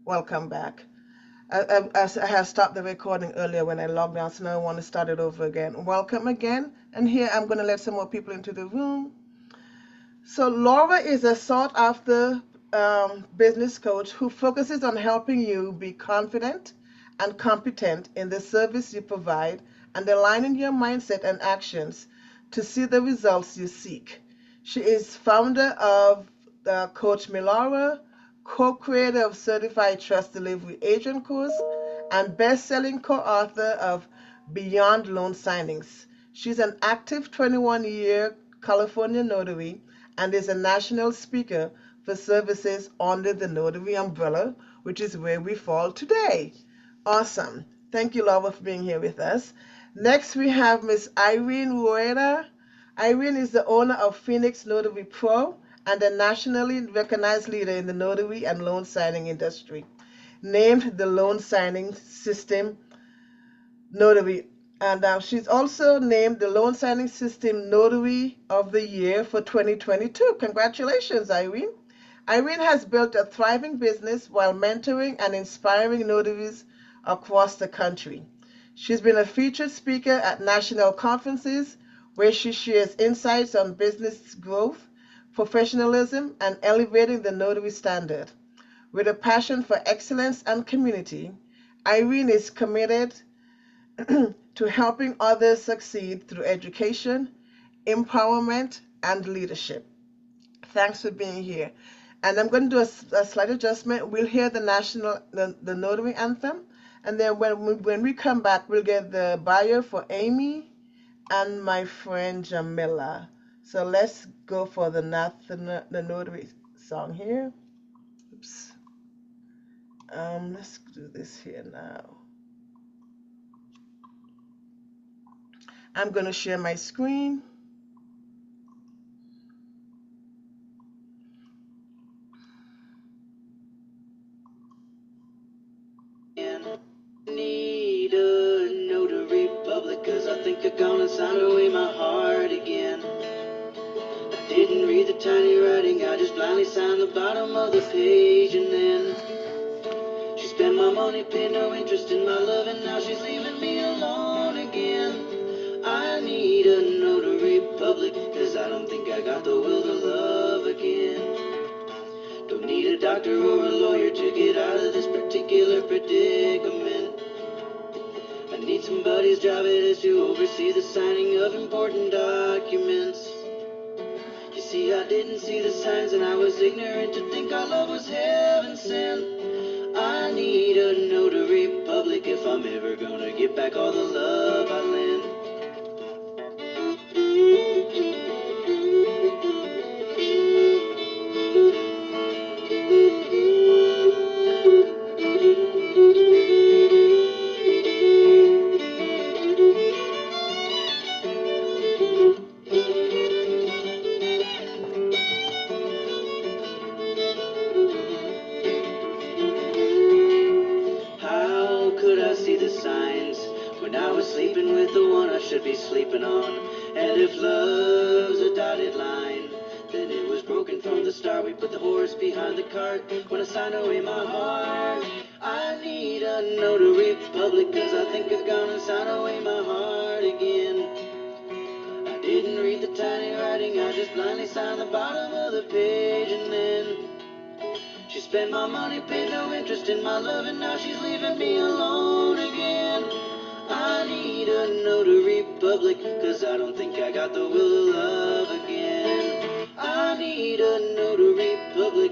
Welcome back. I had stopped the recording earlier when I logged out, so now I want to start it over again. Welcome again. And here I'm going to let some more people into the room. So, Laura is a sought after business coach who focuses on helping you be confident and competent in the service you provide and aligning your mindset and actions to see the results you seek. She is founder of Coach Milara, co creator of Certified Trust Delivery Agent course, and best selling co author of Beyond Loan Signings. She's an active 21-year California notary and is a national speaker for services under the notary umbrella, which is where we fall today. Awesome. Thank you, Laura, for being here with us. Next, we have Miss Irene Rueda. Irene is the owner of Phoenix Notary Pro and a nationally recognized leader in the notary and loan signing industry, named the Loan Signing System Notary. And she's also named the Loan Signing System Notary of the Year for 2022. Congratulations, Irene. Irene has built a thriving business while mentoring and inspiring notaries across the country. She's been a featured speaker at national conferences where she shares insights on business growth, professionalism, and elevating the notary standard. With a passion for excellence and community, Irene is committed to helping others succeed through education, empowerment, and leadership. Thanks for being here. And I'm going to do a slight adjustment. We'll hear the notary anthem, and then when we come back, we'll get the bio for Amy and my friend Jamila. So let's go for the notary song here. Oops. Let's do this here now. I'm going to share my screen. Need a notary public, cause I think I'm gonna sign away my heart again. I didn't read the tiny writing, I just blindly signed the bottom of the page, and then she spent my money, paid no interest in my love, and now she's leaving me alone again. I need a notary public, cause I don't think I got the will to love again. Don't need a doctor or a lawyer to get out of this particular predicament. I need somebody's job it is to oversee the signing of important documents. You see, I didn't see the signs and I was ignorant to think our love was heaven sent. I need a notary public if I'm ever gonna get back all the love I lent. How could I see the signs when I was sleeping with the one I should be sleeping on? And if love's a dotted line, then it was broken from the start. We put the horse behind the cart when I signed away my heart. I need a notary public, cause I think I'm gonna sign away my heart again. I didn't read the tiny writing, I just blindly signed the bottom of the page, and then she spent my money, paid no interest in my love, and now she's leaving me alone again. I need a notary public, cause I don't think I got the will to love again. I need a notary public.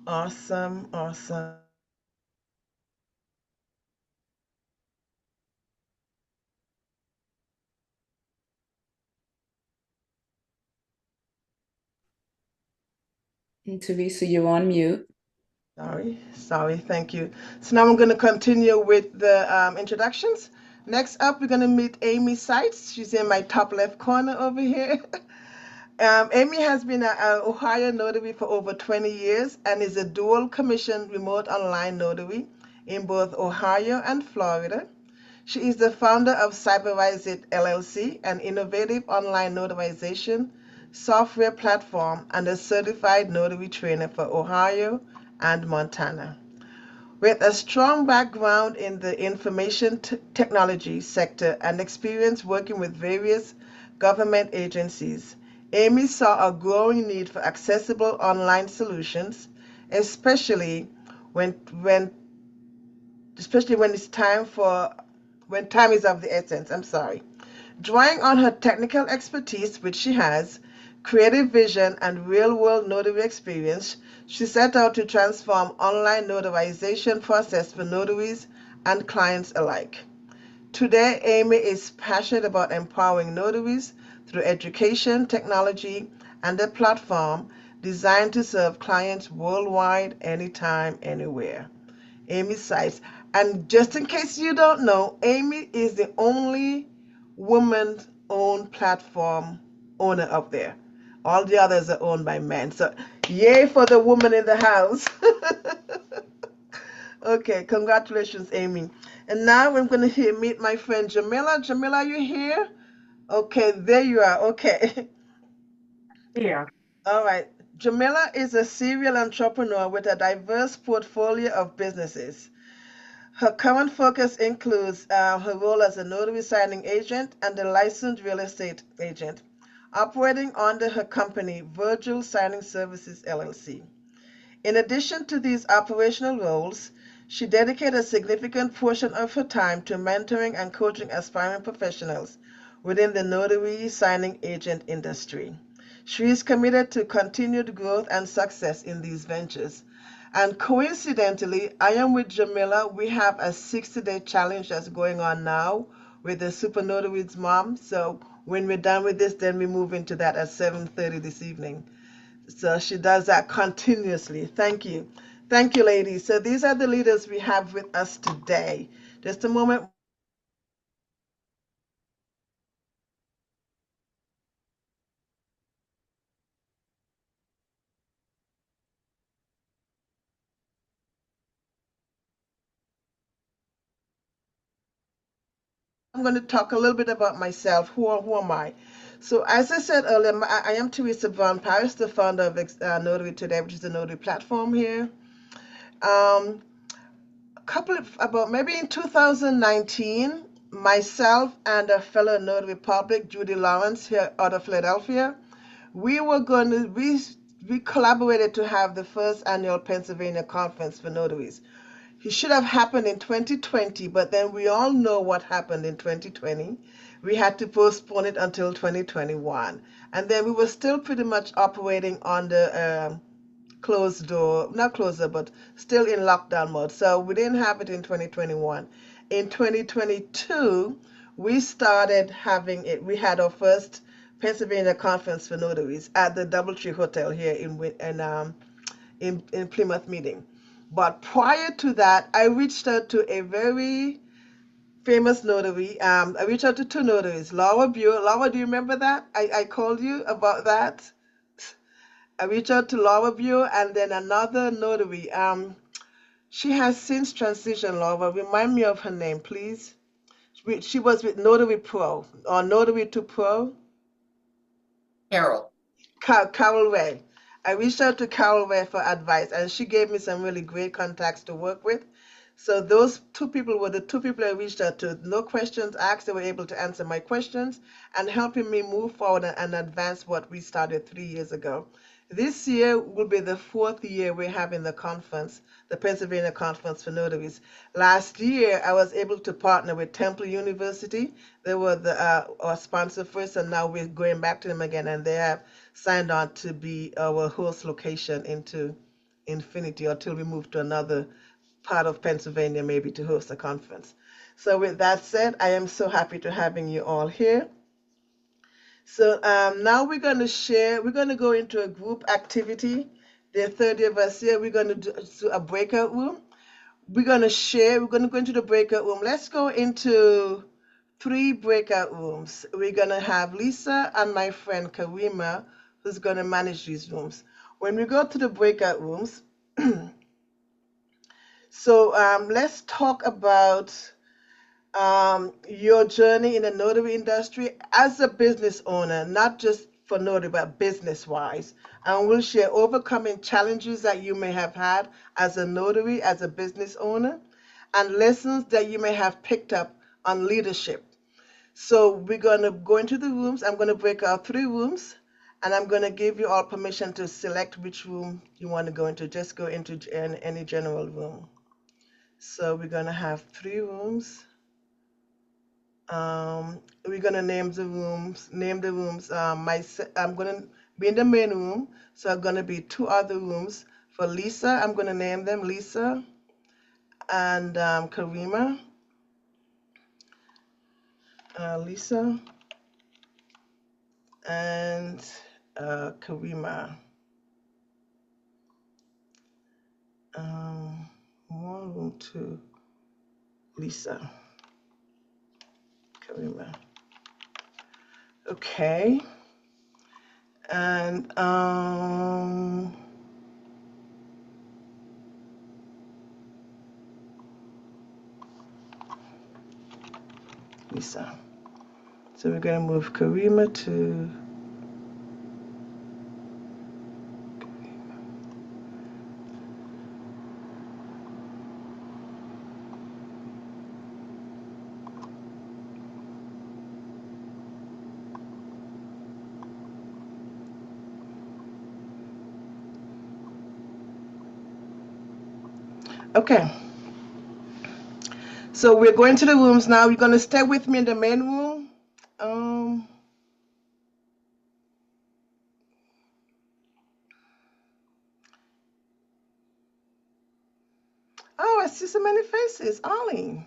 Awesome, awesome. Teresa, you're on mute. Sorry, thank you. So now I'm going to continue with the introductions. Next up, we're going to meet Amy Seitz. She's in my top left corner over here. Amy has been an Ohio notary for over 20 years and is a dual commission remote online notary in both Ohio and Florida. She is the founder of Cyberize LLC, an innovative online notarization software platform, and a certified notary trainer for Ohio and Montana. With a strong background in the information technology sector and experience working with various government agencies, Amy saw a growing need for accessible online solutions, especially when when especially when it's time for when time is of the essence. I'm sorry. Drawing on her technical expertise, which she has, creative vision, and real world notary experience, she set out to transform online notarization process for notaries and clients alike. Today, Amy is passionate about empowering notaries through education, technology, and a platform designed to serve clients worldwide, anytime, anywhere. Amy Seitz. And just in case you don't know, Amy is the only woman-owned platform owner up there. All the others are owned by men. So, yay for the woman in the house. Okay, congratulations, Amy. And now I'm going to meet my friend Jamila. Jamila, are you here? Okay, there you are. Okay. Yeah. All right. Jamila is a serial entrepreneur with a diverse portfolio of businesses. Her current focus includes her role as a notary signing agent and a licensed real estate agent, operating under her company, Virgil Signing Services LLC. In addition to these operational roles, she dedicates a significant portion of her time to mentoring and coaching aspiring professionals within the notary signing agent industry. She is committed to continued growth and success in these ventures. And coincidentally, I am with Jamila. We have a 60-day challenge that's going on now with the Super Notary's mom. So when we're done with this, then we move into that at 7:30 this evening. So she does that continuously. Thank you. Thank you, ladies. So these are the leaders we have with us today. Just a moment. I'm going to talk a little bit about myself. Who am I? So, as I said earlier, I am Teresa Von Paris, the founder of NotaryToday, which is the notary platform here. Um, about maybe in 2019, myself and a fellow notary public, Judy Lawrence, here out of Philadelphia, we were going to we collaborated to have the first annual Pennsylvania Conference for Notaries. It should have happened in 2020, but then we all know what happened in 2020. We had to postpone it until 2021. And then we were still pretty much operating on the closed door, not closed door, but still in lockdown mode. So we didn't have it in 2021. In 2022, we started having it. We had our first Pennsylvania Conference for Notaries at the Doubletree Hotel here in Plymouth meeting. But prior to that, I reached out to a very famous notary. I reached out to two notaries, Laura Biewer. Laura, do you remember that? I called you about that. I reached out to Laura Biewer and then another notary. She has since transitioned, Laura. Remind me of her name, please. She was with Notary Pro or Notary to Pro. Carol. Carol Ray. I reached out to Carol Ray for advice, and she gave me some really great contacts to work with. So those two people were the two people I reached out to. No questions asked. They were able to answer my questions and helping me move forward and advance what we started 3 years ago. This year will be the fourth year we're having the conference, the Pennsylvania Conference for Notaries. Last year, I was able to partner with Temple University. They were our sponsor first, and now we're going back to them again, and they have signed on to be our host location into infinity until we move to another part of Pennsylvania maybe to host a conference. So with that said, I am so happy to having you all here. So now we're going to share, we're going to go into a group activity. There are 30 of us here. We're going to do a breakout room. We're going to share, we're going to go into the breakout room. Let's go into 3 breakout rooms. We're going to have Lisa and my friend Karima, who's going to manage these rooms. When we go to the breakout rooms, so let's talk about your journey in the notary industry as a business owner, not just for notary, but business wise. And we'll share overcoming challenges that you may have had as a notary, as a business owner, and lessons that you may have picked up on leadership. So we're going to go into the rooms. I'm going to break out 3 rooms, and I'm going to give you all permission to select which room you want to go into. Just go into any general room. So we're going to have 3 rooms. We're gonna name the rooms. I'm gonna be in the main room, so I'm gonna be 2 other rooms for Lisa. I'm gonna name them Lisa and Karima. Lisa and Karima. One room to Lisa, Karima. Okay, and Lisa. So we're gonna move Karima to. Okay. So we're going to the rooms now. You're going to stay with me in the main room. Oh, I see so many faces. Arlene.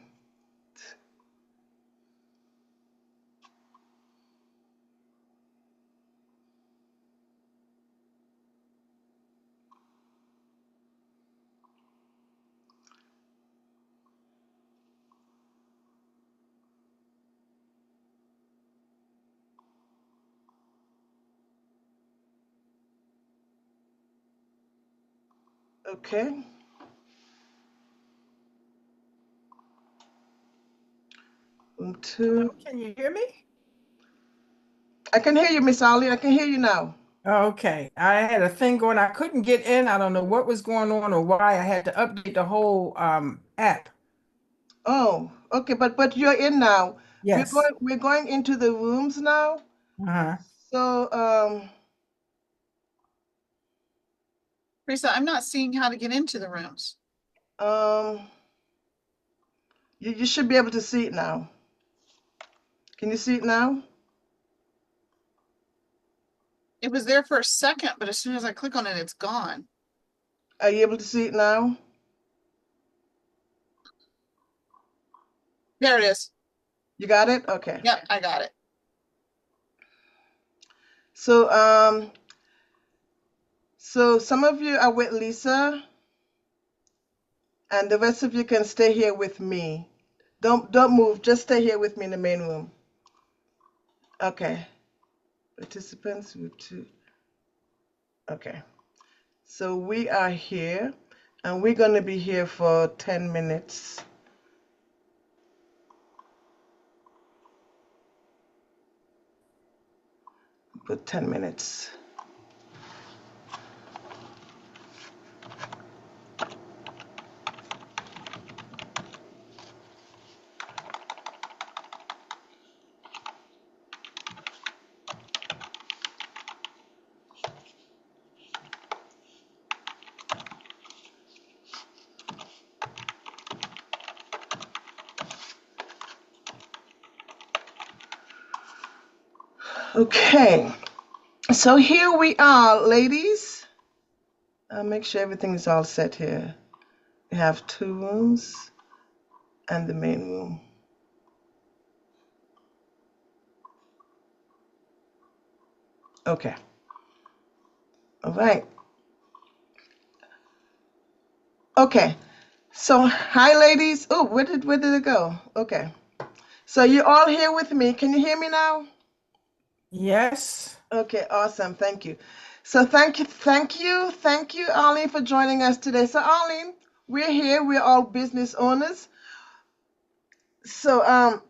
Okay. Room 2. Can you hear me? I can hear you, Miss Arlene. I can hear you now. Okay. I had a thing going. I couldn't get in. I don't know what was going on or why. I had to update the whole app. Oh, okay, but you're in now. Yes. We're going into the rooms now. Uh-huh. So Teresa, I'm not seeing how to get into the rooms. um you should be able to see it now. Can you see it now? It was there for a second, but as soon as I click on it, it's gone. Are you able to see it now? There it is. You got it? Okay. Yep, I got it. So so some of you are with Lisa, and the rest of you can stay here with me. Don't move. Just stay here with me in the main room. Okay. Participants with 2. Okay. So we are here, and we're going to be here for 10 minutes. Put 10 minutes. Okay. So here we are, ladies. I'll make sure everything is all set here. We have 2 rooms and the main room. Okay. All right. Okay. So hi, ladies. Oh, where did it go? Okay. So you're all here with me. Can you hear me now? Yes. Okay, awesome. Thank you. So thank you, Arlene, for joining us today. So Arlene, we're here. We're all business owners. So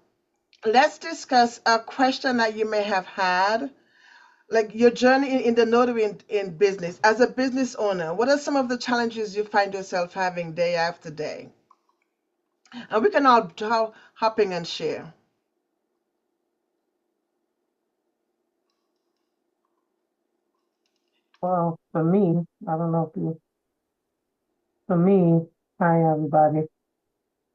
let's discuss a question that you may have had, like your journey in the notary in business. As a business owner, what are some of the challenges you find yourself having day after day? And we can all hop in and share. Well, for me, I don't know if you, for me, hi everybody.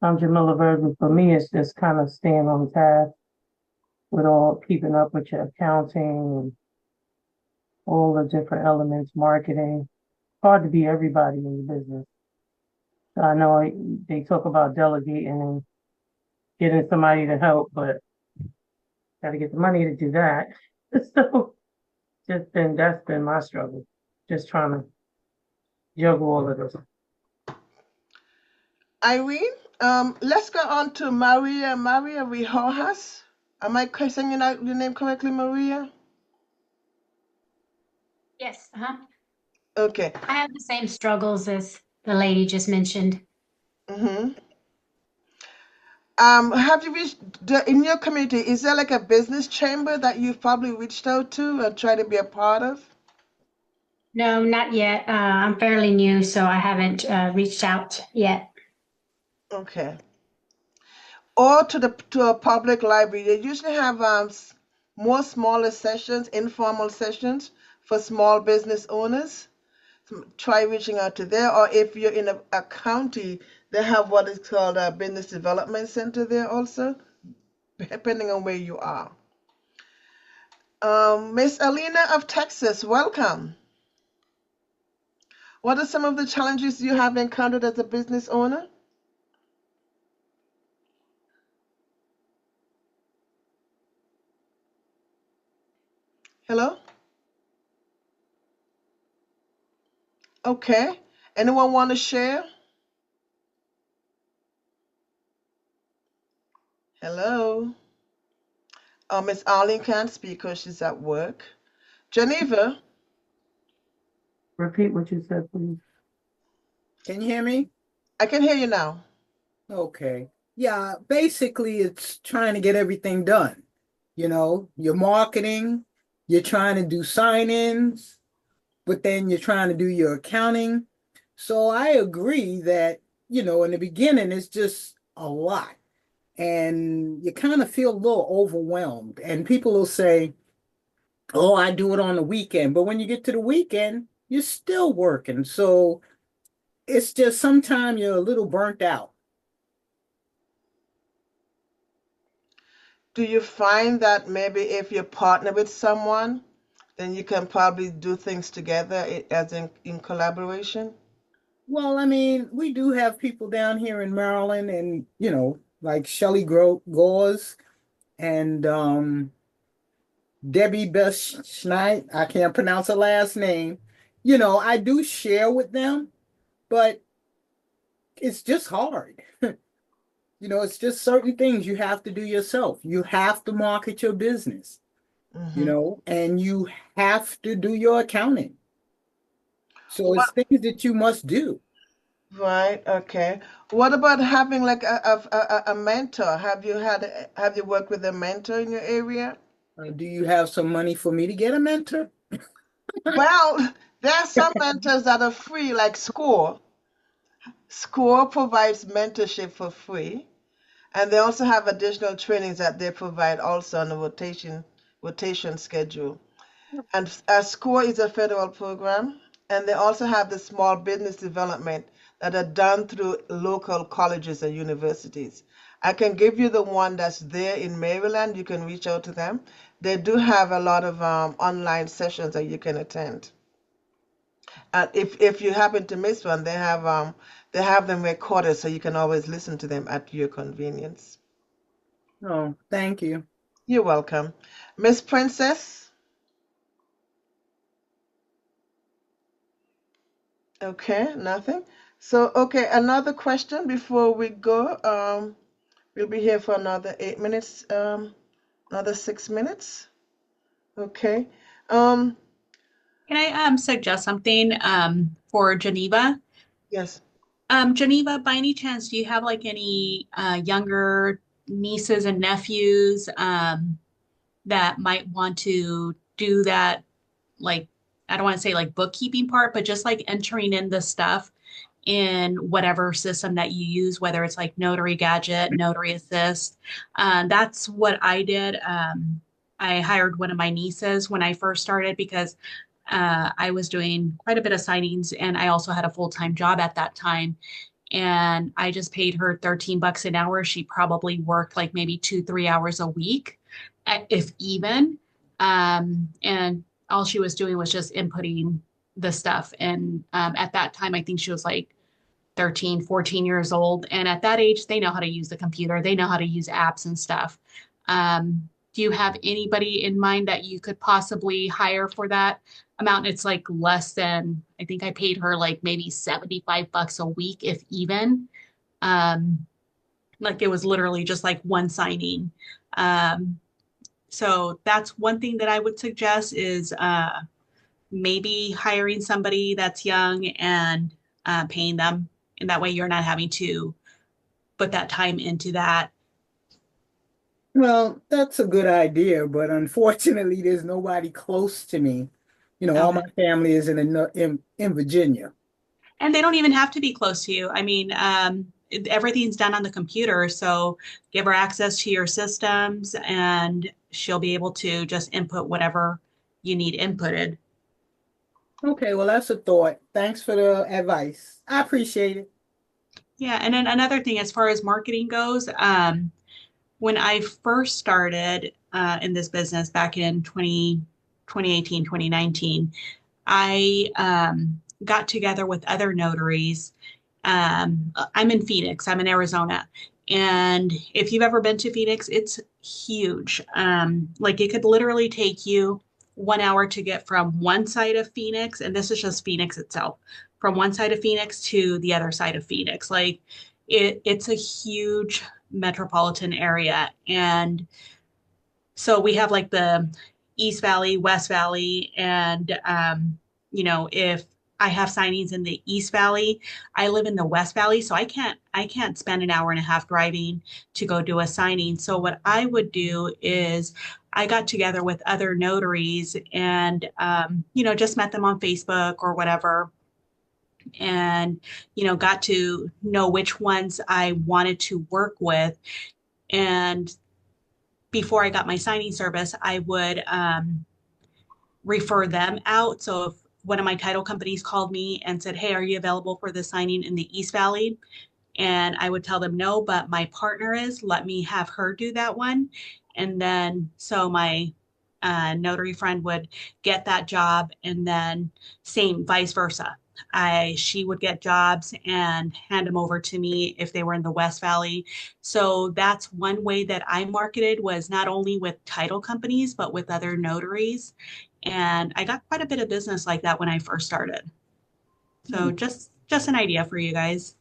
I'm Jamila Virgil. For me, it's just kind of staying on task with all keeping up with your accounting and all the different elements, marketing. Hard to be everybody in the business. So I know they talk about delegating and getting somebody to help, but got to get the money to do that. So that's been my struggle, just trying to juggle all of this. Irene, let's go on to Maria Riojas. Am I saying your name correctly, Maria? Yes, Okay. I have the same struggles as the lady just mentioned. Mm-hmm. Have you in your community, is there like a business chamber that you've probably reached out to and try to be a part of? No, not yet. I'm fairly new, so I haven't reached out yet. Okay. Or to a public library. They usually have more smaller sessions, informal sessions for small business owners. Try reaching out to there, or if you're in a county, they have what is called a business development center there also, depending on where you are. Miss Alina of Texas, welcome. What are some of the challenges you have encountered as a business owner? Hello? Okay. Anyone want to share? Hello? Miss Arlene can't speak because she's at work. Geneva, Repeat what you said, please. Can you hear me? I can hear you now. Okay. Yeah, basically it's trying to get everything done. You know, you're marketing, you're trying to do sign-ins, but then you're trying to do your accounting. So I agree that, in the beginning it's just a lot and you kind of feel a little overwhelmed. And people will say, "Oh, I do it on the weekend." But when you get to the weekend, you're still working. So it's just sometimes you're a little burnt out. Do you find that maybe if you partner with someone, then you can probably do things together as in collaboration? Well, I mean, we do have people down here in Maryland and, like Shelley Gores and Debbie Best Schneid. I can't pronounce her last name. I do share with them, but it's just hard. It's just certain things you have to do yourself. You have to market your business, Mm-hmm. and you have to do your accounting. So it's What, things that you must do. right, okay. What about having like a mentor? Have you worked with a mentor in your area? Do you have some money for me to get a mentor? Well, there are some mentors that are free, like SCORE. SCORE provides mentorship for free, and they also have additional trainings that they provide also on a rotation schedule. And SCORE is a federal program, and they also have the small business development that are done through local colleges and universities. I can give you the one that's there in Maryland. You can reach out to them. They do have a lot of online sessions that you can attend. And if you happen to miss one, they have them recorded so you can always listen to them at your convenience. Oh, thank you. You're welcome. Miss Princess? Okay, nothing. So, okay, another question before we go. We'll be here for another 8 minutes, another 6 minutes. Okay. Um, Can I suggest something for yes. Geneva, by any chance, do you have like any younger nieces and nephews that might want to do that, like, I don't want to say like bookkeeping part, but just like entering in the stuff in whatever system that you use, whether it's like Notary Gadget, Notary Assist. That's what I did. I hired one of my nieces when I first started because I was doing quite a bit of signings and I also had a full-time job at that time. And I just paid her $13 an hour. She probably worked like maybe 2, 3 hours a week, if even. And all she was doing was just inputting the stuff. And at that time, I think she was like 13, 14 years old. And at that age, they know how to use the computer. They know how to use apps and stuff. Do you have anybody in mind that you could possibly hire for that amount? It's like less than, I think I paid her like maybe $75 a week, if even. Like it was literally just like one signing. So that's one thing that I would suggest is maybe hiring somebody that's young and paying them. And that way you're not having to put that time into that. Well, that's a good idea, but unfortunately, there's nobody close to me. All my Okay. family is in Virginia. And they don't even have to be close to you. I mean, everything's done on the computer. So give her access to your systems and she'll be able to just input whatever you need inputted. Okay, well, that's a thought. Thanks for the advice. I appreciate it. Yeah. And then another thing, as far as marketing goes, when I first started in this business back in 2018, 2019, I got together with other notaries. I'm in Phoenix, I'm in Arizona. And if you've ever been to Phoenix, it's huge. Like it could literally take you 1 hour to get from one side of Phoenix, and this is just Phoenix itself, from one side of Phoenix to the other side of Phoenix. Like it's a huge metropolitan area. And so we have like the East Valley, West Valley, and if I have signings in the East Valley, I live in the West Valley, so I can't spend an hour and a half driving to go do a signing. So what I would do is I got together with other notaries and just met them on Facebook or whatever, and got to know which ones I wanted to work with. And before I got my signing service, I would refer them out. So if one of my title companies called me and said, "Hey, are you available for the signing in the East Valley?" And I would tell them no, but my partner is, let me have her do that one. And then so my notary friend would get that job, and then same vice versa. She would get jobs and hand them over to me if they were in the West Valley. So that's one way that I marketed, was not only with title companies but with other notaries. And I got quite a bit of business like that when I first started. So just an idea for you guys.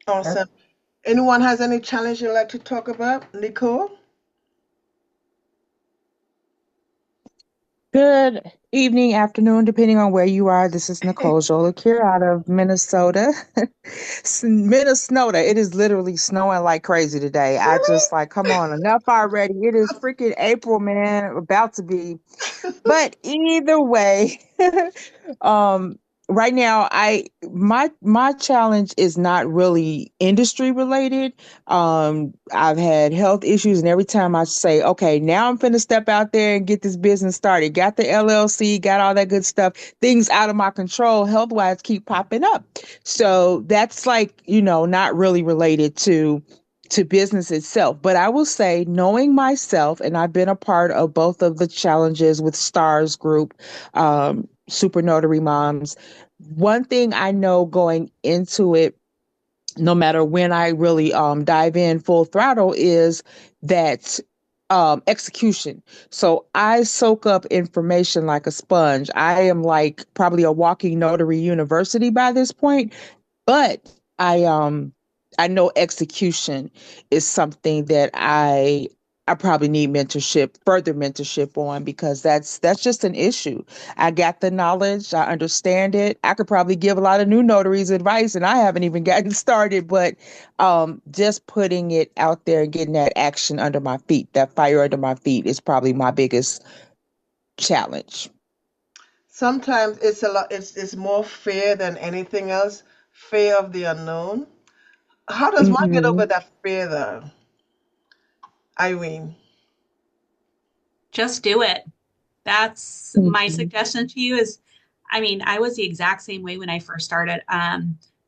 Awesome. Anyone has any challenge you'd like to talk about? Nicole? Good evening, afternoon, depending on where you are. This is Nicole Jolik here out of Minnesota. Minnesota, it is literally snowing like crazy today. I just like, come on, enough already. It is freaking April, man, about to be. But either way, um, right now, my challenge is not really industry related. I've had health issues, and every time I say, okay, now I'm finna step out there and get this business started, got the LLC, got all that good stuff, things out of my control, health wise, keep popping up. So that's like, not really related to business itself. But I will say, knowing myself, and I've been a part of both of the challenges with STARS Group, Super Notary Moms, one thing I know going into it, no matter when I really dive in full throttle, is that execution. So I soak up information like a sponge. I am like probably a walking notary university by this point, but I know execution is something that I probably need mentorship, further mentorship on, because that's just an issue. I got the knowledge, I understand it. I could probably give a lot of new notaries advice, and I haven't even gotten started. But just putting it out there and getting that action under my feet, that fire under my feet, is probably my biggest challenge. Sometimes it's more fear than anything else, fear of the unknown. How does one get over Hmm. that fear though, Irene? Just do it. That's my Hmm. suggestion to you is, I mean, I was the exact same way when I first started.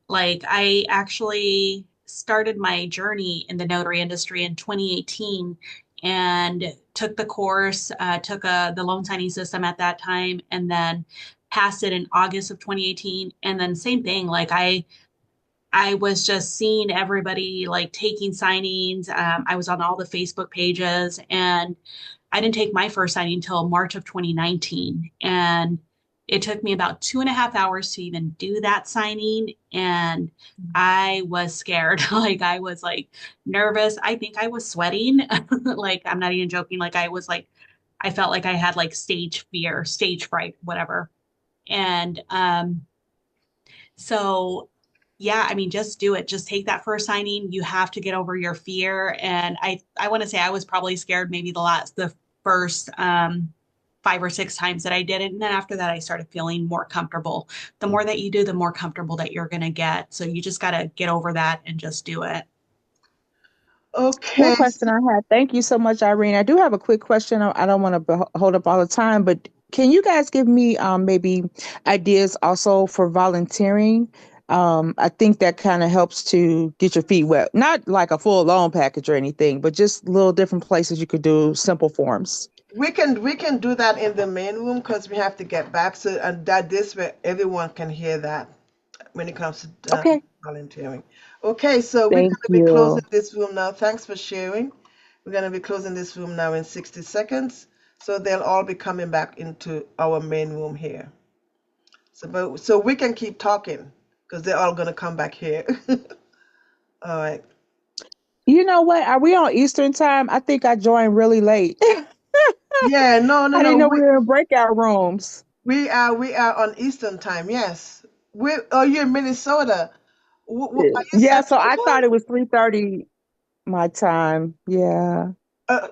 Like I actually started my journey in the notary industry in 2018 and took the course, took the loan signing system at that time, and then passed it in August of 2018. And then same thing, like I was just seeing everybody like taking signings. I was on all the Facebook pages, and I didn't take my first signing until March of 2019. And it took me about 2.5 hours to even do that signing. And I was scared. Like I was like nervous. I think I was sweating. Like I'm not even joking. Like I was like, I felt like I had like stage fear, stage fright, whatever. And so, yeah, I mean, just do it. Just take that first signing. You have to get over your fear. And I want to say I was probably scared maybe the first 5 or 6 times that I did it. And then after that, I started feeling more comfortable. The more that you do, the more comfortable that you're going to get. So you just got to get over that and just do it. One Okay, question I had. Thank you so much, Irene. I do have a quick question. I don't want to hold up all the time, but can you guys give me maybe ideas also for volunteering? I think that kind of helps to get your feet wet. Not like a full loan package or anything, but just little different places you could do simple forms. we can do that in the main room because we have to get back, so and that this way everyone can hear that when it comes to Okay. volunteering. Okay, so we're Thank going to be closing you. this room now. Thanks for sharing. We're going to be closing this room now in 60 seconds. So they'll all be coming back into our main room here. So we can keep talking because they're all going to come back here. All right. You know what? Are we on Eastern time? I think I joined really late. Yeah, no, no, I no. didn't know we were in breakout rooms. We are on Eastern time. Yes. You're in Minnesota. Are you Yeah, so Central I time? thought it was 3:30 my time. Yeah. Uh,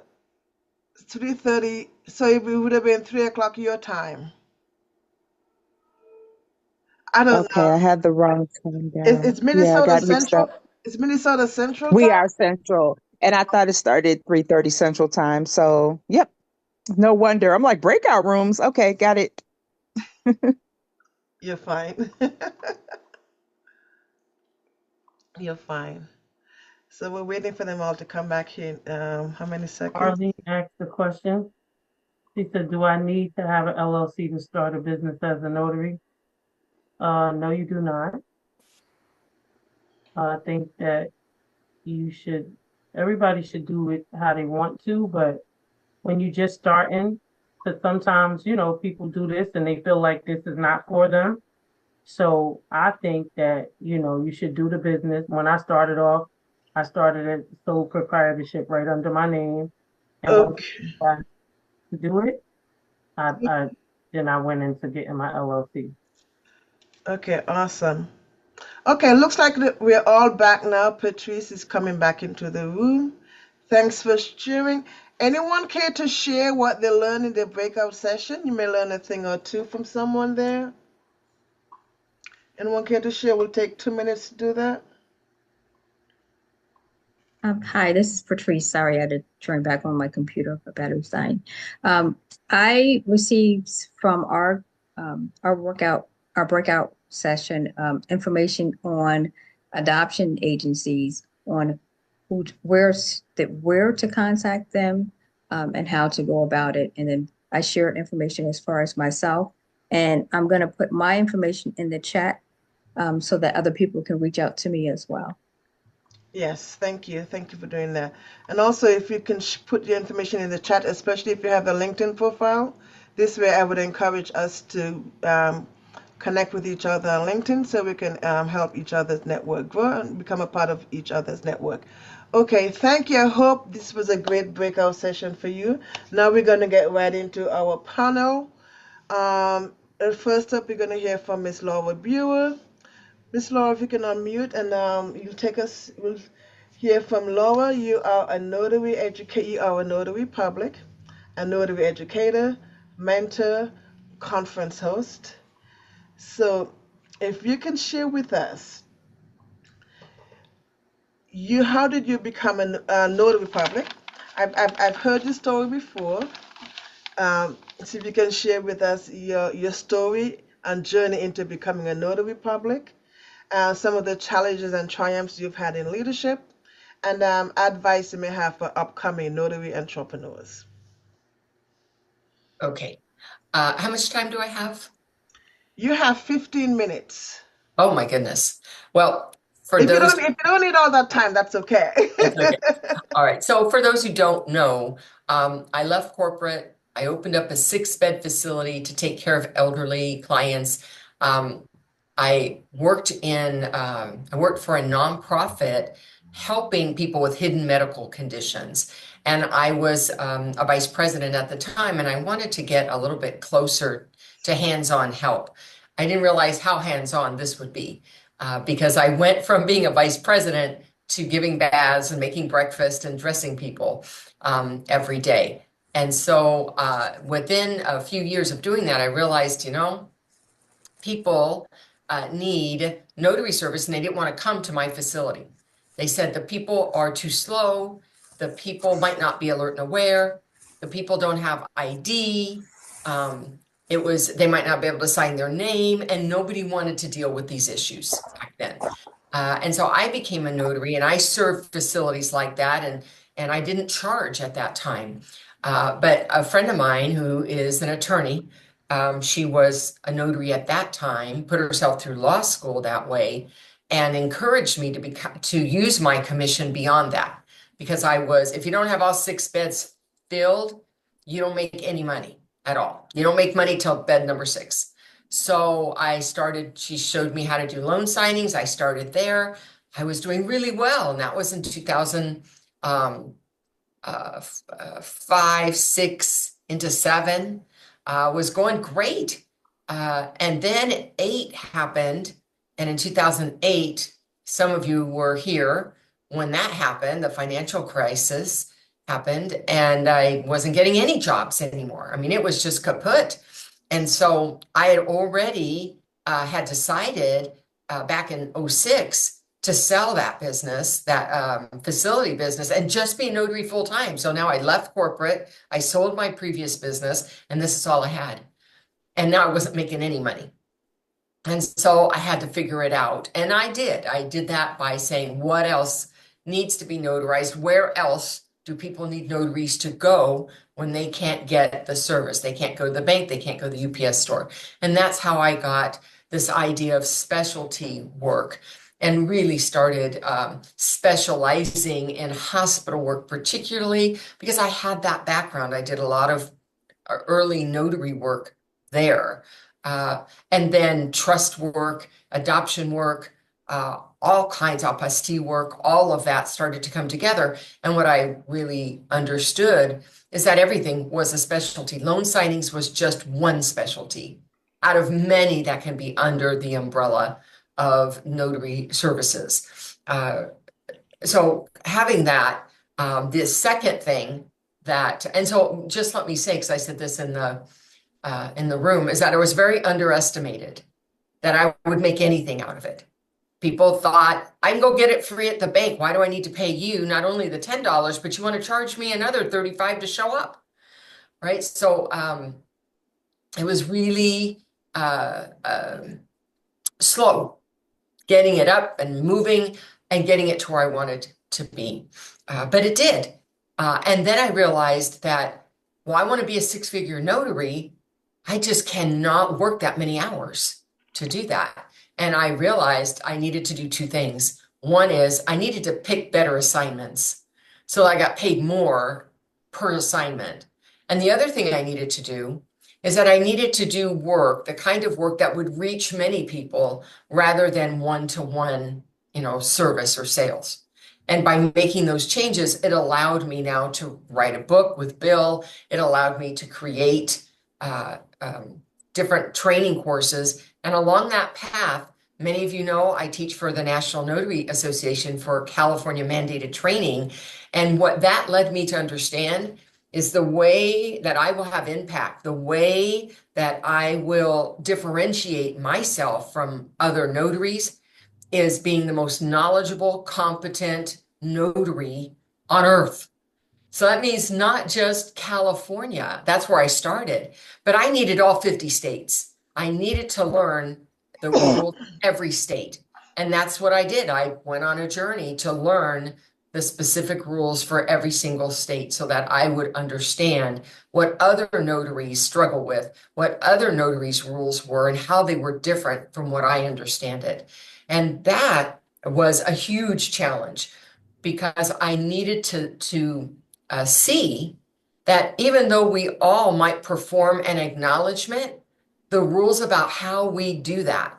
3:30. So it would have been 3 o'clock your time. I don't Okay, know. I had the wrong time It's down. Yeah, I Minnesota got mixed Central. up. It's Minnesota Central We time. are Central, and I thought it started 3:30 Central time. So, yep, no wonder. I'm like breakout rooms. Okay, got it. You're fine. You're fine. So we're waiting for them all to come back here. How many seconds? Arlene asked the question. She said, "Do I need to have an LLC to start a business as a notary?" No, you do not. I think that you should. Everybody should do it how they want to, but when you just starting, because sometimes people do this and they feel like this is not for them. So I think that you should do the business. When I started off, I started a sole proprietorship right under my name, and once Okay. I got to do it, I then I went into getting my LLC. Okay. Awesome. Okay. Looks like we're all back now. Patrice is coming back into the room. Thanks for sharing. Anyone care to share what they learned in the breakout session? You may learn a thing or two from someone there. Anyone care to share? We'll take 2 minutes to do that. Hi, this is Patrice. Sorry, I had to turn back on my computer for battery's dying. I received from our breakout session information on adoption agencies on where to contact them and how to go about it. And then I shared information as far as myself, and I'm going to put my information in the chat so that other people can reach out to me as well. Yes, thank you. Thank you for doing that. And also, if you can put your information in the chat, especially if you have a LinkedIn profile, this way I would encourage us to connect with each other on LinkedIn so we can help each other's network grow and become a part of each other's network. Okay, thank you. I hope this was a great breakout session for you. Now we're going to get right into our panel. First up, we're going to hear from Miss Laura Biewer. Miss Laura, if you can unmute and you'll take us, we'll hear from Laura. You are a notary educator, you are a notary public, a notary educator, mentor, conference host. So if you can share with us, how did you become a notary public? I've heard your story before. So if you can share with us your story and journey into becoming a notary public, some of the challenges and triumphs you've had in leadership, and advice you may have for upcoming notary entrepreneurs. Okay. How much time do I have? You have 15 minutes. Oh my goodness. Well, if you don't need all that time, that's okay. That's okay. All right. So for those who don't know, I left corporate. I opened up a 6-bed facility to take care of elderly clients. I worked for a nonprofit helping people with hidden medical conditions. And I was a vice president at the time, and I wanted to get a little bit closer to hands-on help. I didn't realize how hands-on this would be because I went from being a vice president to giving baths and making breakfast and dressing people every day. And so within a few years of doing that, I realized, people need notary service and they didn't want to come to my facility. They said the people are too slow. The people might not be alert and aware. The people don't have ID. They might not be able to sign their name, and nobody wanted to deal with these issues back then. And so I became a notary, and I served facilities like that, and I didn't charge at that time. But a friend of mine who is an attorney, she was a notary at that time, put herself through law school that way, and encouraged me to use my commission beyond that. Because if you don't have all 6 beds filled, you don't make any money at all. You don't make money till bed number 6. So she showed me how to do loan signings. I started there. I was doing really well. And that was in 2005, 6 into 7. Was going great. And then 8 happened. And in 2008, some of you were here when that happened, the financial crisis happened, and I wasn't getting any jobs anymore. I mean, it was just kaput. And so I had already had decided back in 2006 to sell that business, that facility business, and just be a notary full time. So now I left corporate, I sold my previous business, and this is all I had. And now I wasn't making any money. And so I had to figure it out. And I did. I did that by saying, what else needs to be notarized? Where else do people need notaries to go when they can't get the service? They can't go to the bank, they can't go to the UPS store. And that's how I got this idea of specialty work and really started specializing in hospital work, particularly because I had that background. I did a lot of early notary work there. And then trust work, adoption work, all kinds of apostille work, all of that started to come together. And what I really understood is that everything was a specialty. Loan signings was just one specialty out of many that can be under the umbrella of notary services. So having that, the second thing and so just let me say, because I said this in the room, is that I was very underestimated, that I would make anything out of it. People thought, I can go get it free at the bank. Why do I need to pay you not only the $10, but you want to charge me another $35 to show up, right? So it was really slow getting it up and moving and getting it to where I wanted to be. But it did. And then I realized that, well, I want to be a 6-figure notary. I just cannot work that many hours to do that. And I realized I needed to do 2 things. One is I needed to pick better assignments so I got paid more per assignment. And the other thing I needed to do is that I needed to do work, the kind of work that would reach many people rather than one-to-one, service or sales. And by making those changes, it allowed me now to write a book with Bill. It allowed me to create different training courses. And along that path, many of you know I teach for the National Notary Association for California mandated training. And what that led me to understand is the way that I will have impact, the way that I will differentiate myself from other notaries is being the most knowledgeable, competent notary on earth. So that means not just California. That's where I started, but I needed all 50 states. I needed to learn the rules of every state. And that's what I did. I went on a journey to learn the specific rules for every single state so that I would understand what other notaries struggle with, what other notaries' rules were, and how they were different from what I understand it. And that was a huge challenge because I needed to see that even though we all might perform an acknowledgement, the rules about how we do that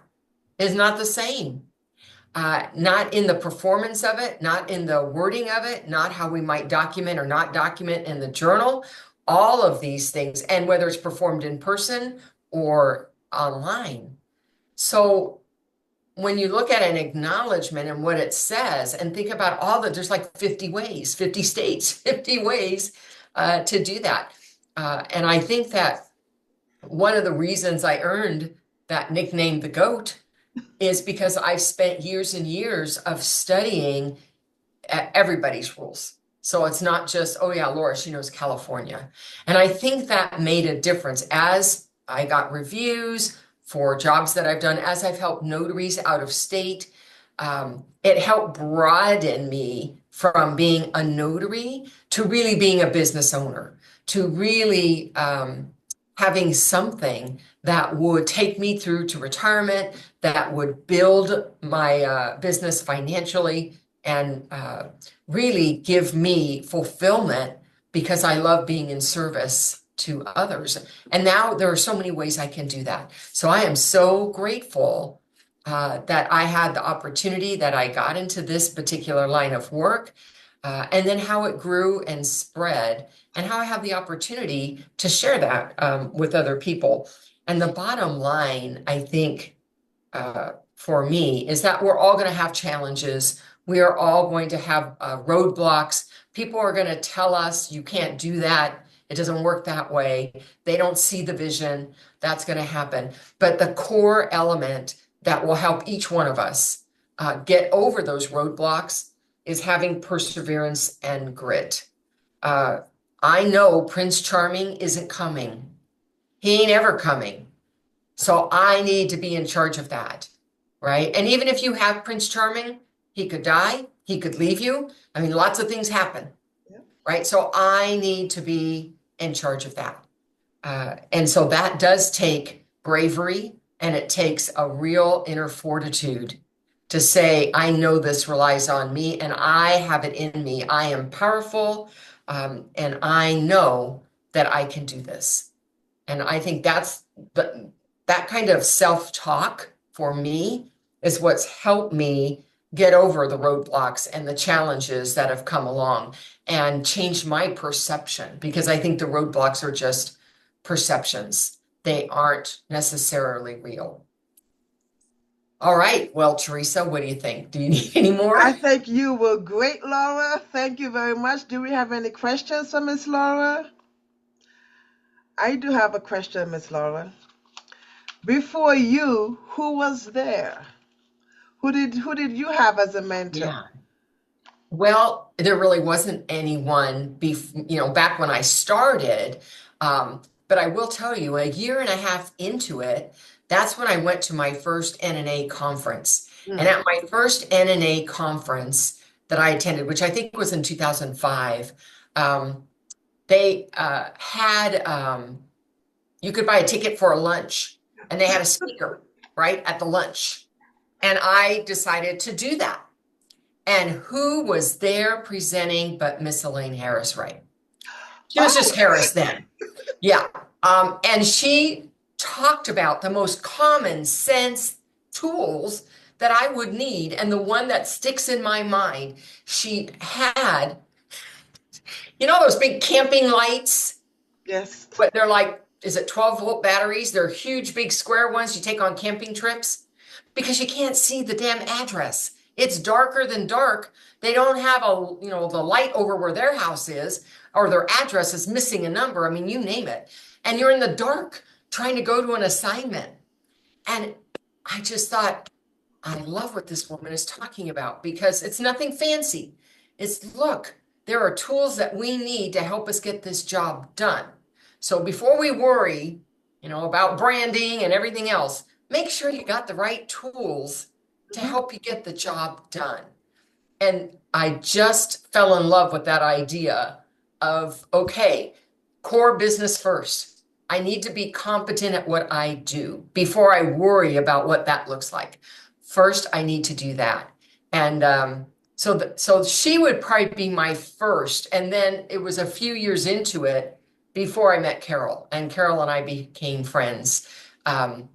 is not the same. Not in the performance of it, not in the wording of it, not how we might document or not document in the journal, all of these things, and whether it's performed in person or online. So when you look at an acknowledgement and what it says and think about there's like 50 ways, 50 states, 50 ways to do that. And I think that one of the reasons I earned that nickname, the GOAT, is because I've spent years and years of studying everybody's rules. So it's not just, oh yeah, Laura, she knows California. And I think that made a difference as I got reviews for jobs that I've done, as I've helped notaries out of state. It helped broaden me from being a notary to really being a business owner, to really having something that would take me through to retirement, that would build my business financially and really give me fulfillment because I love being in service to others. And now there are so many ways I can do that. So I am so grateful that I had the opportunity, that I got into this particular line of work, and then how it grew and spread, and how I have the opportunity to share that with other people. And the bottom line, I think, for me, is that we're all going to have challenges. We are all going to have roadblocks. People are going to tell us, you can't do that. It doesn't work that way. They don't see the vision. That's going to happen. But the core element that will help each one of us get over those roadblocks is having perseverance and grit. I know Prince Charming isn't coming. He ain't ever coming. So I need to be in charge of that, right? And even if you have Prince Charming, he could die, he could leave you. I mean, lots of things happen, right? So I need to be in charge of that. And so that does take bravery, and it takes a real inner fortitude to say, I know this relies on me and I have it in me. I am powerful, and I know that I can do this. And I think that's that kind of self-talk for me is what's helped me get over the roadblocks and the challenges that have come along and changed my perception, because I think the roadblocks are just perceptions. They aren't necessarily real. All right. Well, Teresa, what do you think? Do you need any more? I think you were great, Laura. Thank you very much. Do we have any questions for Miss Laura? I do have a question, Miss Laura. Before you, who was there? Who did you have as a mentor? Yeah. Well, there really wasn't anyone, back when I started. But I will tell you, a year and a half into it, that's when I went to my first NNA conference. And at my first NNA conference that I attended, which I think was in 2005, they had, you could buy a ticket for a lunch, and they had a speaker right at the lunch. And I decided to do that. And who was there presenting but Miss Elaine Harris, Wright? She was just Harris then. Yeah. And she talked about the most common sense tools that I would need. And the one that sticks in my mind, she had, you know, those big camping lights, Yes. but they're like, is it 12-volt batteries? They're huge, big square ones you take on camping trips because you can't see the damn address. It's darker than dark. They don't have the light over where their house is, or their address is missing a number. I mean, you name it. And you're in the dark trying to go to an assignment. And I just thought, I love what this woman is talking about because it's nothing fancy. It's, look, there are tools that we need to help us get this job done. So before we worry, about branding and everything else, make sure you got the right tools to help you get the job done. And I just fell in love with that idea of, okay, core business first. I need to be competent at what I do before I worry about what that looks like. First, I need to do that. And so she would probably be my first. And then it was a few years into it before I met Carol. And Carol and I became friends. And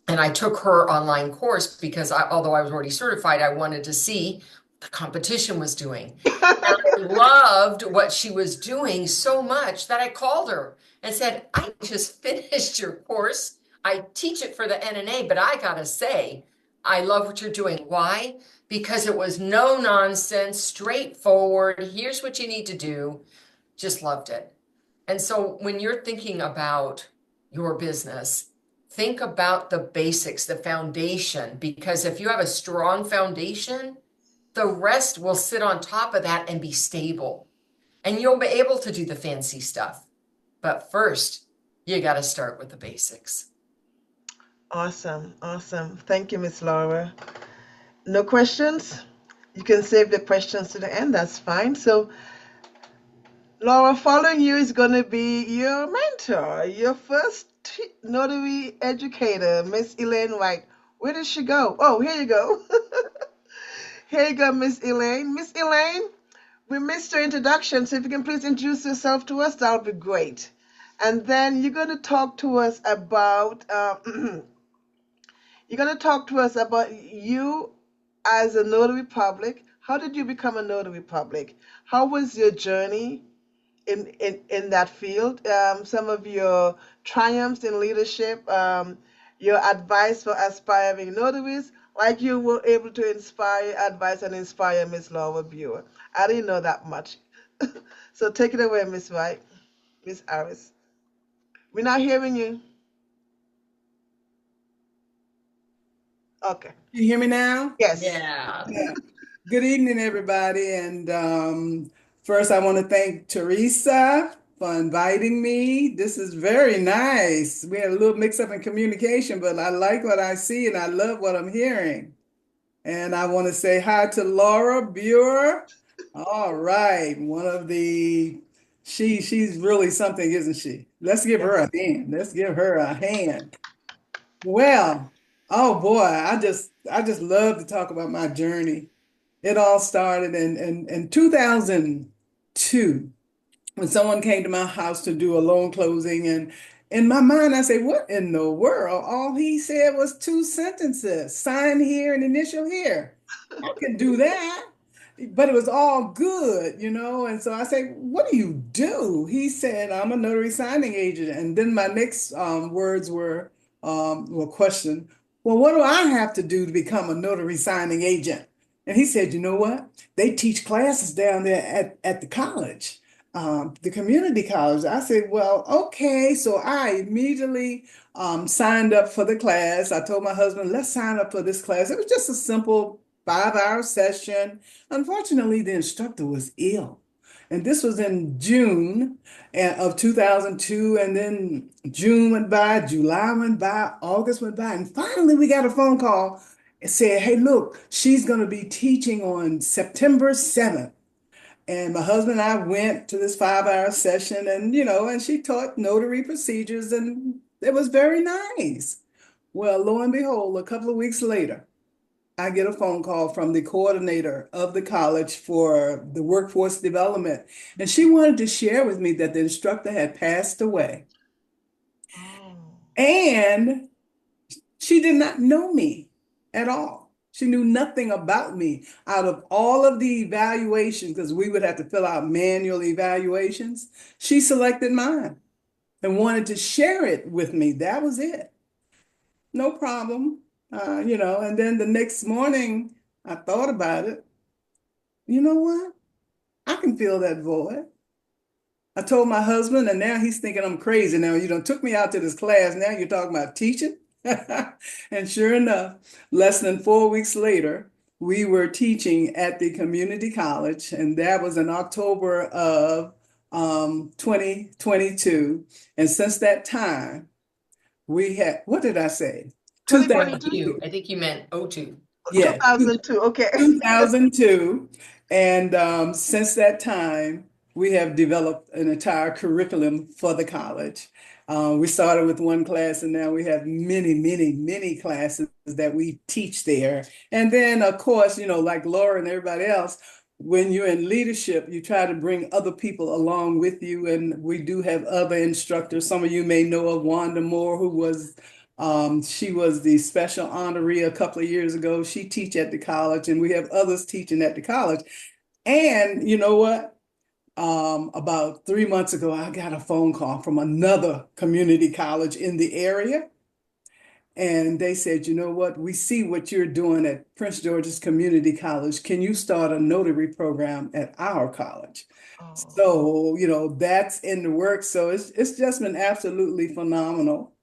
I took her online course because although I was already certified, I wanted to see the competition was doing. And I loved what she was doing so much that I called her and said, I just finished your course. I teach it for the NNA, but I gotta say, I love what you're doing. Why? Because it was no nonsense, straightforward. Here's what you need to do. Just loved it. And so when you're thinking about your business, think about the basics, the foundation, because if you have a strong foundation, the rest will sit on top of that and be stable. And you'll be able to do the fancy stuff. But first, you got to start with the basics. Awesome. Awesome. Thank you, Miss Laura. No questions? You can save the questions to the end. That's fine. So, Laura, following you is going to be your mentor, your first notary educator, Miss Elaine Wright. Where did she go? Oh, here you go. Here you go, Miss Elaine. Miss Elaine, we missed your introduction, so if you can please introduce yourself to us, that would be great. And then you're going to talk to us about you as a notary public. How did you become a notary public? How was your journey in that field? Some of your triumphs in leadership, your advice for aspiring notaries, like you were able to inspire, advise, and inspire Miss Laura Biewer. I didn't know that much. So take it away, Miss Wright, Miss Harris. We're not hearing you. Okay. You hear me now? Yes. Yeah. Good evening, everybody. And first, I want to thank Teresa for inviting me. This is very nice. We had a little mix up in communication, but I like what I see and I love what I'm hearing. And I want to say hi to Laura Biewer. All right. She's really something, isn't she? Let's give her a hand. Let's give her a hand. Well, oh boy, I just love to talk about my journey. It all started in 2002 when someone came to my house to do a loan closing. And in my mind, I said, what in the world? All he said was 2 sentences, sign here and initial here. I could do that, but it was all good, And so I said, what do you do? He said, I'm a notary signing agent. And then my next words were, question, well, what do I have to do to become a notary signing agent? And he said, you know what? They teach classes down there at the college, the community college. I said, well, okay. So I immediately signed up for the class. I told my husband, let's sign up for this class. It was just a simple 5-hour session. Unfortunately, the instructor was ill. And this was in June of 2002. And then June went by, July went by, August went by. And finally, we got a phone call and said, hey, look, she's going to be teaching on September 7th. And my husband and I went to this 5-hour session and she taught notary procedures and it was very nice. Well, lo and behold, a couple of weeks later, I get a phone call from the coordinator of the college for the workforce development. And she wanted to share with me that the instructor had passed away. And she did not know me at all. She knew nothing about me. Out of all of the evaluations, because we would have to fill out manual evaluations, she selected mine and wanted to share it with me. That was it. No problem. And then the next morning I thought about it. You know what? I can fill that void. I told my husband, and now he's thinking I'm crazy. Now, took me out to this class. Now you're talking about teaching. And sure enough, less than 4 weeks later, we were teaching at the community college, and that was in October of 2022. And since that time, we had, what did I say? 2022. I think you meant '02. Yeah, 2002. Okay. 2002. And since that time, we have developed an entire curriculum for the college. We started with one class, and now we have many, many, many classes that we teach there. And then, of course, like Laura and everybody else, when you're in leadership, you try to bring other people along with you. And we do have other instructors. Some of you may know of Wanda Moore, who was she was the special honoree a couple of years ago. She teach at the college, and we have others teaching at the college. And you know what? About 3 months ago, I got a phone call from another community college in the area. And they said, you know what? We see what you're doing at Prince George's Community College. Can you start a notary program at our college? So, that's in the works. So it's just been absolutely phenomenal.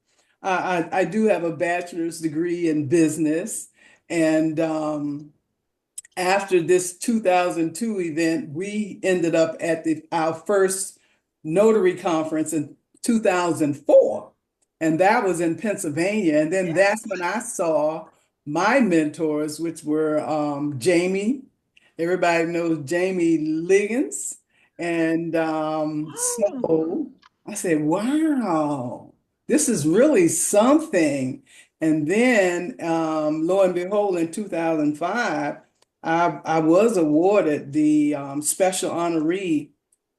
I do have a bachelor's degree in business. And after this 2002 event, we ended up at our first notary conference in 2004. And that was in Pennsylvania. And then that's when I saw my mentors, which were Jamie. Everybody knows Jamie Liggins. And so I said, wow, this is really something. And then lo and behold, in 2005, I was awarded the special honoree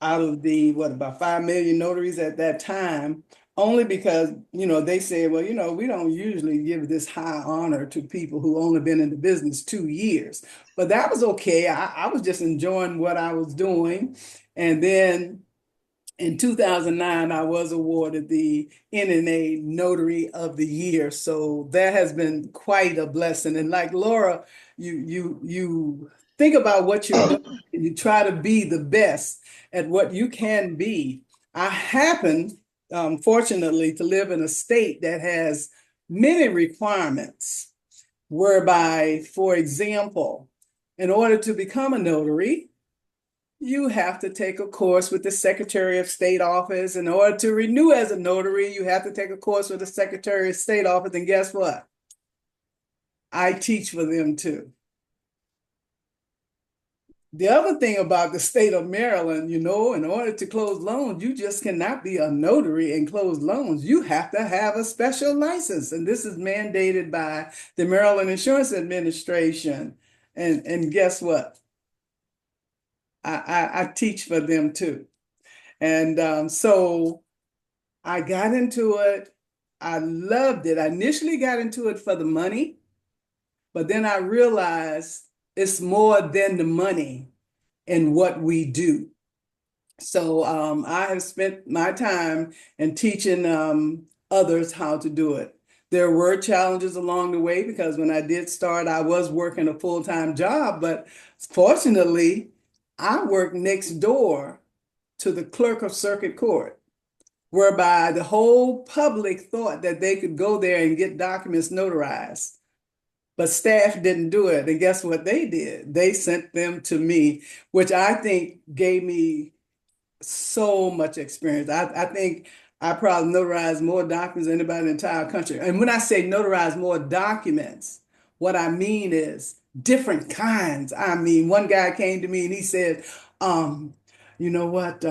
out of the, about 5 million notaries at that time, only because, they said, well, we don't usually give this high honor to people who only been in the business 2 years. But that was okay. I was just enjoying what I was doing. And then in 2009, I was awarded the NNA Notary of the Year. So that has been quite a blessing. And like Laura, you think about what you're doing and you try to be the best at what you can be. I happen, fortunately, to live in a state that has many requirements, whereby, for example, in order to become a notary, you have to take a course with the Secretary of State office. In order to renew as a notary, you have to take a course with the Secretary of State office. And guess what? I teach for them too. The other thing about the state of Maryland, in order to close loans, you just cannot be a notary and close loans. You have to have a special license. And this is mandated by the Maryland Insurance Administration. And guess what? I teach for them too. And so I got into it. I loved it. I initially got into it for the money, but then I realized it's more than the money in what we do. So I have spent my time in teaching others how to do it. There were challenges along the way because when I did start, I was working a full-time job, but fortunately, I worked next door to the clerk of circuit court, whereby the whole public thought that they could go there and get documents notarized. But staff didn't do it. And guess what they did? They sent them to me, which I think gave me so much experience. I think I probably notarized more documents than anybody in the entire country. And when I say notarize more documents, what I mean is different kinds. I mean, one guy came to me and he said, you know what?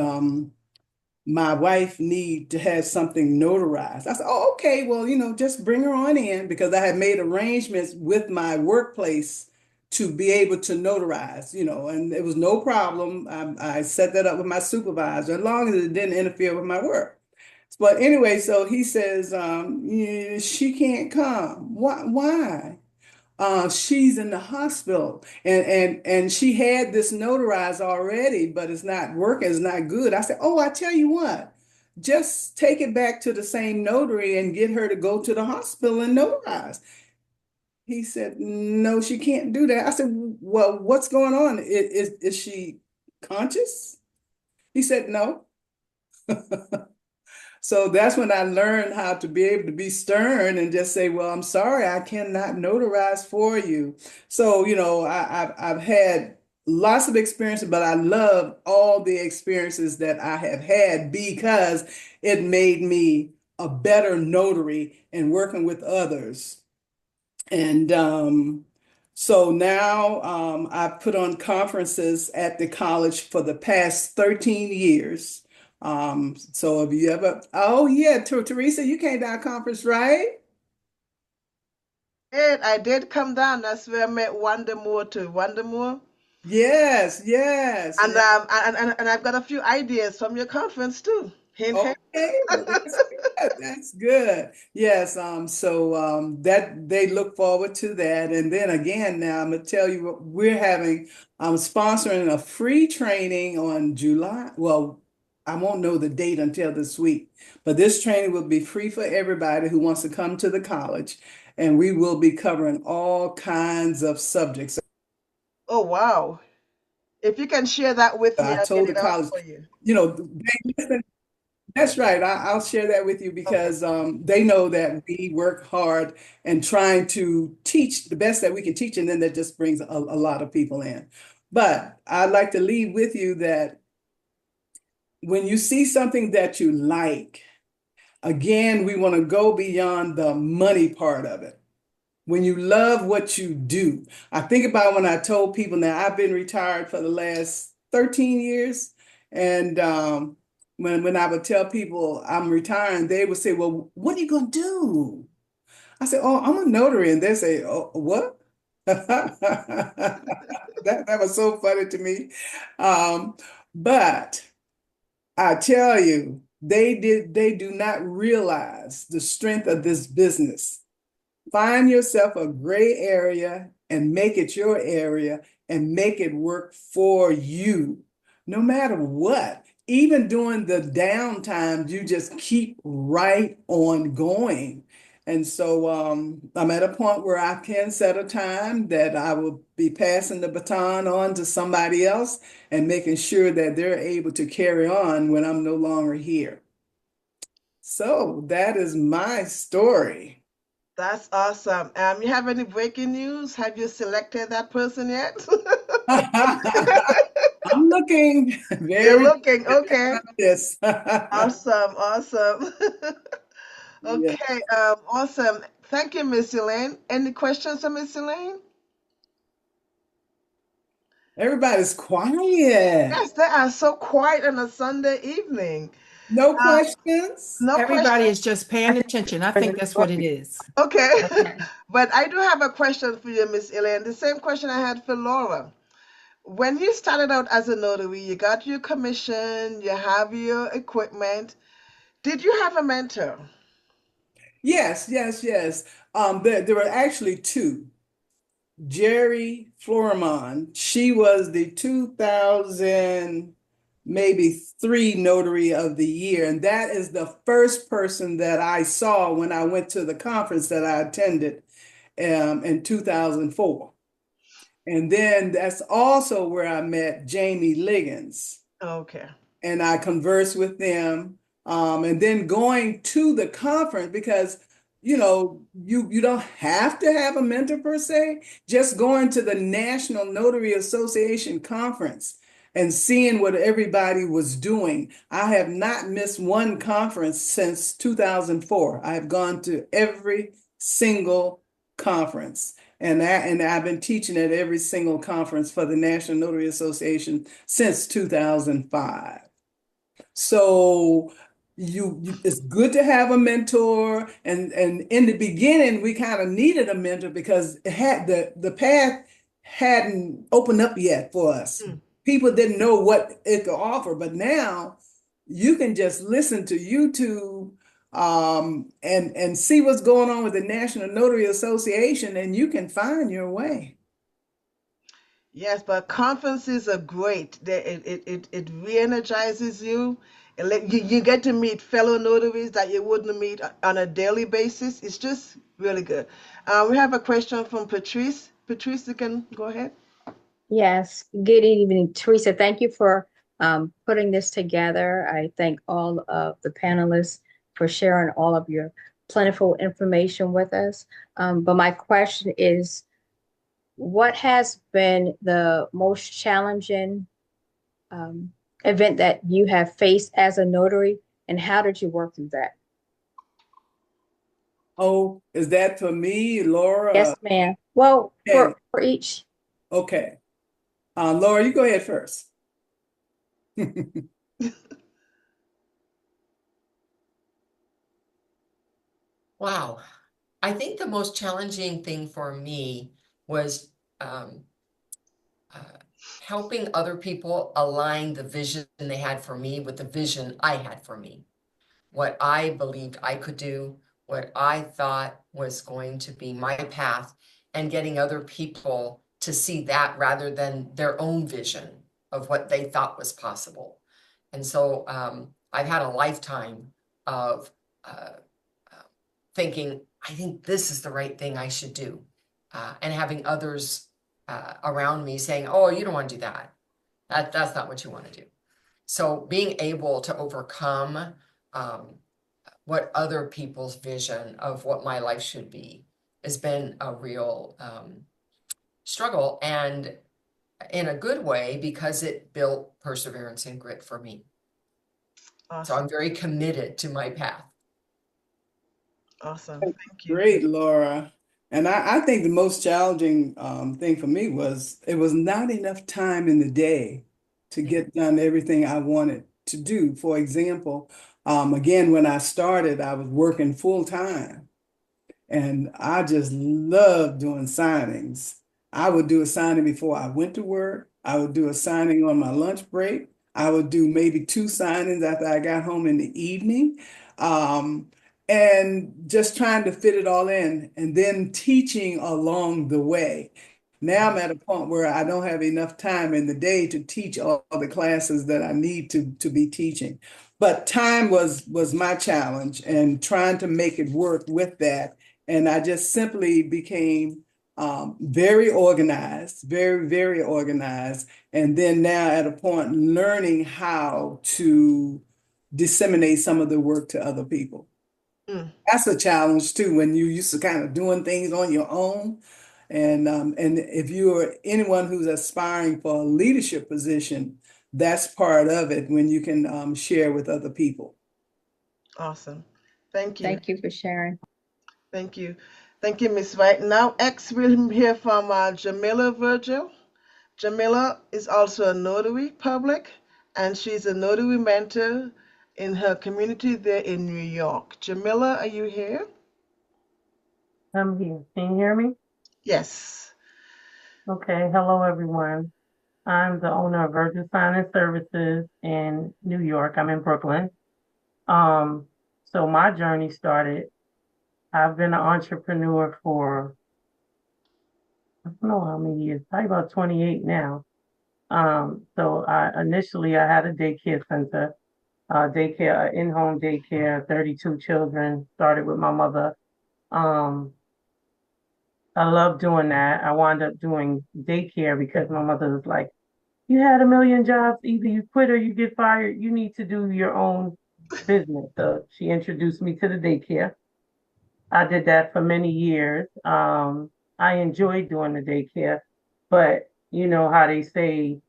My wife need to have something notarized. I said, oh, okay, well, just bring her on in, because I had made arrangements with my workplace to be able to notarize, and it was no problem. I set that up with my supervisor, as long as it didn't interfere with my work. But anyway, so he says, yeah, she can't come. Why? She's in the hospital and she had this notarized already, but it's not working, it's not good. I said, oh, I tell you what, just take it back to the same notary and get her to go to the hospital and notarize. He said, no, she can't do that. I said, well, what's going on? Is she conscious? He said, no. So that's when I learned how to be able to be stern and just say, well, I'm sorry, I cannot notarize for you. So, I've had lots of experiences, but I love all the experiences that I have had because it made me a better notary and working with others. And so now I've put on conferences at the college for the past 13 years. So have you ever, oh yeah, Teresa, you came to our conference, right? I did come down. That's where I met Wanda Moore too. Wanda Moore. Yes, yes. And I've got a few ideas from your conference too. Hint, hint. Okay, well, that's good. That's good. Yes, so that they look forward to that. And then again, now I'm gonna tell you what we're having, I'm sponsoring a free training on July. Well, I won't know the date until this week, but this training will be free for everybody who wants to come to the college, and we will be covering all kinds of subjects. Oh wow. If you can share that with me, I I'll get told the it out college, for you. they listen. That's right. I'll share that with you Okay. because they know that we work hard and trying to teach the best that we can teach, and then that just brings a lot of people in. But I'd like to leave with you that when you see something that you like, again, we want to go beyond the money part of it. When you love what you do, I think about when I told people now I've been retired for the last 13 years. And when I would tell people I'm retiring, they would say, well, what are you going to do? I said, oh, I'm a notary. And they say, oh, what? That was so funny to me. But I tell you, they do not realize the strength of this business. Find yourself a gray area and make it your area and make it work for you, no matter what. Even during the downtime, you just keep right on going. And so I'm at a point where I can set a time that I will be passing the baton on to somebody else and making sure that they're able to carry on when I'm no longer here. So that is my story. That's awesome. You have any breaking news? Have you selected that person yet? I'm looking You're very looking. Okay. yes. Awesome. Awesome. Yeah. Okay. Awesome. Thank you, Miss Elaine. Any questions for Miss Elaine? Everybody's quiet. Yes, they are so quiet on a Sunday evening. No Uh, questions? no Everybody question. is just paying attention. I think that's what it is. Okay. Okay. But I do have a question for you, Miss Elaine. The same question I had for Laura. When you started out as a notary, you got your commission, you have your equipment. Did you have a mentor? Yes, yes, yes. There were actually two. Jerry Florimon, she was the 2000 maybe three notary of the year. And that is the first person that I saw when I went to the conference that I attended in 2004. And then that's also where I met Jamie Liggins Okay. and I conversed with them. And then going to the conference because you don't have to have a mentor per se, just going to the National Notary Association conference and seeing what everybody was doing. I have not missed one conference since 2004. I have gone to every single conference. And I've been teaching at every single conference for the National Notary Association since 2005. So it's good to have a mentor. And in the beginning, we kind of needed a mentor because it had the path hadn't opened up yet for us. Mm. People didn't know what it could offer, but now you can just listen to YouTube and see what's going on with the National Notary Association, and you can find your way. Yes, but conferences are great. It re-energizes you. You get to meet fellow notaries that you wouldn't meet on a daily basis. It's just really good. We have a question from Patrice. Patrice, you can go ahead. Yes, good evening, Teresa. Thank you for putting this together. I thank all of the panelists for sharing all of your plentiful information with us. But my question is, what has been the most challenging event that you have faced as a notary, and how did you work through that? Oh, is that for me, Laura? Yes, ma'am. Well, Okay. for each. Okay. Laura, you go ahead first. Wow. I think the most challenging thing for me was helping other people align the vision they had for me with the vision I had for me. What I believed I could do, what I thought was going to be my path, and getting other people to see that rather than their own vision of what they thought was possible. And so I've had a lifetime of thinking, I think this is the right thing I should do, and having others around me saying, oh, you don't want to do that. That's not what you want to do. So being able to overcome what other people's vision of what my life should be has been a real struggle, and in a good way, because it built perseverance and grit for me. Awesome. So I'm very committed to my path. Awesome. Thank you. Great, Laura. And I think the most challenging thing for me was it was not enough time in the day to get done everything I wanted to do. For example, again, when I started, I was working full time. And I just love doing signings. I would do a signing before I went to work. I would do a signing on my lunch break. I would do maybe 2 signings after I got home in the evening. And just trying to fit it all in and then teaching along the way. Now I'm at a point where I don't have enough time in the day to teach all the classes that I need to be teaching. But time was my challenge, and trying to make it work with that. And I just simply became very organized, very, very organized. And then now at a point learning how to disseminate some of the work to other people. That's a challenge too, when you used to kind of doing things on your own. And if you're anyone who's aspiring for a leadership position, that's part of it, when you can share with other people. Awesome. Thank you. Thank you for sharing. Thank you. Thank you, Miss Wright. Now, we'll hear from Jamila Virgil. Jamila is also a notary public, and she's a notary mentor in her community there in New York. Jamila, are you here? I'm here. Can you hear me? Yes. Okay. Hello, everyone. I'm the owner of Virgil Signing Services in New York. I'm in Brooklyn. So my journey started, I've been an entrepreneur for, I don't know how many years, probably about 28 now. So initially I had a daycare center, in-home daycare, 32 children, started with my mother. I love doing that. I wound up doing daycare because my mother was like, you had a million jobs, either you quit or you get fired. You need to do your own business. So she introduced me to the daycare. I did that for many years. I enjoyed doing the daycare, but you know how they say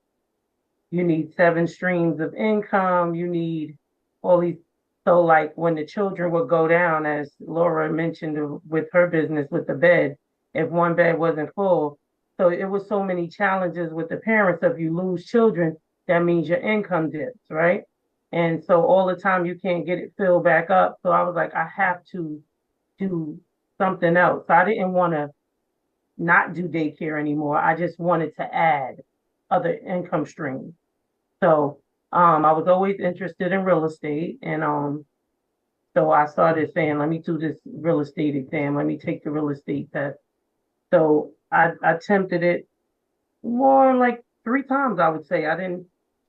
you need 7 streams of income, you need all these. So like when the children would go down, as Laura mentioned with her business with the bed, if one bed wasn't full, so it was so many challenges with the parents. If you lose children, that means your income dips, right? And so all the time you can't get it filled back up. So I was like, I have to do something else. So I didn't want to not do daycare anymore. I just wanted to add other income streams. So I was always interested in real estate, and so I started saying, let me do this real estate exam. Let me take the real estate test. So I attempted it more like 3 times, I would say. I didn't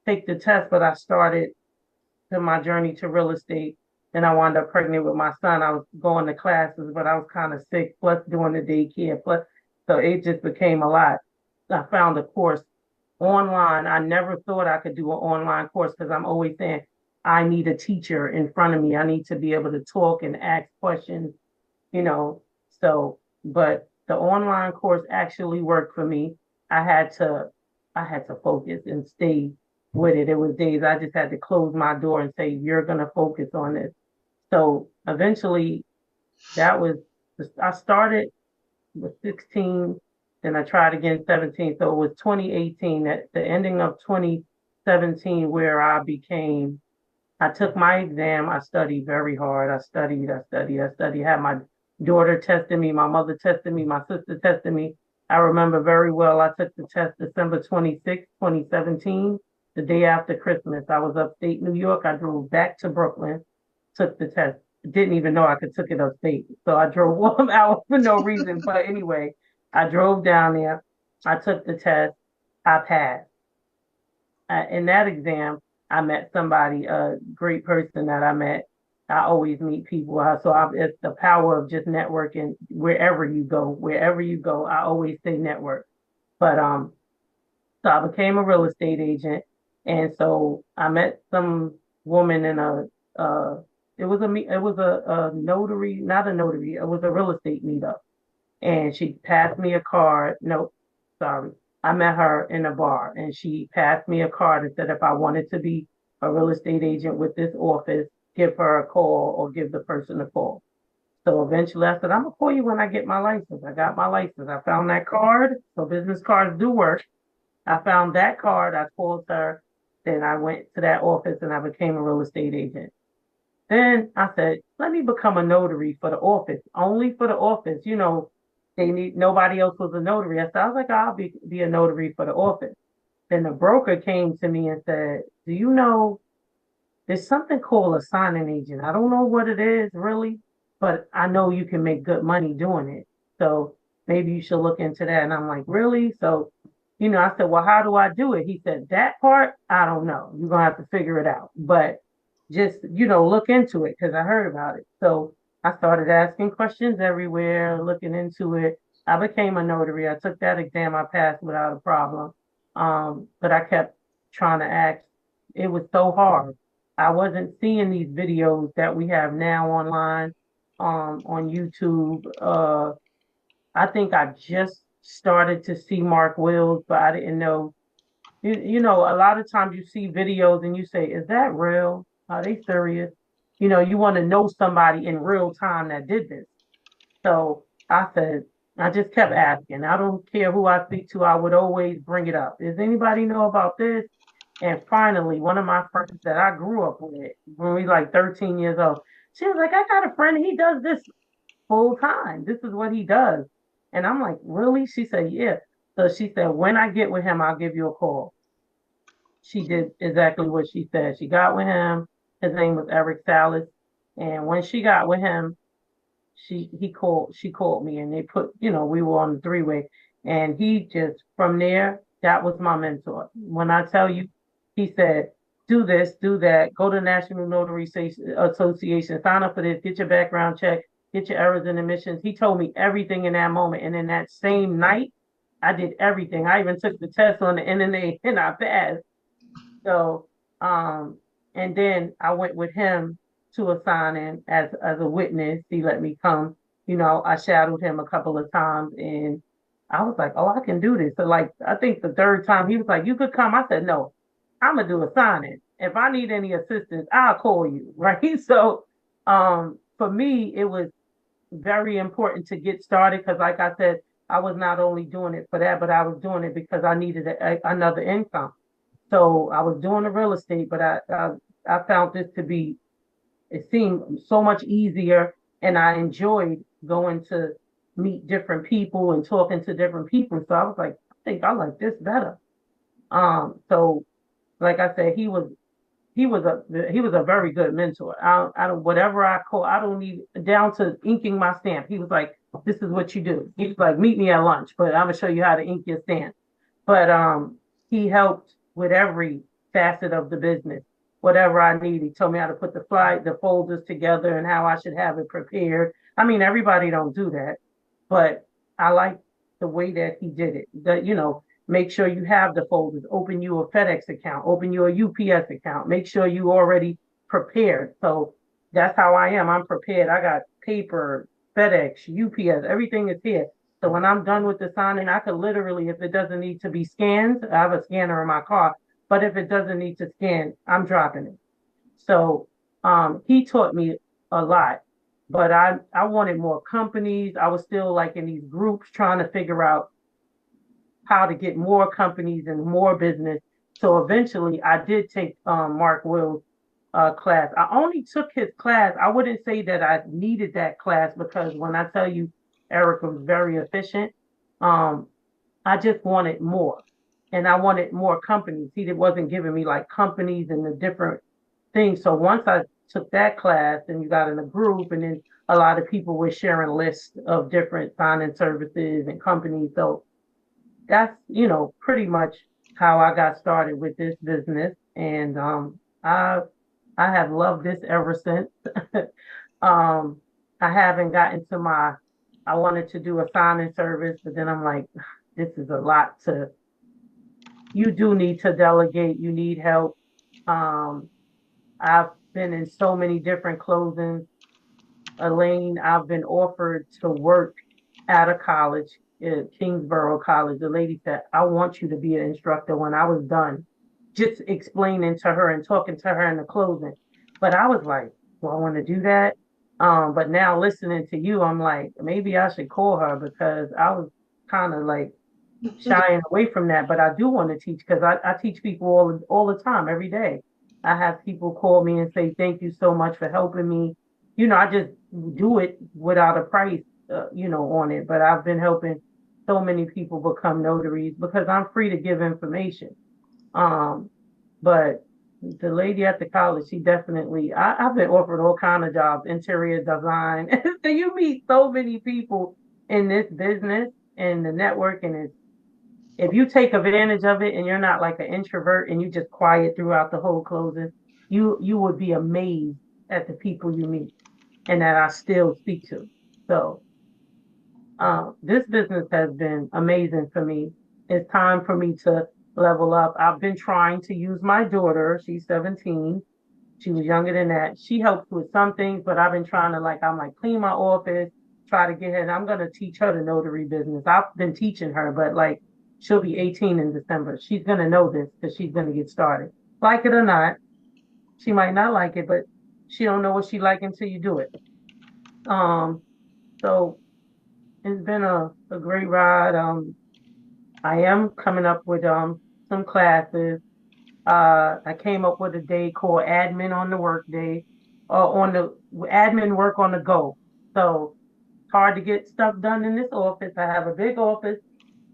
take the test, but I started to my journey to real estate. And I wound up pregnant with my son. I was going to classes, but I was kind of sick, plus doing the daycare, plus so it just became a lot. I found a course online. I never thought I could do an online course because I'm always saying I need a teacher in front of me. I need to be able to talk and ask questions, you know. So, but the online course actually worked for me. I had to I had to focus and stay with it. It was days I just had to close my door and say, you're gonna focus on this. So eventually that was I started with 16, then I tried again 17. So it was 2018, at the ending of 2017, where I took my exam. I studied very hard. I had my daughter testing me, my mother tested me, my sister tested me. I remember very well, I took the test December 26, 2017, the day after Christmas. I was upstate New York. I drove back to Brooklyn, took the test. Didn't even know I could took it upstate. So I drove 1 hour for no reason. But anyway, I drove down there. I took the test. I passed. In that exam, I met somebody, a great person that I met. I always meet people. It's the power of just networking wherever you go. Wherever you go, I always say network. But so I became a real estate agent, and so I met some woman in a notary, not a notary. It was a real estate meetup, and she passed me a card. No, sorry. I met her in a bar, and she passed me a card and said if I wanted to be a real estate agent with this office, give her a call or give the person a call. So eventually I said, I'm gonna call you when I get my license. I got my license. I found that card. So business cards do work. I found that card. I called her. Then I went to that office and I became a real estate agent. Then I said, let me become a notary for the office, only for the office. They need nobody else was a notary. I was like, I'll be a notary for the office. Then the broker came to me and said, do you know there's something called a signing agent? I don't know what it is really, but I know you can make good money doing it. So maybe you should look into that. And I'm like, really? So, I said, well, how do I do it? He said, that part, I don't know. You're going to have to figure it out. But just, look into it because I heard about it. So I started asking questions everywhere, looking into it. I became a notary. I took that exam. I passed without a problem. But I kept trying to ask. It was so hard. I wasn't seeing these videos that we have now online, on YouTube. I think I just started to see Mark Wills, but I didn't know. A lot of times you see videos and you say, is that real? Are they serious? You want to know somebody in real time that did this. So I said, I just kept asking. I don't care who I speak to, I would always bring it up. Does anybody know about this? And finally, one of my friends that I grew up with when we were like 13 years old, she was like, I got a friend, he does this full time. This is what he does. And I'm like, really? She said, yeah. So she said, when I get with him, I'll give you a call. She did exactly what she said. She got with him. His name was Eric Salas. And when she got with him, she called me and they put, we were on the 3-way. And he just from there, that was my mentor. When I tell you, he said, do this, do that, go to National Notary Association, sign up for this, get your background check, get your errors and omissions. He told me everything in that moment. And in that same night, I did everything. I even took the test on the NNA and I passed. So, and then I went with him to a signing as a witness. He let me come. I shadowed him a couple of times, and I was like, "Oh, I can do this." So, like, I think the third time he was like, "You could come." I said, "No, I'm gonna do a signing. If I need any assistance, I'll call you." Right. So, for me, it was very important to get started because, like I said, I was not only doing it for that, but I was doing it because I needed another income. So I was doing the real estate, but I found this to be, it seemed so much easier, and I enjoyed going to meet different people and talking to different people. So I was like, I think I like this better. So like I said, he was he was a very good mentor. I don't whatever I call, I don't need down to inking my stamp. He was like, this is what you do. He was like, meet me at lunch, but I'm gonna show you how to ink your stamp. But he helped with every facet of the business. Whatever I need, he told me how to put the folders together and how I should have it prepared. I mean, everybody don't do that, but I like the way that he did it. That, make sure you have the folders, open you a FedEx account, open you a UPS account, make sure you already prepared. So that's how I am. I'm prepared. I got paper, FedEx, UPS, everything is here. So when I'm done with the signing, I could literally, if it doesn't need to be scanned, I have a scanner in my car, but if it doesn't need to scan, I'm dropping it. So he taught me a lot, but I wanted more companies. I was still like in these groups trying to figure out how to get more companies and more business. So eventually I did take Mark Will's class. I only took his class. I wouldn't say that I needed that class because when I tell you Eric was very efficient, I just wanted more. And I wanted more companies. He wasn't giving me like companies and the different things. So once I took that class and you got in a group and then a lot of people were sharing lists of different signing services and companies. So that's, pretty much how I got started with this business. And I have loved this ever since. I haven't gotten to I wanted to do a signing service, but then I'm like, this is a lot you do need to delegate, you need help. I've been in so many different closings. Elaine, I've been offered to work at a college, at Kingsborough College. The lady said, I want you to be an instructor when I was done, just explaining to her and talking to her in the closing. But I was like, do I want to do that? But now listening to you, I'm like, maybe I should call her because I was kind of like shying away from that. But I do want to teach because I teach people all the time, every day. I have people call me and say, thank you so much for helping me. I just do it without a price, on it. But I've been helping so many people become notaries because I'm free to give information. But the lady at the college, she definitely, I've been offered all kind of jobs, interior design. So you meet so many people in this business and the networking is, if you take advantage of it and you're not like an introvert and you just quiet throughout the whole closing, you would be amazed at the people you meet and that I still speak to. So this business has been amazing for me. It's time for me to level up. I've been trying to use my daughter. She's 17. She was younger than that. She helps with some things, but I've been trying to I'm like clean my office, try to get her. And I'm going to teach her the notary business. I've been teaching her, but she'll be 18 in December. She's going to know this because she's going to get started. Like it or not, she might not like it, but she don't know what she like until you do it. So it's been a great ride. I am coming up with some classes. I came up with a day called Admin on the Work Day, on the admin work on the go. So it's hard to get stuff done in this office. I have a big office,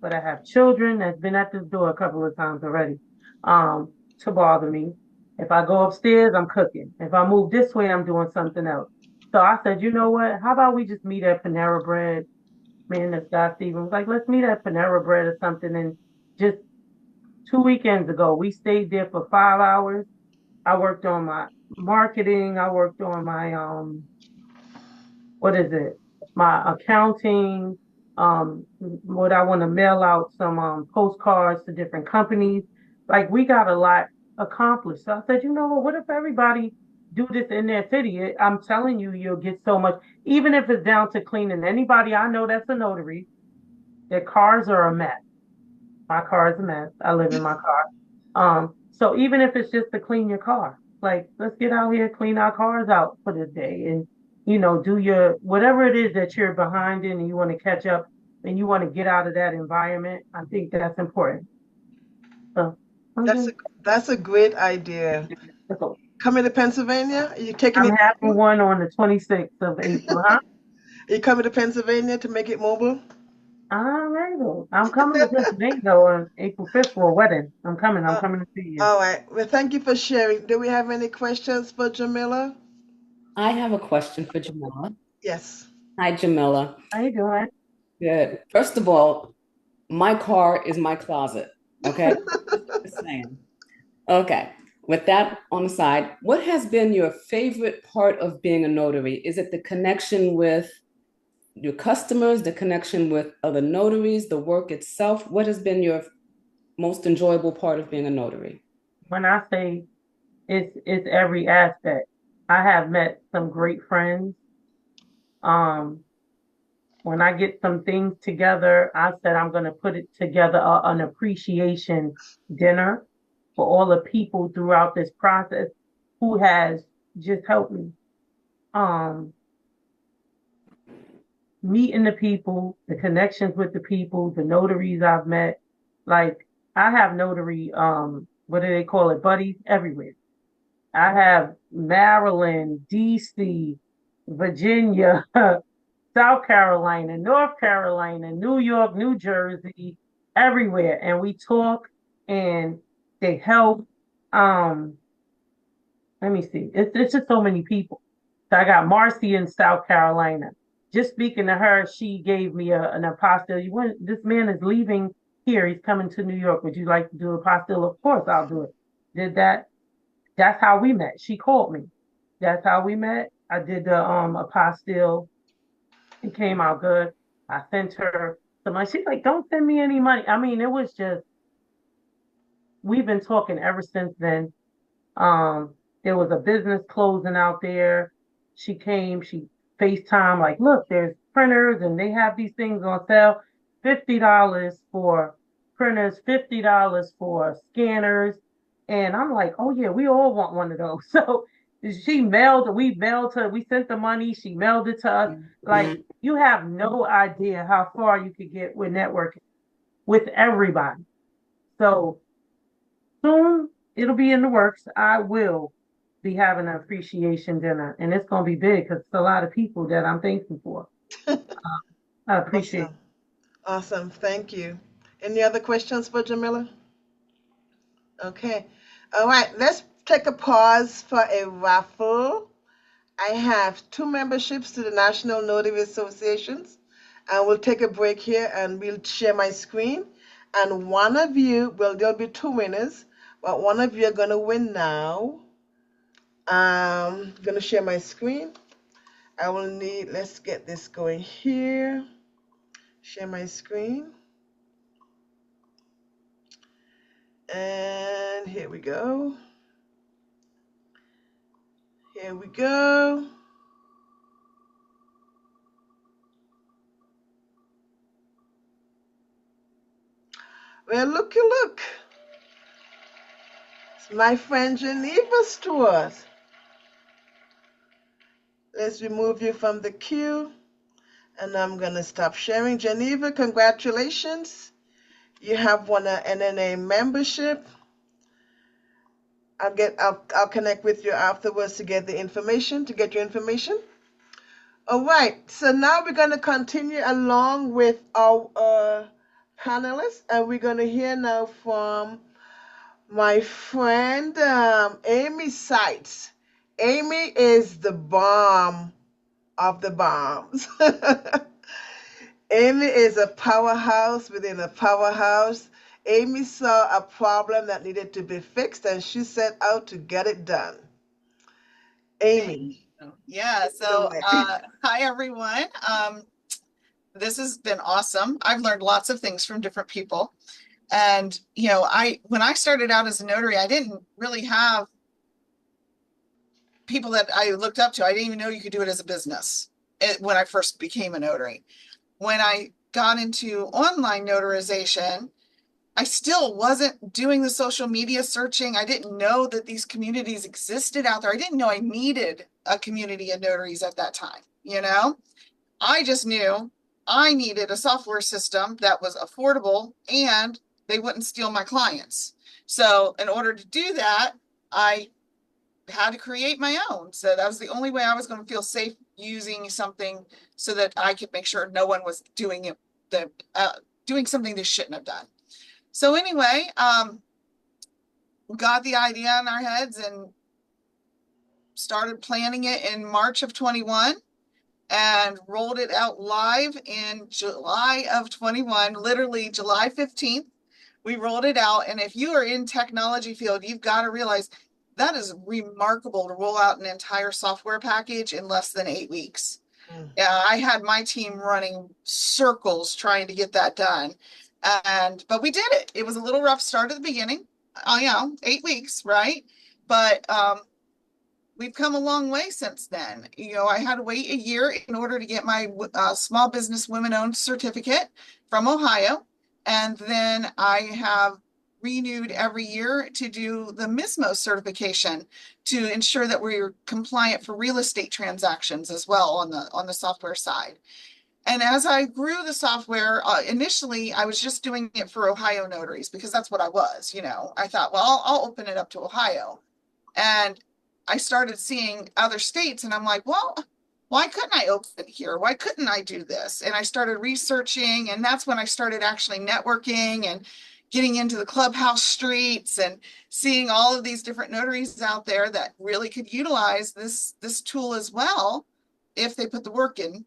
but I have children that's been at this door a couple of times already to bother me. If I go upstairs, I'm cooking. If I move this way, I'm doing something else. So I said, you know what? How about we just meet at Panera Bread? Me and this guy, Steven, was like, let's meet at Panera Bread or something. And just 2 weekends ago, we stayed there for 5 hours. I worked on my marketing. I worked on my, my accounting, what I want to mail out some postcards to different companies. We got a lot accomplished. So I said, you know what if everybody do this in their city? I'm telling you, you'll get so much, even if it's down to cleaning. Anybody I know that's a notary, their cars are a mess. My car is a mess. I live in my car. So even if it's just to clean your car, let's get out here, clean our cars out for this day and do your whatever it is that you're behind in and you want to catch up and you want to get out of that environment. I think that's important. So That's a great idea. Coming to Pennsylvania? Are you taking I'm having one on the 26th of April, huh? Are you coming to Pennsylvania to make it mobile? All right, though. I'm coming to Pennsylvania on April 5th for a wedding. I'm coming. I'm Uh, coming to see you. all right. Well, thank you for sharing. Do we have any questions for Jamila? I have a question for Jamila. Yes. Hi, Jamila. How you doing? Good. First of all, my car is my closet. Okay. Just saying. Okay. With that on the side, what has been your favorite part of being a notary? Is it the connection with your customers, the connection with other notaries, the work itself? What has been your most enjoyable part of being a notary? When I say it's every aspect. I have met some great friends. Um, when I get some things together, I said I'm going to put it together an appreciation dinner for all the people throughout this process who has just helped me. Um, Meeting the people, the connections with the people, the notaries I've met. Like I have notary, what do they call it, buddies everywhere. I have Maryland, DC, Virginia, South Carolina, North Carolina, New York, New Jersey, everywhere. And we talk and they help. Um, Let me see. It's just so many people. So I got Marcy in South Carolina. Just speaking to her, she gave me an apostille. This man is leaving here. He's coming to New York. Would you like to do an apostille? Of course, I'll do it. Did that. That's how we met. She called me. That's how we met. I did the apostille. It came out good. I sent her some money. She's like, don't send me any money. I mean, it was just, we've been talking ever since then. There was a business closing out there. She came, she FaceTime, like, look, there's printers and they have these things on sale. $50 for printers, $50 for scanners. And I'm like, oh yeah, we all want one of those. So we mailed her, we sent the money, she mailed it to us. Like, you have no idea how far you could get with networking with everybody. So soon it'll be in the works. I will be having an appreciation dinner, and it's going to be big because it's a lot of people that I'm thankful for. I appreciate it. Awesome. Thank you. Any other questions for Jamila? Okay. All right. Let's take a pause for a raffle. I have 2 memberships to the National Notary Associations, and we'll take a break here and we'll share my screen. And one of you, well, there'll be 2 winners, but one of you are going to win now. I'm going to share my screen. I will need, let's get this going here. Share my screen. And here we go. Here we go. Well, looky, look. It's my friend Geneva Stewart. Let's remove you from the queue. And I'm going to stop sharing. Geneva, congratulations. You have won an NNA membership. I'll connect with you afterwards to get your information. All right, so now we're going to continue along with our panelists, and we're going to hear now from my friend Amy Seitz. Amy is the bomb of the bombs. Amy is a powerhouse within a powerhouse. Amy saw a problem that needed to be fixed, and she set out to get it done. Amy. Yeah, so hi everyone. This has been awesome. I've learned lots of things from different people. And when I started out as a notary, I didn't really have people that I looked up to. I didn't even know you could do it as a business when I first became a notary. When I got into online notarization, I still wasn't doing the social media searching. I didn't know that these communities existed out there. I didn't know I needed a community of notaries at that time. I just knew I needed a software system that was affordable and they wouldn't steal my clients. So in order to do that, I had to create my own. So that was the only way I was going to feel safe using something so that I could make sure no one was doing it doing something they shouldn't have done. So anyway, we got the idea in our heads and started planning it in March of 21 and rolled it out live in July of 21, literally July 15th. We rolled it out. And if you are in technology field, you've got to realize that is remarkable to roll out an entire software package in less than 8 weeks. I had my team running circles trying to get that done. But we did it. It was a little rough start at the beginning, 8 weeks, right? But we've come a long way since then. I had to wait a year in order to get my small business women-owned certificate from Ohio. And then I have renewed every year to do the MISMO certification to ensure that we're compliant for real estate transactions as well on the software side. And as I grew the software, initially I was just doing it for Ohio notaries because that's what I was. I thought, well, I'll open it up to Ohio. And I started seeing other states and I'm like, well, why couldn't I open it here? Why couldn't I do this? And I started researching, and that's when I started actually networking and getting into the clubhouse streets and seeing all of these different notaries out there that really could utilize this tool as well if they put the work in,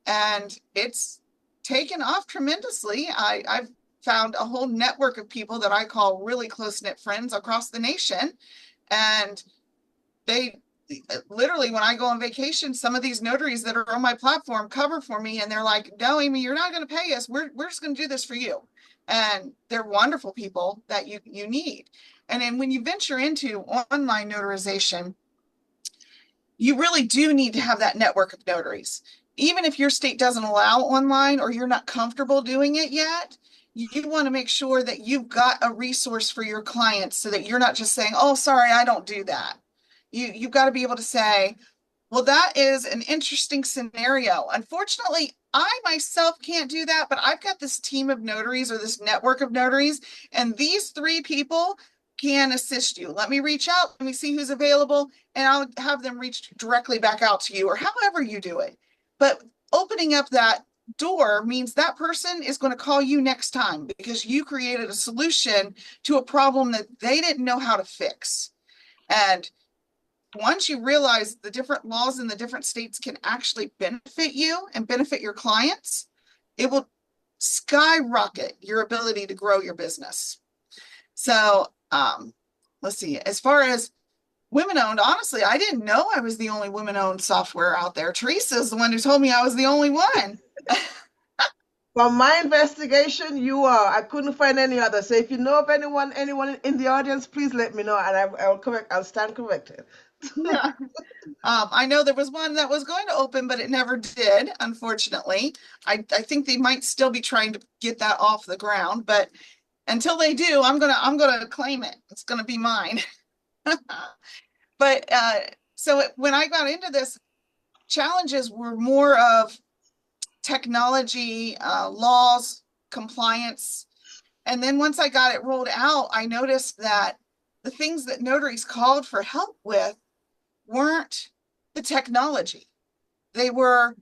and it's taken off tremendously. I've found a whole network of people that I call really close-knit friends across the nation. And they literally, when I go on vacation, some of these notaries that are on my platform cover for me, and they're like, no, Amy, you're not going to pay us. We're just going to do this for you. And they're wonderful people that you need. And then when you venture into online notarization, you really do need to have that network of notaries. Even if your state doesn't allow online or you're not comfortable doing it yet, you want to make sure that you've got a resource for your clients so that you're not just saying, oh, sorry, I don't do that. You've got to be able to say, well, that is an interesting scenario. Unfortunately, I myself can't do that, but I've got this team of notaries or this network of notaries, and these 3 people can assist you. Let me reach out. Let me see who's available, and I'll have them reach directly back out to you or however you do it. But opening up that door means that person is going to call you next time because you created a solution to a problem that they didn't know how to fix. And once you realize the different laws in the different states can actually benefit you and benefit your clients, it will skyrocket your ability to grow your business. So let's see, as far as women-owned, honestly, I didn't know I was the only women-owned software out there. Teresa's the one who told me I was the only one. From my investigation, you are. I couldn't find any other. So if you know of anyone in the audience, please let me know, and I'll stand corrected. Yeah. I know there was one that was going to open, but it never did, unfortunately. I think they might still be trying to get that off the ground, but until they do, I'm gonna claim it. It's gonna be mine. But so when I got into this, challenges were more of technology, laws, compliance. And then once I got it rolled out, I noticed that the things that notaries called for help with weren't the technology. They were,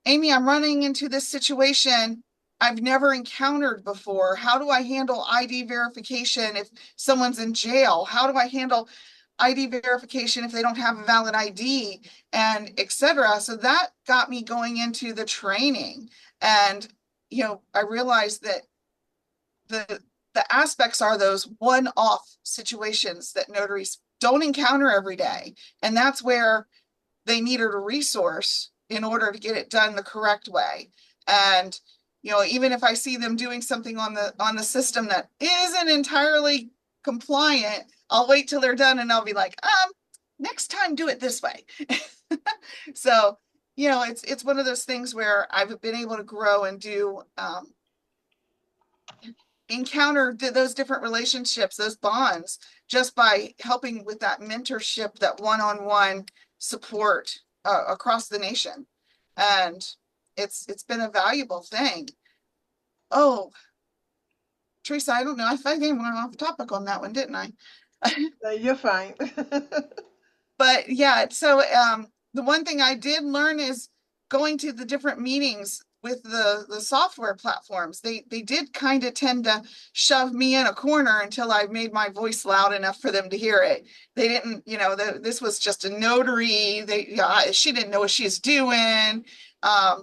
Amy, I'm running into this situation I've never encountered before. How do I handle ID verification if someone's in jail? How do I handle ID verification if they don't have a valid ID, and etc. So that got me going into the training. And, I realized that the aspects are those one-off situations that notaries don't encounter every day. And that's where they needed a resource in order to get it done the correct way. And, even if I see them doing something on the system that isn't entirely compliant, I'll wait till they're done and I'll be like, next time do it this way. So, it's one of those things where I've been able to grow and do encounter those different relationships, those bonds, just by helping with that mentorship, that one-on-one support across the nation. And it's been a valuable thing. Oh, Teresa, I don't know. I think I went off topic on that one, didn't I? No, you're fine. But yeah, so the one thing I did learn is going to the different meetings. with the software platforms. They did kind of tend to shove me in a corner until I made my voice loud enough for them to hear it. They didn't, you know, this was just a notary. She didn't know what she's doing.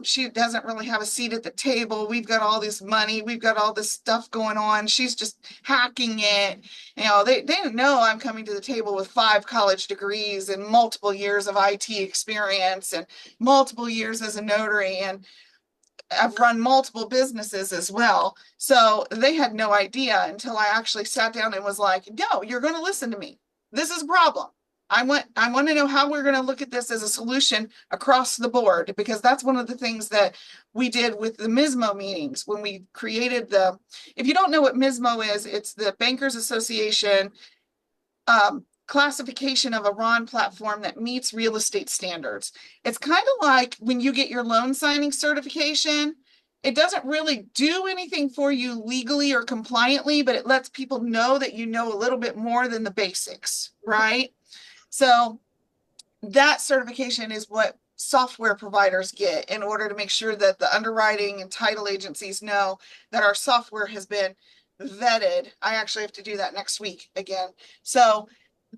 She doesn't really have a seat at the table. We've got all this money. We've got all this stuff going on. She's just hacking it. You know, they didn't know I'm coming to the table with 5 college degrees and multiple years of IT experience and multiple years as a notary. And I've run multiple businesses as well. So they had no idea until I actually sat down and was like, no, you're going to listen to me. This is a problem. I want to know how we're going to look at this as a solution across the board, because that's one of the things that we did with the MISMO meetings when we created if you don't know what MISMO is, it's the Bankers Association classification of a RON platform that meets real estate standards. It's kind of like when you get your loan signing certification. It doesn't really do anything for you legally or compliantly, but it lets people know that you know a little bit more than the basics, right? So that certification is what software providers get in order to make sure that the underwriting and title agencies know that our software has been vetted. I actually have to do that next week again. So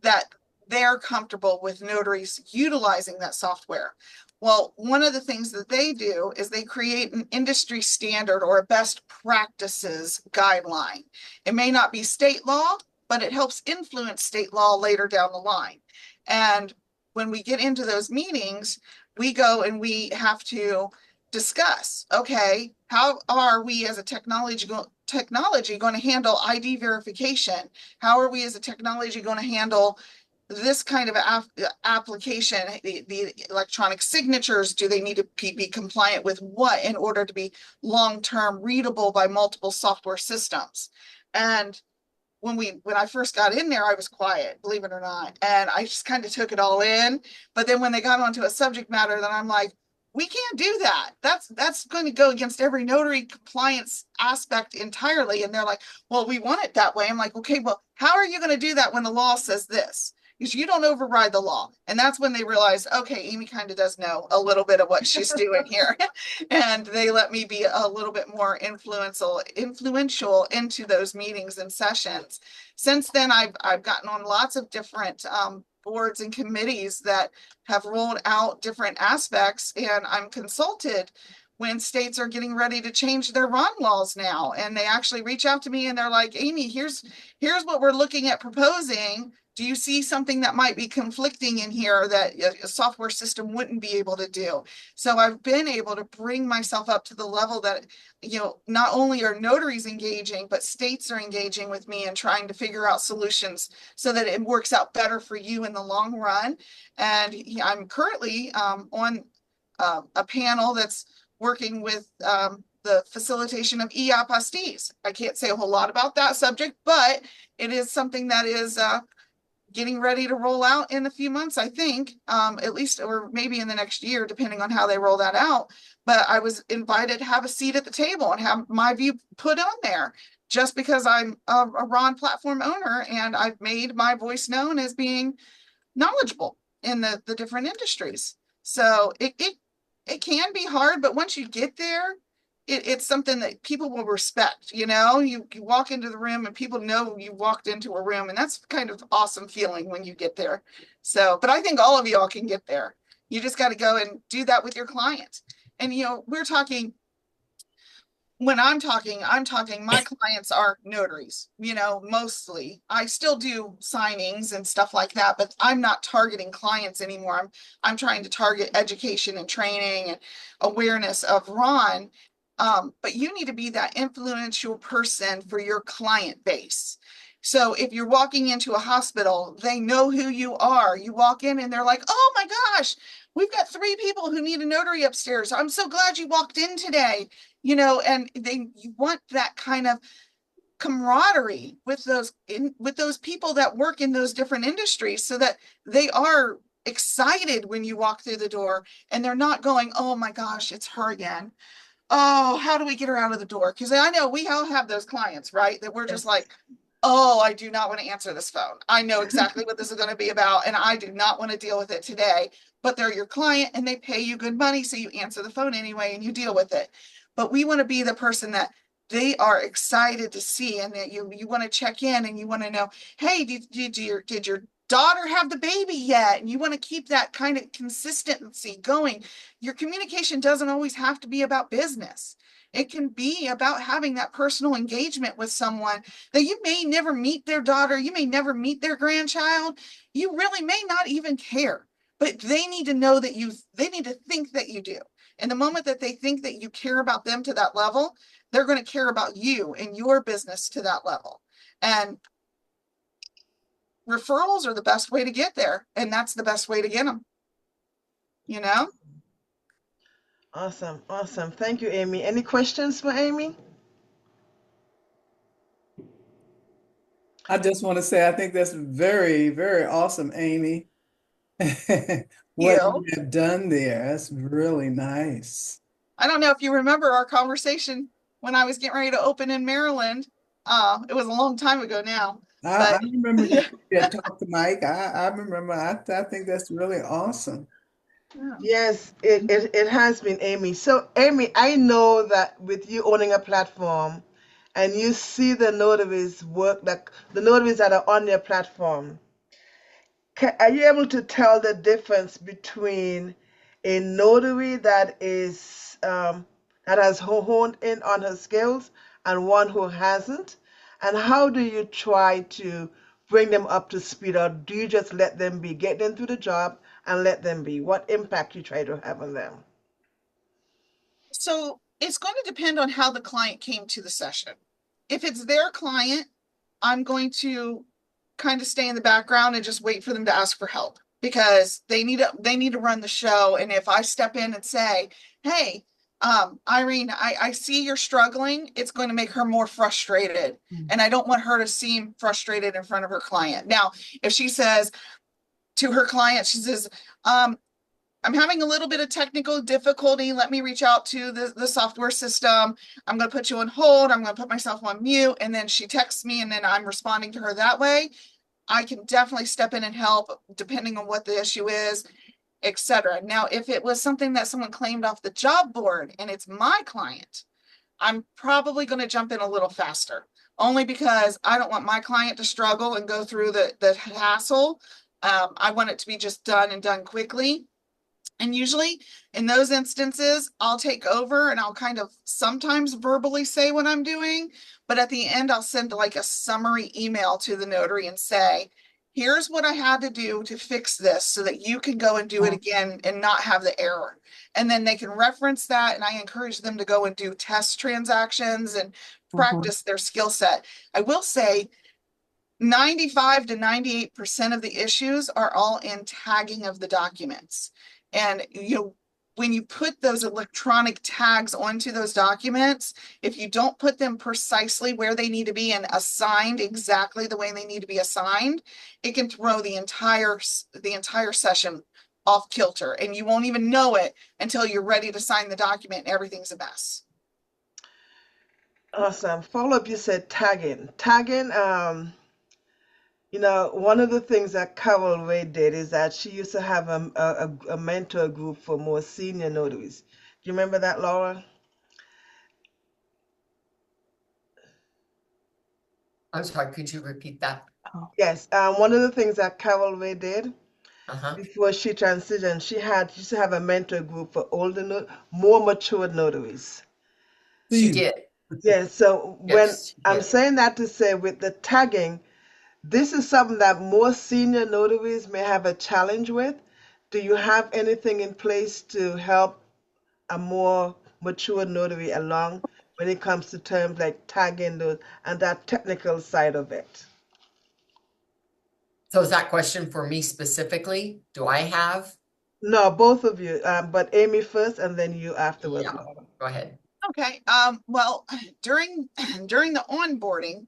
that they're comfortable with notaries utilizing that software. Well, one of the things that they do is they create an industry standard or a best practices guideline. It may not be state law, but it helps influence state law later down the line. And when we get into those meetings, we go and we have to discuss, okay, how are we as a technology going to handle ID verification? How are we as a technology going to handle this kind of application? The electronic signatures, do they need to be compliant with what in order to be long-term readable by multiple software systems? And when I first got in there, I was quiet, believe it or not. And I just kind of took it all in. But then when they got onto a subject matter, then I'm like, we can't do that. That's going to go against every notary compliance aspect entirely. And they're like, well, we want it that way. I'm like, okay, well, how are you going to do that when the law says this? Because you don't override the law. And that's when they realized, okay, Amy kind of does know a little bit of what she's doing here. And they let me be a little bit more influential into those meetings and sessions. Since then, I've gotten on lots of different boards and committees that have rolled out different aspects, and I'm consulted when states are getting ready to change their RON laws now. And they actually reach out to me and they're like, Amy, here's what we're looking at proposing. Do you see something that might be conflicting in here that a software system wouldn't be able to do? So I've been able to bring myself up to the level that, you know, not only are notaries engaging, but states are engaging with me and trying to figure out solutions so that it works out better for you in the long run. And I'm currently on a panel that's working with the facilitation of e-apostees. I can't say a whole lot about that subject, but it is something that is getting ready to roll out in a few months, I think, at least, or maybe in the next year, depending on how they roll that out. But I was invited to have a seat at the table and have my view put on there just because I'm a RON platform owner and I've made my voice known as being knowledgeable in the different industries. So it can be hard, but once you get there, it's something that people will respect. You know, you walk into the room and people know you walked into a room, and that's kind of awesome feeling when you get there. So, but I think all of y'all can get there. You just got to go and do that with your clients. And, you know, when I'm talking, my clients are notaries, you know, mostly. I still do signings and stuff like that, but I'm not targeting clients anymore. I'm trying to target education and training and awareness of RON. But you need to be that influential person for your client base. So if you're walking into a hospital, they know who you are. You walk in and they're like, oh my gosh, we've got 3 people who need a notary upstairs. I'm so glad you walked in today. You know, and you want that kind of camaraderie with those people that work in those different industries so that they are excited when you walk through the door and they're not going, oh my gosh, it's her again. Oh, how do we get her out of the door? Because I know we all have those clients, right? That we're just like, oh, I do not want to answer this phone. I know exactly what this is going to be about, and I do not want to deal with it today. But they're your client and they pay you good money, so you answer the phone anyway and you deal with it. But we want to be the person that they are excited to see, and that you want to check in and you want to know, hey, did your daughter have the baby yet? And you want to keep that kind of consistency going. Your communication doesn't always have to be about business. It can be about having that personal engagement with someone that you may never meet their daughter, you may never meet their grandchild, you really may not even care, but they need to know that they need to think that you do. And the moment that they think that you care about them to that level, they're going to care about you and your business to that level. And referrals are the best way to get there. And that's the best way to get them, you know? Awesome. Awesome. Thank you, Amy. Any questions for Amy? I just want to say, I think that's very, very awesome, Amy. What you have done there. That's really nice. I don't know if you remember our conversation when I was getting ready to open in Maryland. It was a long time ago now. I remember you had talked to Mike. I remember. I think that's really awesome. Yes, it has been, Amy. So, Amy, I know that with you owning a platform and you see the notaries work, like the notaries that are on your platform, are you able to tell the difference between a notary that is that has honed in on her skills and one who hasn't? And how do you try to bring them up to speed, or do you just let them be, get them through the job and let them be? What impact you try to have on them? So it's going to depend on how the client came to the session. If it's their client, I'm going to kind of stay in the background and just wait for them to ask for help, because they need to run the show. And if I step in and say, hey, Irene, I see you're struggling, it's going to make her more frustrated. And I don't want her to seem frustrated in front of her client. Now, if she says to her client, she says, I'm having a little bit of technical difficulty. Let me reach out to the software system. I'm going to put you on hold. I'm going to put myself on mute. And then she texts me, and then I'm responding to her that way. I can definitely step in and help depending on what the issue is, etc. Now, if it was something that someone claimed off the job board and it's my client, I'm probably going to jump in a little faster, only because I don't want my client to struggle and go through the hassle. I want it to be just done and done quickly. And usually in those instances, I'll take over and I'll kind of sometimes verbally say what I'm doing. But at the end, I'll send like a summary email to the notary and say, here's what I had to do to fix this so that you can go and do it again and not have the error. And then they can reference that. And I encourage them to go and do test transactions and practice their skill set. I will say 95 to 98% of the issues are all in tagging of the documents. And when you put those electronic tags onto those documents, if you don't put them precisely where they need to be and assigned exactly the way they need to be assigned, it can throw the entire session off kilter, and you won't even know it until you're ready to sign the document and everything's a mess. Awesome. Follow up, you said tagging. Tagging, one of the things that Carol Ray did is that she used to have a mentor group for more senior notaries. Do you remember that, Laura? I'm sorry, could you repeat that? Yes. One of the things that Carol Ray did before she transitioned, she used to have a mentor group for older, more mature notaries. She did. Yes. So when I'm saying that to say with the tagging, this is something that more senior notaries may have a challenge with. Do you have anything in place to help a more mature notary along when it comes to terms like tagging those and that technical side of it? So is that question for me specifically? Do I have? No, both of you, but Amy first and then you afterwards. Yeah. Go ahead. Okay. Well, during the onboarding,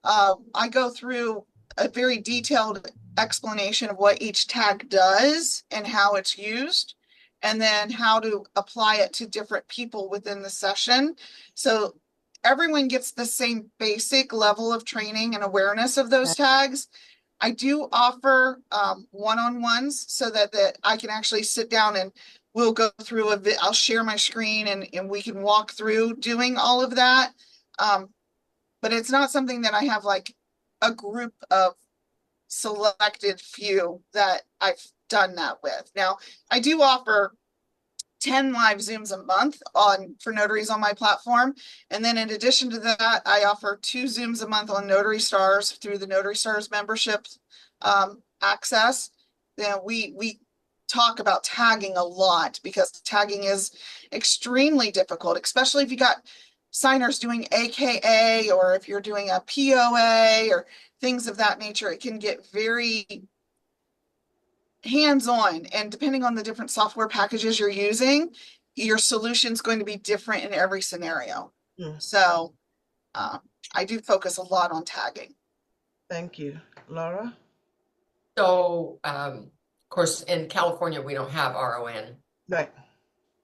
I go through a very detailed explanation of what each tag does and how it's used, and then how to apply it to different people within the session. So everyone gets the same basic level of training and awareness of those tags. I do offer one-on-ones so that I can actually sit down and we'll go through I'll share my screen and we can walk through doing all of that. But it's not something that I have like a group of selected few that I've done that with. Now, I do offer 10 live Zooms a month for notaries on my platform. And then in addition to that, I offer 2 Zooms a month on Notary Stars through the Notary Stars membership access. Then we talk about tagging a lot because tagging is extremely difficult, especially if you got signers doing AKA or if you're doing a POA or things of that nature. It can get very hands-on, and depending on the different software packages you're using, your solution's going to be different in every scenario. So I do focus a lot on tagging. Thank you. Laura? So, of course, in California, we don't have RON. Right.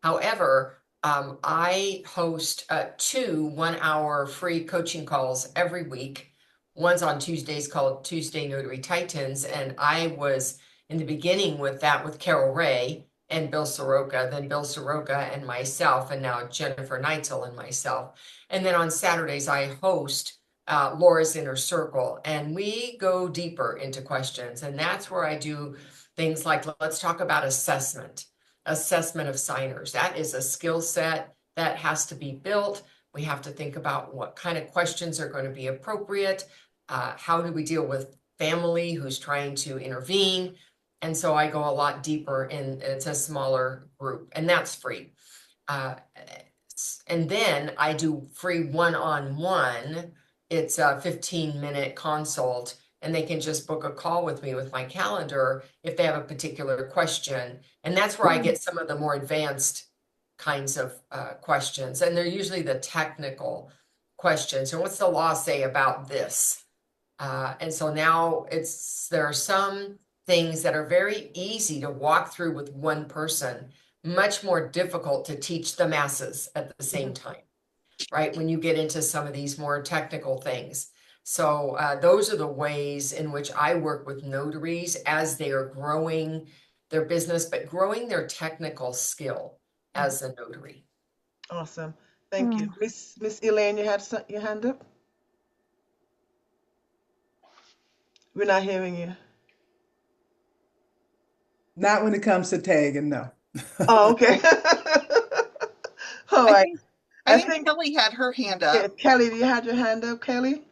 However, I host 2 one-hour free coaching calls every week. One's on Tuesdays called Tuesday Notary Titans, and I was in the beginning with Carol Ray and Bill Soroka, then Bill Soroka and myself, and now Jennifer Neitzel and myself. And then on Saturdays, I host Laura's Inner Circle, and we go deeper into questions. And that's where I do things like, let's talk about assessment of signers. That is a skill set that has to be built. We have to think about what kind of questions are going to be appropriate. How do we deal with family who's trying to intervene? And so I go a lot deeper, and it's a smaller group, and that's free. And then I do free one-on-one. It's a 15-minute consult, and they can just book a call with me with my calendar if they have a particular question. And that's where I get some of the more advanced kinds of questions. And they're usually the technical questions. And what's the law say about this? And so now there are some things that are very easy to walk through with one person, much more difficult to teach the masses at the same time, right? When you get into some of these more technical things. So those are the ways in which I work with notaries as they are growing their business, but growing their technical skill as a notary. Awesome. Thank you. Miss Elaine, you had your hand up? We're not hearing you. Not when it comes to tagging, no. Oh, okay. All right. I think Kelly had her hand up. Yeah, Kelly, you had your hand up, Kelly?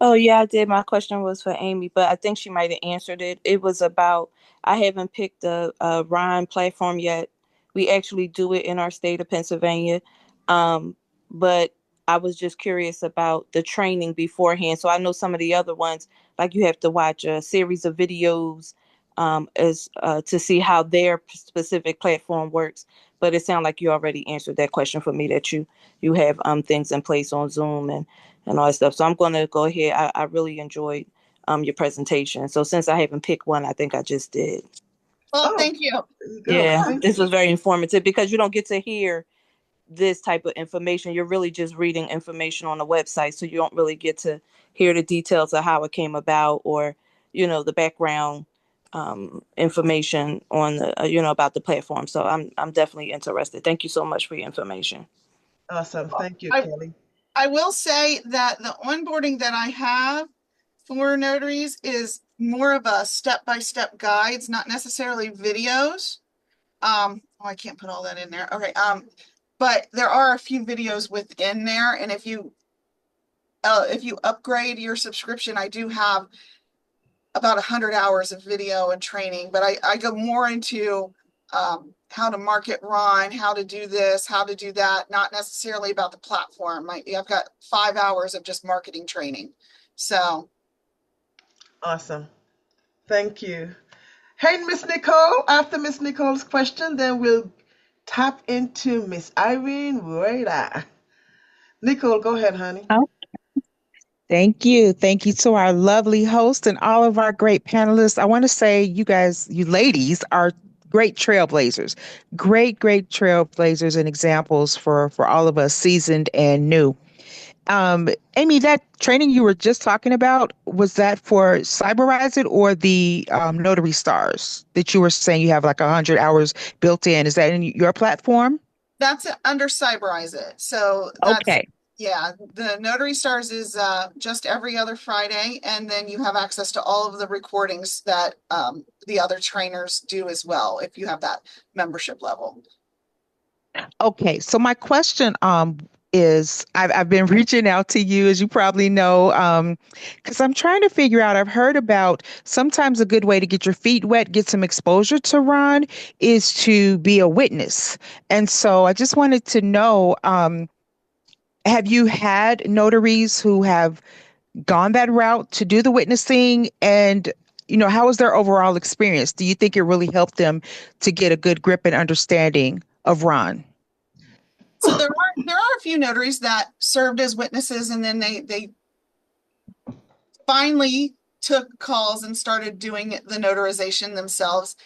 Oh, yeah, I did. My question was for Amy, but I think she might have answered it. It was about, I haven't picked a Rhyme platform yet. We actually do it in our state of Pennsylvania. But I was just curious about the training beforehand. So I know some of the other ones, like you have to watch a series of videos to see how their specific platform works. But it sounded like you already answered that question for me, that you have things in place on Zoom and all that stuff. So I'm going to go ahead. I really enjoyed your presentation. So since I haven't picked one, I think I just did. Well, thank you. Yeah, this was very informative because you don't get to hear this type of information. You're really just reading information on the website. So you don't really get to hear the details of how it came about or, the background information on the, about the platform. So I'm definitely interested. Thank you so much for your information. Awesome. Thank you, Kelly. I will say that the onboarding that I have for notaries is more of a step-by-step guides, not necessarily videos. I can't put all that in there. Okay. But there are a few videos within there. And if you upgrade your subscription, I do have about 100 hours of video and training, but I go more into how to market Ron, how to do this, how to do that, not necessarily about the platform. I've got 5 hours of just marketing training. So. Awesome. Thank you. Hey, Miss Nicole, after Miss Nicole's question, then we'll tap into Miss Irene Rueda. Nicole, go ahead, honey. Thank you. Thank you to our lovely host and all of our great panelists. I want to say you ladies are great trailblazers, great trailblazers and examples for all of us seasoned and new. Amy, that training you were just talking about, was that for Cyberize It or the Notary Stars that you were saying you have like 100 hours built in? Is that in your platform? That's under Cyberize It. So that's, Okay. yeah, the Notary Stars is just every other Friday, and then you have access to all of the recordings that the other trainers do as well, if you have that membership level. Okay. So my question is I've been reaching out to you, as you probably know, because I'm trying to figure out, I've heard about sometimes a good way to get your feet wet, get some exposure to Ron is to be a witness. And so I just wanted to know, have you had notaries who have gone that route to do the witnessing? And, how was their overall experience? Do you think it really helped them to get a good grip and understanding of Ron? So there are a few notaries that served as witnesses, and then they finally took calls and started doing the notarization themselves.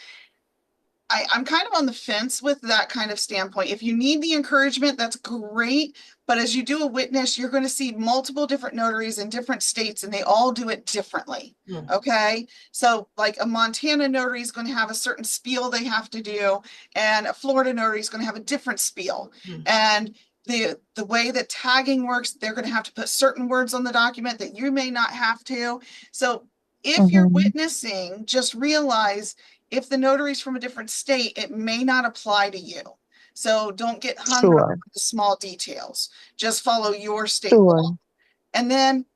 I'm kind of on the fence with that kind of standpoint. If you need the encouragement, that's great. But as you do a witness, you're going to see multiple different notaries in different states, and they all do it differently. Okay. So like a Montana notary is going to have a certain spiel they have to do, and a Florida notary is going to have a different spiel. And the way that tagging works, they're going to have to put certain words on the document that you may not have to. So if you're witnessing, just realize if the notary's from a different state, it may not apply to you. So don't get hung up on the small details. Just follow your state law. And then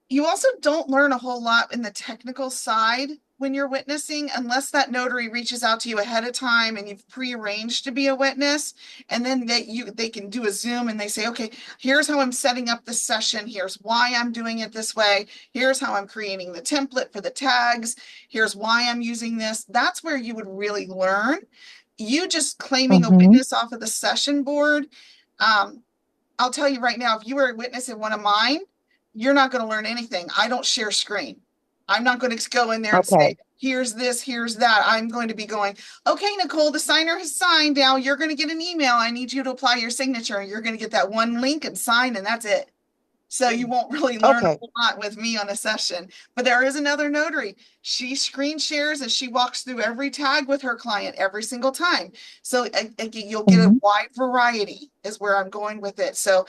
you also don't learn a whole lot in the technical side when you're witnessing, unless that notary reaches out to you ahead of time and you've prearranged to be a witness. And then they can do a Zoom and they say, okay, here's how I'm setting up the session. Here's why I'm doing it this way. Here's how I'm creating the template for the tags. Here's why I'm using this. That's where you would really learn. You just claiming a witness off of the session board. I'll tell you right now, if you were a witness in one of mine, you're not going to learn anything. I don't share screen. I'm not going to go in there and say, here's this, here's that. I'm going to be going, okay, Nicole, the signer has signed. Now you're going to get an email. I need you to apply your signature. You're going to get that one link and sign, and that's it. So you won't really learn a whole lot with me on a session. But there is another notary. She screen shares and she walks through every tag with her client every single time. So you'll get a wide variety is where I'm going with it. So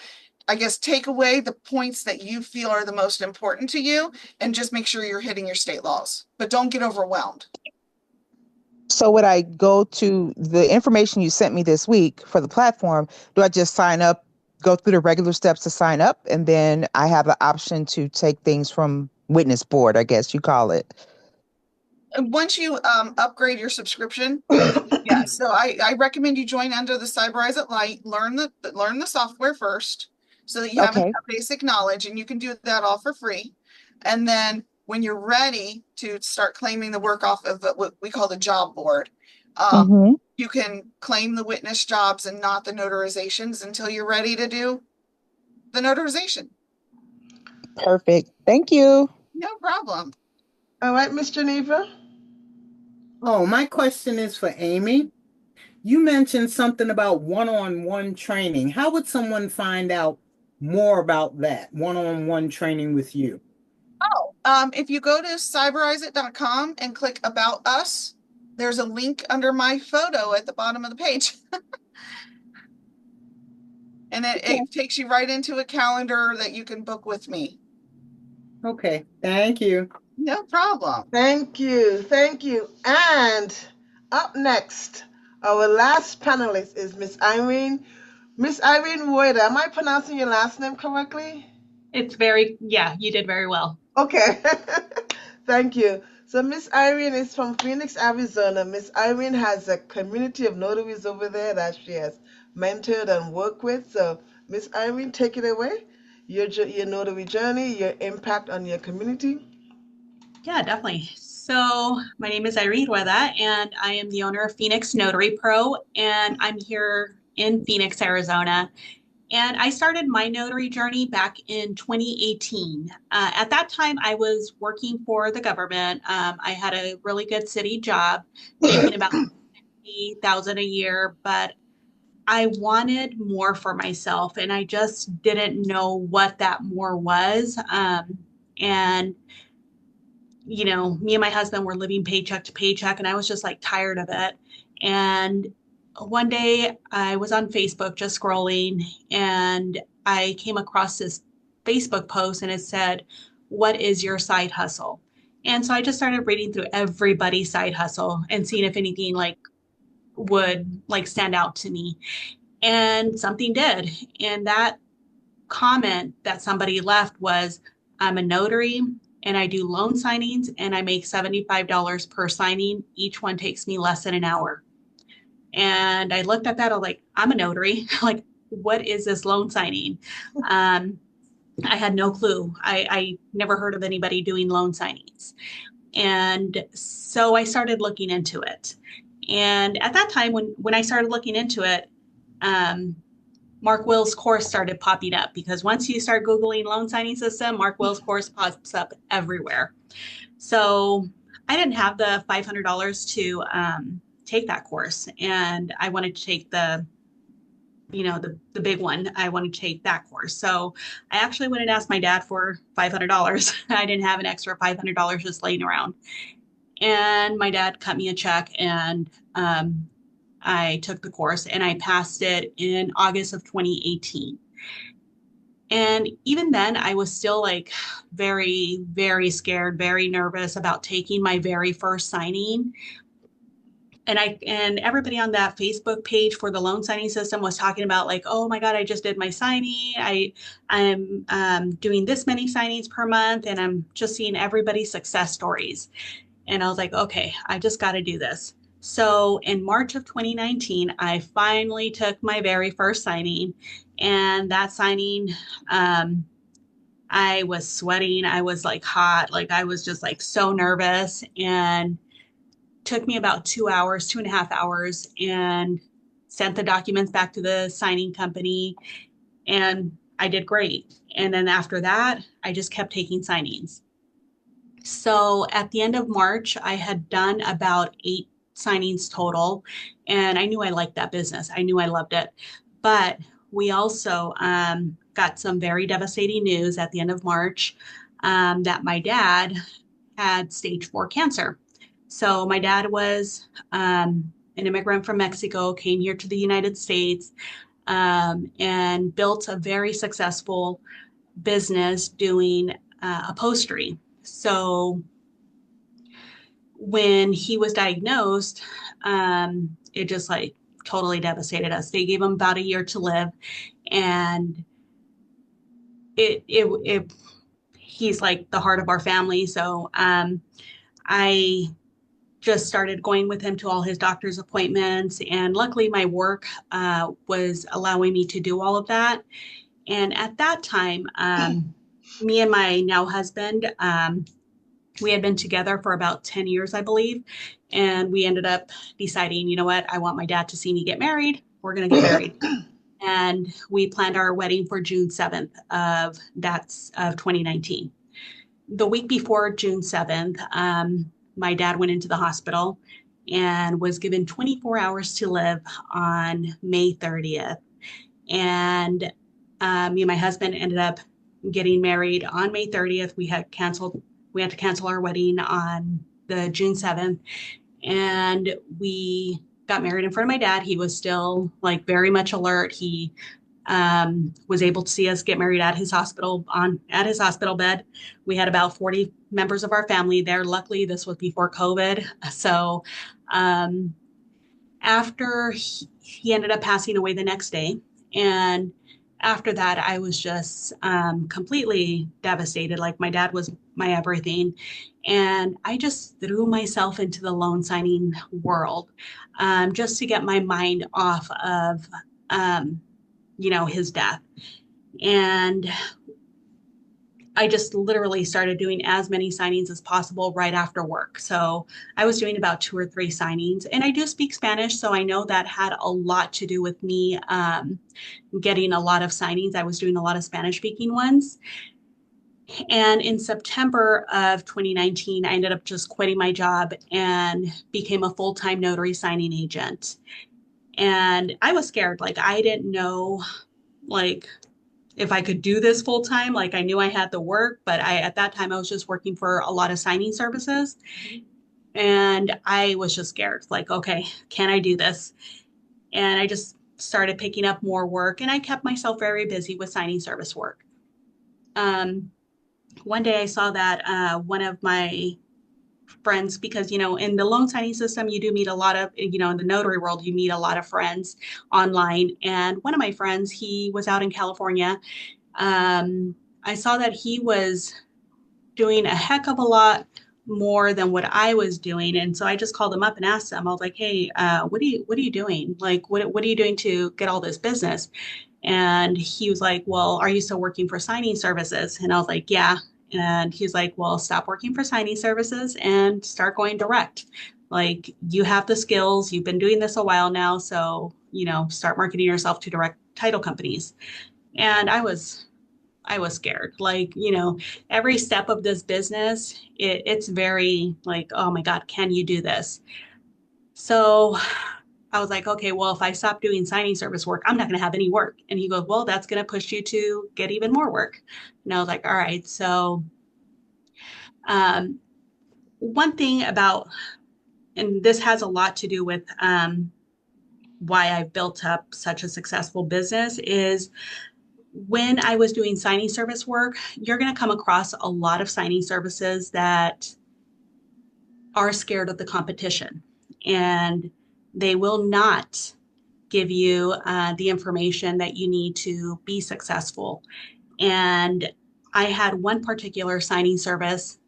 I guess take away the points that you feel are the most important to you and just make sure you're hitting your state laws, but don't get overwhelmed. So would I go to the information you sent me this week for the platform? Do I just sign up, go through the regular steps to sign up, and then I have the option to take things from witness board, I guess you call it? Once you upgrade your subscription, yeah. So I recommend you join under the Cyberize It Lite, learn the software first, so that you have a basic knowledge, and you can do that all for free. And then when you're ready to start claiming the work off of what we call the job board, you can claim the witness jobs and not the notarizations until you're ready to do the notarization. Perfect. Thank you. No problem. All right, Miss Geneva. Oh, my question is for Amy. You mentioned something about one-on-one training. How would someone find out more about that one-on-one training with you? If you go to cyberizeit.com and click About Us, there's a link under my photo at the bottom of the page. And it takes you right into a calendar that you can book with me. Okay, thank you. No problem. Thank you. Thank you. And up next, our last panelist is Miss Irene. Miss Irene Rueda. Am I pronouncing your last name correctly? Yeah, you did very well. Okay. Thank you. So Miss Irene is from Phoenix, Arizona. Miss Irene has a community of notaries over there that she has mentored and worked with. So Miss Irene, take it away. Your notary journey, your impact on your community. Yeah, definitely. So my name is Irene Rueda, and I am the owner of Phoenix Notary Pro, and I'm here in Phoenix, Arizona. And I started my notary journey back in 2018. At that time, I was working for the government. I had a really good city job, making about $50,000 a year, but I wanted more for myself, and I just didn't know what that more was. And you know, me and my husband were living paycheck to paycheck, and I was just like tired of it. And one day I was on Facebook just scrolling, and I came across this Facebook post, and it said, "What is your side hustle?" And so I just started reading through everybody's side hustle and seeing if anything like would like stand out to me. And something did. And that comment that somebody left was, "I'm a notary and I do loan signings and I make $75 per signing. Each one takes me less than an hour." And I looked at that, I was like, I'm a notary. Like, what is this loan signing? I had no clue. I never heard of anybody doing loan signings. And so I started looking into it. And at that time, when I started looking into it, Mark Will's course started popping up, because once you start Googling loan signing system, Mark Will's course pops up everywhere. So I didn't have the $500 to take that course, and I wanted to take the big one. I wanted to take that course. So I actually went and asked my dad for $500. I didn't have an extra $500 just laying around. And my dad cut me a check, and I took the course, and I passed it in August of 2018. And even then, I was still like very, very scared, very nervous about taking my very first signing. And everybody on that Facebook page for the loan signing system was talking about like, "Oh my God, I just did my signing. I'm doing this many signings per month, and I'm just seeing everybody's success stories." And I was like, okay, I just got to do this. So in March of 2019, I finally took my very first signing, and that signing, I was sweating. I was like hot. Like I was just like so nervous, and took me about 2 hours, 2.5 hours, and sent the documents back to the signing company, and I did great. And then after that, I just kept taking signings. So at the end of March, I had done about 8 signings total, and I knew I liked that business. I knew I loved it. But we also got some very devastating news at the end of March that my dad had stage 4 cancer. So my dad was an immigrant from Mexico, came here to the United States, and built a very successful business doing upholstery. So when he was diagnosed, it just like totally devastated us. They gave him about a year to live, and he's like the heart of our family. So I just started going with him to all his doctor's appointments, and luckily my work was allowing me to do all of that. And at that time, me and my now husband, we had been together for about 10 years, I believe. And we ended up deciding, you know what, I want my dad to see me get married. We're going to get married. And we planned our wedding for June 7th of 2019. The week before June 7th, my dad went into the hospital and was given 24 hours to live on May 30th. And me and my husband ended up getting married on May 30th. We had to cancel our wedding on the June 7th. And we got married in front of my dad. He was still like very much alert. He was able to see us get married at his hospital bed. We had about 40 members of our family there. Luckily, this was before COVID. So after he ended up passing away the next day. And after that, I was just completely devastated. Like my dad was my everything. And I just threw myself into the loan signing world just to get my mind off of, his death. And I just literally started doing as many signings as possible right after work. So I was doing about 2 or 3 signings, and I do speak Spanish. So I know that had a lot to do with me getting a lot of signings. I was doing a lot of Spanish speaking ones. And in September of 2019, I ended up just quitting my job and became a full-time notary signing agent. And I was scared. Like, I didn't know, like, if I could do this full time. Like, I knew I had the work, but at that time I was just working for a lot of signing services. And I was just scared, like, okay, can I do this? And I just started picking up more work, and I kept myself very busy with signing service work. One day I saw that one of my friends, because, in the loan signing system, you do meet a lot of, in the notary world, you meet a lot of friends online. And one of my friends, he was out in California. I saw that he was doing a heck of a lot more than what I was doing. And so I just called him up and asked him, I was like, hey, what are you doing? Like, what are you doing to get all this business? And he was like, well, are you still working for signing services? And I was like, yeah. And he's like, well, stop working for signing services and start going direct. Like, you have the skills, you've been doing this a while now. So, start marketing yourself to direct title companies. And I was scared. Like, every step of this business, it's very like, oh my God, can you do this? So I was like, okay, well, if I stop doing signing service work, I'm not going to have any work. And he goes, well, that's going to push you to get even more work. And I was like, all right. So one thing about, and this has a lot to do with why I've built up such a successful business, is when I was doing signing service work, you're going to come across a lot of signing services that are scared of the competition, and they will not give you the information that you need to be successful. And I had one particular signing service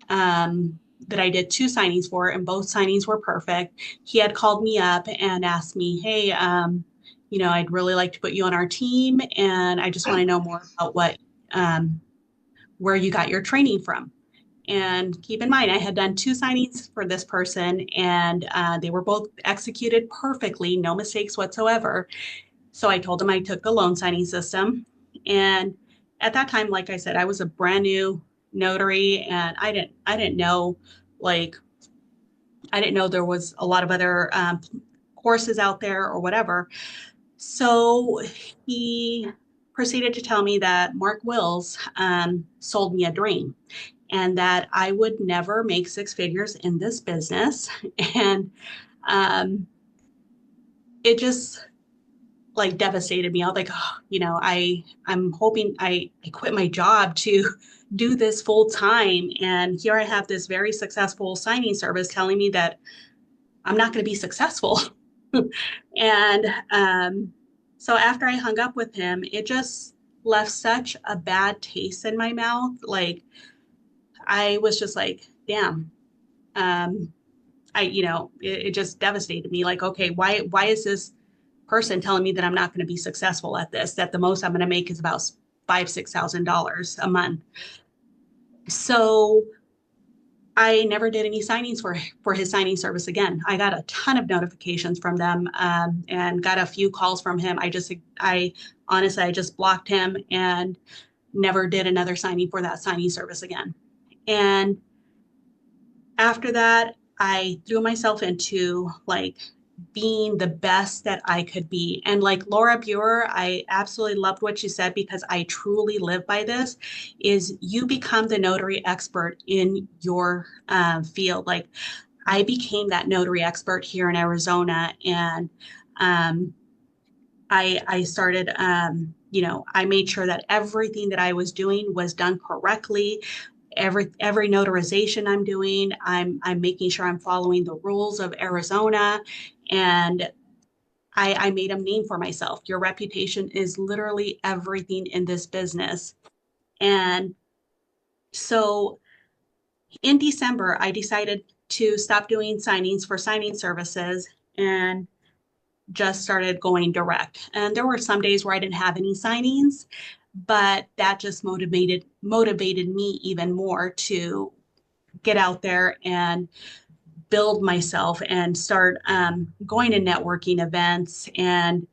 that I did 2 signings for, and both signings were perfect. He had called me up and asked me, hey, I'd really like to put you on our team, and I just want to know more about where you got your training from. And keep in mind, I had done 2 signings for this person, and they were both executed perfectly, no mistakes whatsoever. So I told him I took the loan signing system. And at that time, like I said, I was a brand new notary, and I didn't know, like, I didn't know there was a lot of other courses out there or whatever. So he proceeded to tell me that Mark Wills sold me a dream, and that I would never make 6 figures in this business. And it just like devastated me. I was like, oh, I'm hoping I quit my job to do this full time. And here I have this very successful signing service telling me that I'm not going to be successful. And so after I hung up with him, it just left such a bad taste in my mouth. Like, I was just like, damn. It just devastated me. Like, okay, why is this person telling me that I'm not going to be successful at this, that the most I'm going to make is about $5,000-$6,000 a month? So I never did any signings for his signing service again. I got a ton of notifications from them, and got a few calls from him. I honestly, I just blocked him and never did another signing for that signing service again. And after that, I threw myself into like being the best that I could be. And like Laura Biewer, I absolutely loved what she said, because I truly live by this, is you become the notary expert in your field. Like, I became that notary expert here in Arizona, and I started, I made sure that everything that I was doing was done correctly. Every notarization I'm doing, I'm making sure I'm following the rules of Arizona. And I made a name for myself. Your reputation is literally everything in this business. And so in December, I decided to stop doing signings for signing services and just started going direct. And there were some days where I didn't have any signings, but that just motivated me even more to get out there and build myself and start going to networking events. And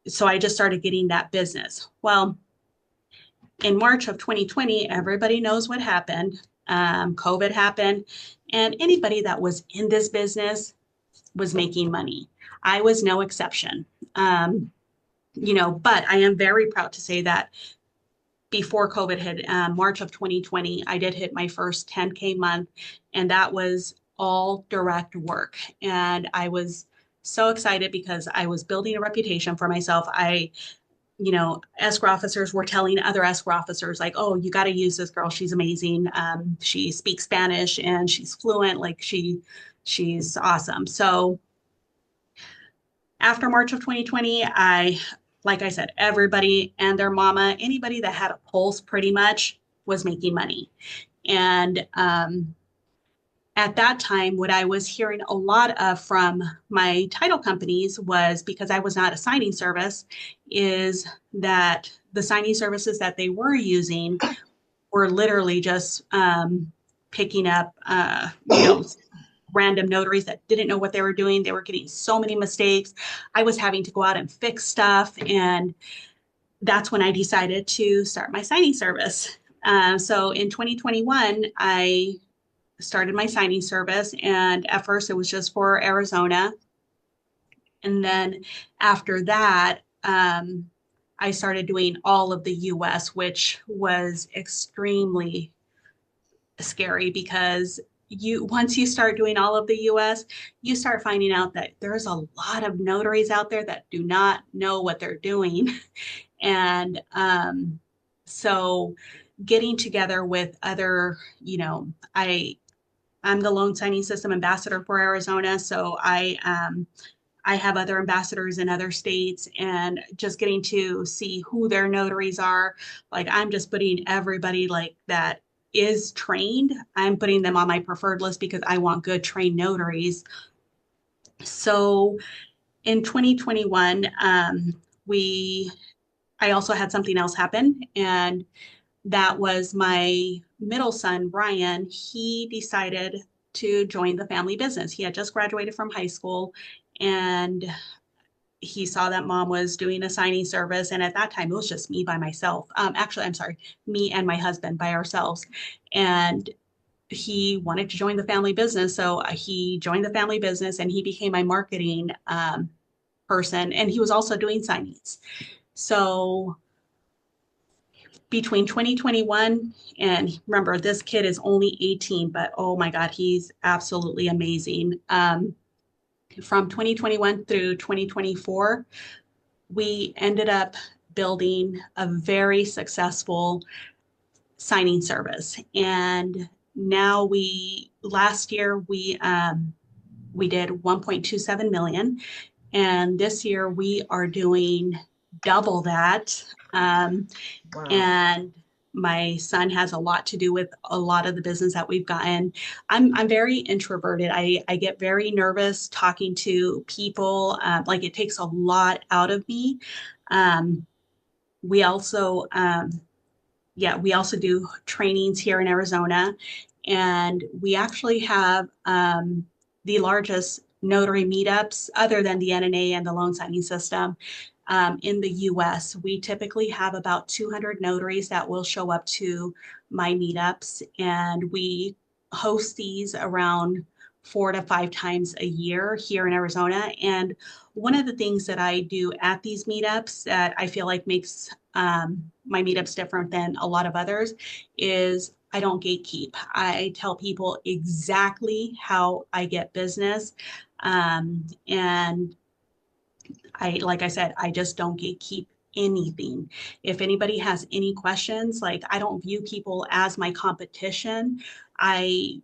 so I just started getting that business. Well, in March of 2020, everybody knows what happened. COVID happened, and anybody that was in this business was making money. I was no exception. But I am very proud to say that before COVID hit, March of 2020, I did hit my first 10K month, and that was all direct work. And I was so excited because I was building a reputation for myself. Escrow officers were telling other escrow officers, like, oh, you got to use this girl. She's amazing. She speaks Spanish and she's fluent. Like she's awesome. So after March of 2020, like I said, everybody and their mama, anybody that had a pulse pretty much was making money. And at that time, what I was hearing a lot of from my title companies was, because I was not a signing service, is that the signing services that they were using were literally just picking up, random notaries that didn't know what they were doing. They were getting so many mistakes. I was having to go out and fix stuff. And that's when I decided to start my signing service. So in 2021, I started my signing service. And at first it was just for Arizona. And then after that, I started doing all of the US, which was extremely scary because once you start doing all of the US, you start finding out that there's a lot of notaries out there that do not know what they're doing. And so getting together with other, I'm the loan signing system ambassador for Arizona. So I have other ambassadors in other states, and just getting to see who their notaries are. Like, I'm just putting everybody like that is trained. I'm putting them on my preferred list because I want good trained notaries. So in 2021, I also had something else happen, and that was my middle son, Brian. He decided to join the family business. He had just graduated from high school, and he saw that mom was doing a signing service. And at that time, it was just me by myself. Actually, I'm sorry, me and my husband by ourselves. And he wanted to join the family business. So he joined the family business, and he became my marketing person. And he was also doing signings. So between 2021, and remember, this kid is only 18, but oh my God, he's absolutely amazing. From 2021 through 2024, we ended up building a very successful signing service. And now last year we did 1.27 million. And this year we are doing double that. Wow. And my son has a lot to do with a lot of the business that we've gotten. I'm very introverted. I get very nervous talking to people. Like, it takes a lot out of me. We also do trainings here in Arizona, and we actually have the largest notary meetups other than the NNA and the loan signing system. In the US, we typically have about 200 notaries that will show up to my meetups, and we host these around 4 to 5 times a year here in Arizona. And one of the things that I do at these meetups that I feel like makes my meetups different than a lot of others is I don't gatekeep. I tell people exactly how I get business. And like I said, I just don't gatekeep anything. If anybody has any questions, like, I don't view people as my competition. I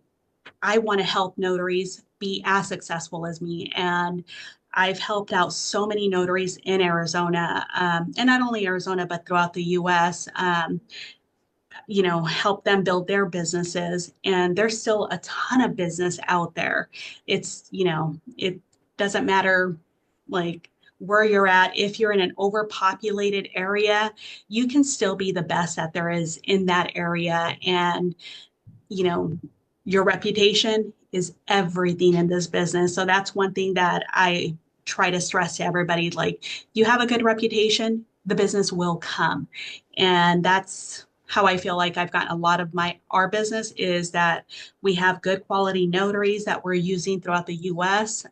want to help notaries be as successful as me. And I've helped out so many notaries in Arizona, and not only Arizona, but throughout the US, help them build their businesses. And there's still a ton of business out there. It's, it doesn't matter like where you're at. If you're in an overpopulated area, you can still be the best that there is in that area. And, your reputation is everything in this business. So that's one thing that I try to stress to everybody. Like, you have a good reputation, the business will come. And that's how I feel like I've gotten a lot of our business is that we have good quality notaries that we're using throughout the US.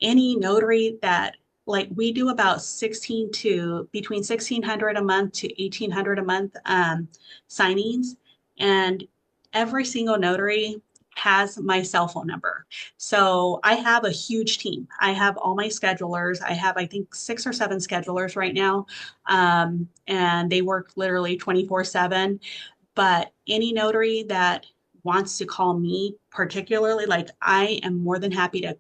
Any notary that like we do about 16 to between 1600 a month to 1800 a month signings, and every single notary has my cell phone number. So I have a huge team. I have all my schedulers. I have, I think, 6 or 7 schedulers right now. And they work literally 24/7. But any notary that wants to call me particularly, like I am more than happy to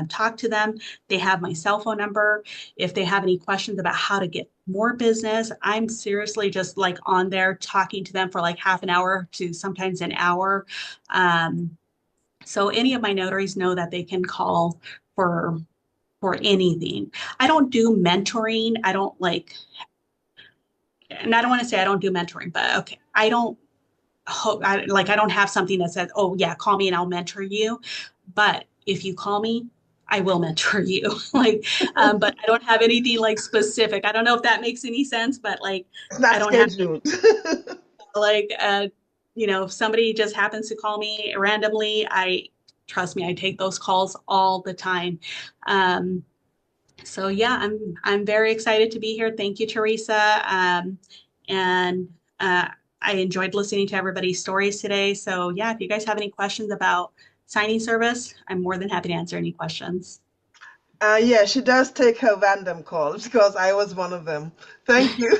talk to them. They have my cell phone number. If they have any questions about how to get more business, I'm seriously just like on there talking to them for like half an hour to sometimes an hour. So any of my notaries know that they can call for for anything. I don't do mentoring. I don't like, and I don't want to say I don't do mentoring, but okay, I don't hope I don't have something that says, oh yeah, call me and I'll mentor you. But if you call me, I will mentor you. Like, but I don't have anything like specific. I don't know if that makes any sense, but like It's I not don't have scheduled. like if somebody just happens to call me randomly, I trust me, I take those calls all the time. Um, so yeah, I'm very excited to be here. Thank you, Teresa. And I enjoyed listening to everybody's stories today. So yeah, if you guys have any questions about signing service, I'm more than happy to answer any questions. Yeah, she does take her random calls because I was one of them. Thank you.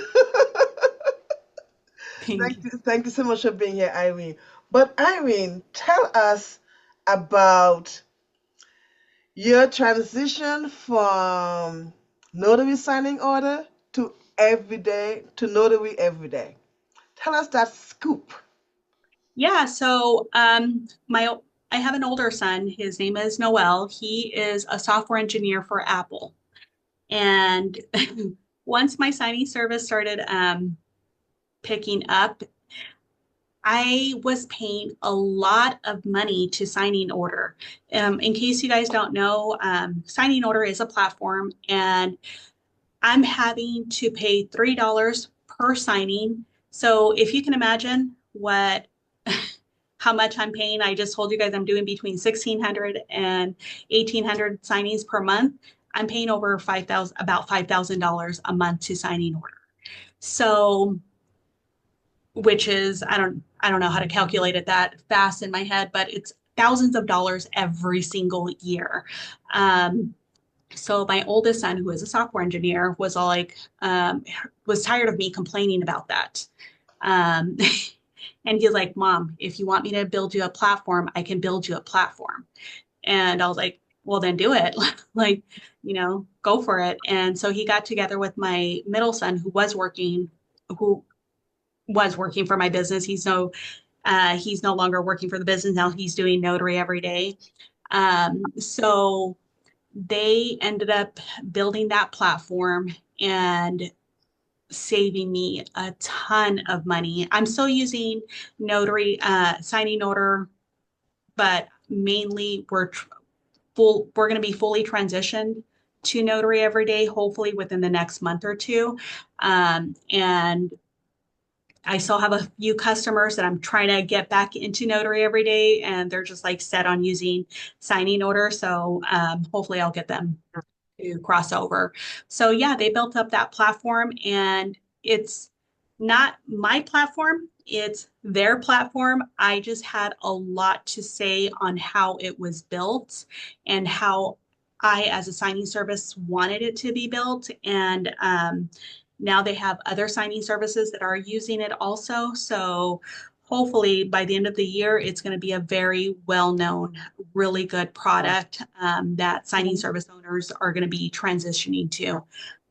Thank you. Thank you so much for being here, Irene. But Irene, tell us about your transition from notary signing order to everyday to notary every day. Tell us that scoop. Yeah, so I have an older son. His name is Noel. He is a software engineer for Apple. And once my signing service started picking up, I was paying a lot of money to signing order. In case you guys don't know, signing order is a platform, and I'm having to pay $3 per signing. So if you can imagine what how much I'm paying, I just told you guys I'm doing between 1,600 and 1,800 signings per month. I'm paying over about $5,000 a month to signing order. So, which is I don't know how to calculate it that fast in my head, but it's thousands of dollars every single year. Um, so my oldest son, who is a software engineer, was all like, was tired of me complaining about that. Um, and he's like, Mom, if you want me to build you a platform, I can build you a platform. And I was like, well, then do it. Like, go for it. And so he got together with my middle son, who was working for my business. He's no longer working for the business now. He's doing notary every day. So they ended up building that platform and saving me a ton of money. I'm still using Notary, signing order, but mainly we're going to be fully transitioned to Notary every day, hopefully within the next month or two. And I still have a few customers that I'm trying to get back into Notary every day, and they're just like set on using signing order. So hopefully I'll get them to cross over. So yeah, they built up that platform, and it's not my platform, it's their platform. I just had a lot to say on how it was built and how I, as a signing service, wanted it to be built. And now they have other signing services that are using it also. So hopefully by the end of the year, it's going to be a very well-known, really good product that signing service owners are going to be transitioning to,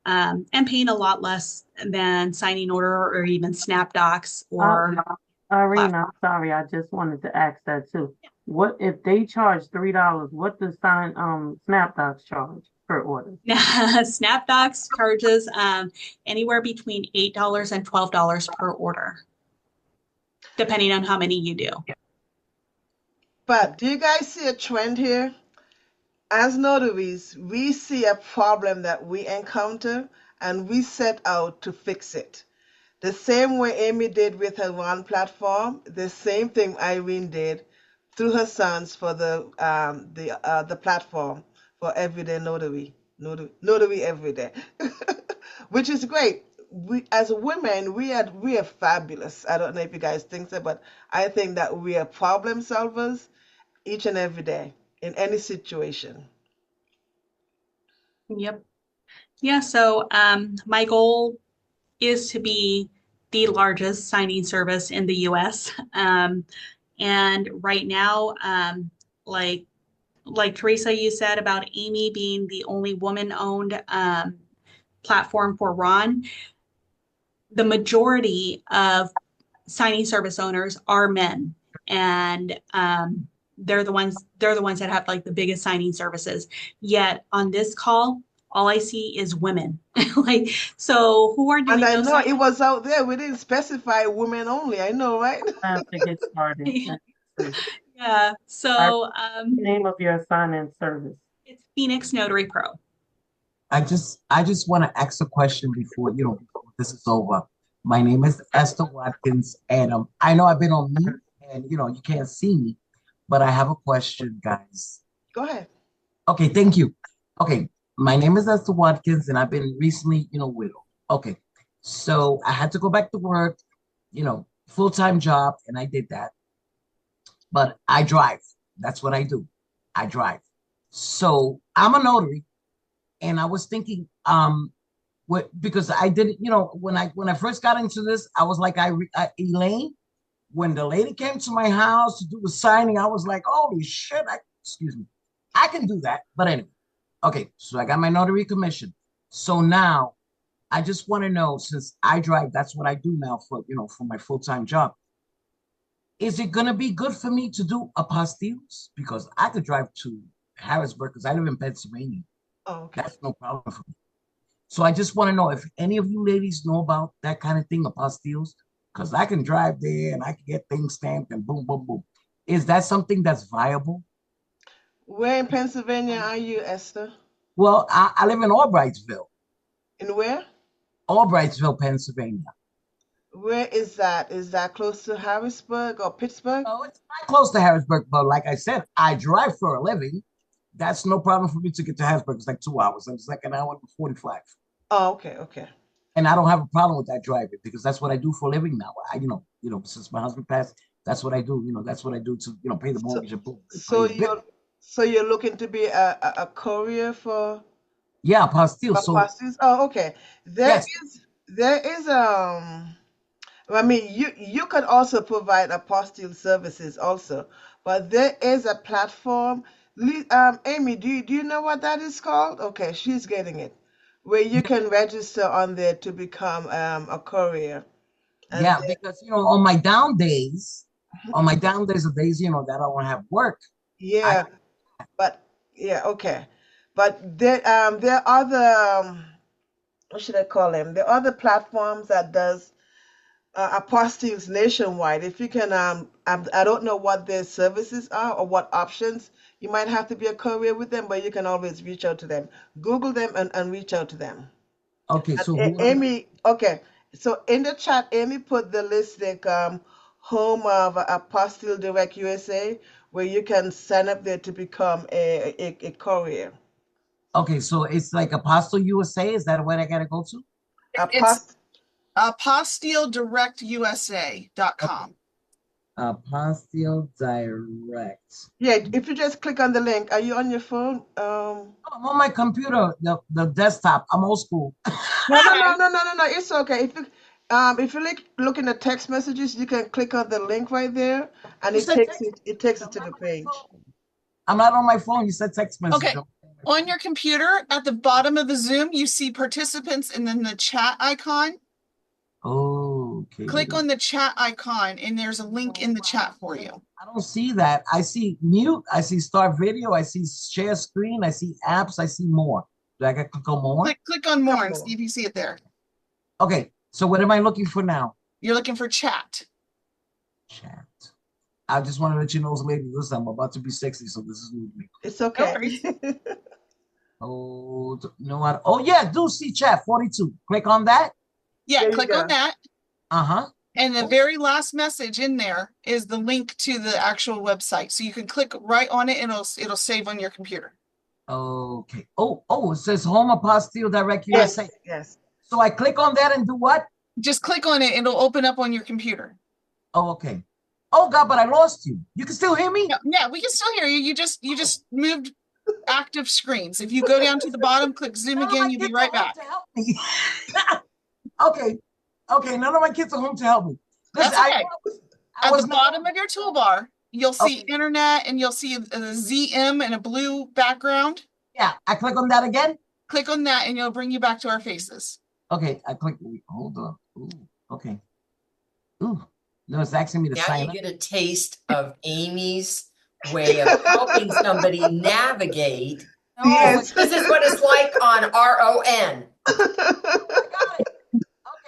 and paying a lot less than signing order or even SnapDocs or Irene, I'm sorry, I just wanted to ask that too. What if they charge $3? What does SnapDocs charge per order? SnapDocs charges anywhere between $8 and $12 per order, depending on how many you do. But do you guys see a trend here? As notaries, we see a problem that we encounter and we set out to fix it. The same way Amy did with her one platform, the same thing Irene did through her sons for the platform for everyday notary every day, which is great. We as women we are fabulous. I don't know if you guys think so, but I think that we are problem solvers each and every day in any situation. Yep. Yeah. So my goal is to be the largest signing service in the US. And right now, like Teresa, you said about Amy being the only woman-owned platform for Ron, the majority of signing service owners are men, and they're the ones that have like the biggest signing services. Yet on this call, all I see is women. Like, so who are And doing I those know it signings? was out there. We didn't specify women only. I know, right? I have to get started. Yeah. Our So name of your sign-in service. it's Phoenix Notary Pro. I just want to ask a question before before this is over. My name is Esther Watkins, and I know I've been on mute, and you can't see me, but I have a question, guys. Go ahead. Okay, thank you. Okay, my name is Esther Watkins, and I've been recently, widowed. Okay, so I had to go back to work, full-time job, and I did that. But I drive. That's what I do. I drive. So I'm a notary, and I was thinking, because I didn't, when I first got into this, I was like, Elaine, when the lady came to my house to do the signing, I was like, holy shit, excuse me, I can do that. But anyway, okay, so I got my notary commission. So now I just want to know, since I drive, that's what I do now for my full-time job. Is it gonna be good for me to do apostilles? Because I could drive to Harrisburg because I live in Pennsylvania. Oh, okay. That's no problem for me. So I just want to know if any of you ladies know about that kind of thing, apostilles, because I can drive there and I can get things stamped and boom, boom, boom. Is that something that's viable? Where in Pennsylvania are you, Esther? Well, I live in Albrightsville. In where? Albrightsville, Pennsylvania. Where is that? Is that close to Harrisburg or Pittsburgh? Oh, it's not close to Harrisburg, but like I said, I drive for a living. That's no problem for me to get to Harrisburg. It's like 2 hours. It's like an hour and 45. Oh, okay, okay. And I don't have a problem with that driving because that's what I do for a living now. Since my husband passed, that's what I do. That's what I do to, pay the mortgage and boom. So you're looking to be a courier for Yeah, apostille. So apostilles? Oh, okay. yes, There is I mean, you could also provide apostille services also, but there is a platform. Amy, do you know what that is called? Okay, she's getting it, where you can register on there to become a courier. And yeah, because on my down days, the days that I don't have work. yeah, but yeah, okay, but there are other what should I call them? There are other platforms that does apostilles nationwide. If you can, I don't know what their services are or what options. You might have to be a courier with them, but you can always reach out to them. Google them and reach out to them. Okay, so Amy, okay. So in the chat, Amy put the list like home of Apostille Direct USA, where you can sign up there to become a courier. Okay, so it's like Apostille USA. Is that what I gotta go to? It's apostilledirectusa.com. Apostille Direct. Yeah, if you just click on the link, are you on your phone? I'm on my computer, the desktop. I'm old school. No. It's okay. If you look in the text messages, you can click on the link right there, and it takes it to the page. I'm not on my phone. You said text message. Okay. On your computer, at the bottom of the Zoom, you see participants and then the chat icon. Oh, okay. Click on the chat icon, and there's a link in the chat for you. I don't see that. I see mute. I see start video. I see share screen. I see apps. I see more. Do I got to click on more? Click on more and see if you see it there. Okay. So what am I looking for now? You're looking for chat. Chat. I just want to let you know, lady, listen, I'm about to be 60, so this is new to me. It's okay. Oh, no. Oh, yeah, do see chat 42. Click on that. Yeah, click on that. Uh-huh. And the very last message in there is the link to the actual website. So you can click right on it and it'll save on your computer. Okay. Oh, it says Home Apostille Direct USA. Yes. So I click on that and do what? Just click on it, it'll open up on your computer. Oh, okay. Oh God, but I lost you. You can still hear me? Yeah, we can still hear you. You just moved active screens. If you go down to the bottom, click zoom again, you'll be right back. Okay. Okay, none of my kids are home to help me. Listen, That's okay. I At the bottom of your toolbar, you'll see Okay. internet and you'll see a ZM and a blue background. Yeah, I click on that again. Click on that and it'll bring you back to our faces. Okay, I click. Hold on. Ooh, okay. Ooh, no, it's asking me to Now sign you up. get a taste of Amy's way of helping somebody navigate. Yes. This is what it's like on RON.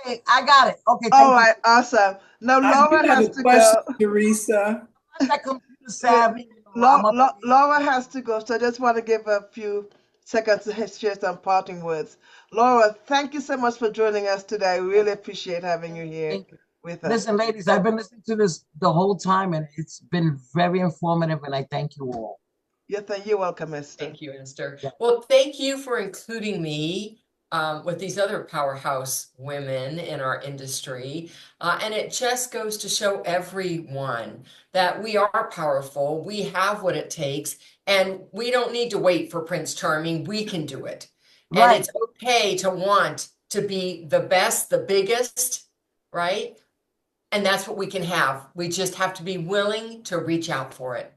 Okay, I got it. Okay, All right, awesome. Now Laura has to go. Teresa. That computer savvy. Laura has to go, so I just want to give a few seconds to share some parting words. Laura, thank you so much for joining us today. I really appreciate having you here with us. Listen, ladies, I've been listening to this the whole time, and it's been very informative, and I thank you all. You're welcome, Esther. Thank you, Esther. Well, thank you for including me with these other powerhouse women in our industry. And it just goes to show everyone that we are powerful. We have what it takes, and we don't need to wait for Prince Charming. We can do it. Right. And it's okay to want to be the best, the biggest, right? And that's what we can have. We just have to be willing to reach out for it.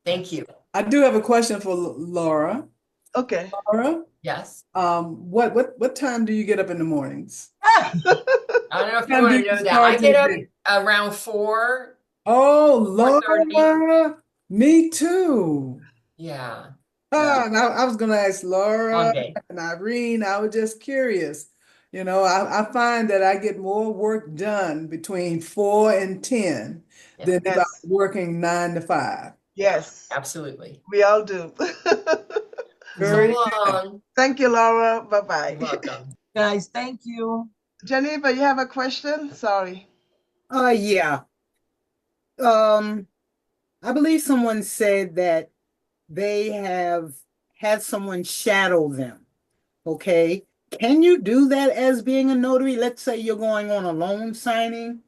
Thank you. I do have a question for Laura. Okay. Laura? Yes. What time do you get up in the mornings? I don't know if you want to know that. I get up around 4. Oh, 4:30. Laura, me too. Yeah. And I was gonna ask Laura Okay. and Irene. I was just curious. You know, I find that I get more work done between 4 and 10 than if I was working 9 to 5. Yes. Absolutely. We all do. Very So good. long. Thank you, Laura. Bye-bye. You're welcome. Guys, thank you. Geneva, you have a question? Sorry. Yeah. I believe someone said that they have had someone shadow them. Okay. Can you do that as being a notary? Let's say you're going on a loan signing.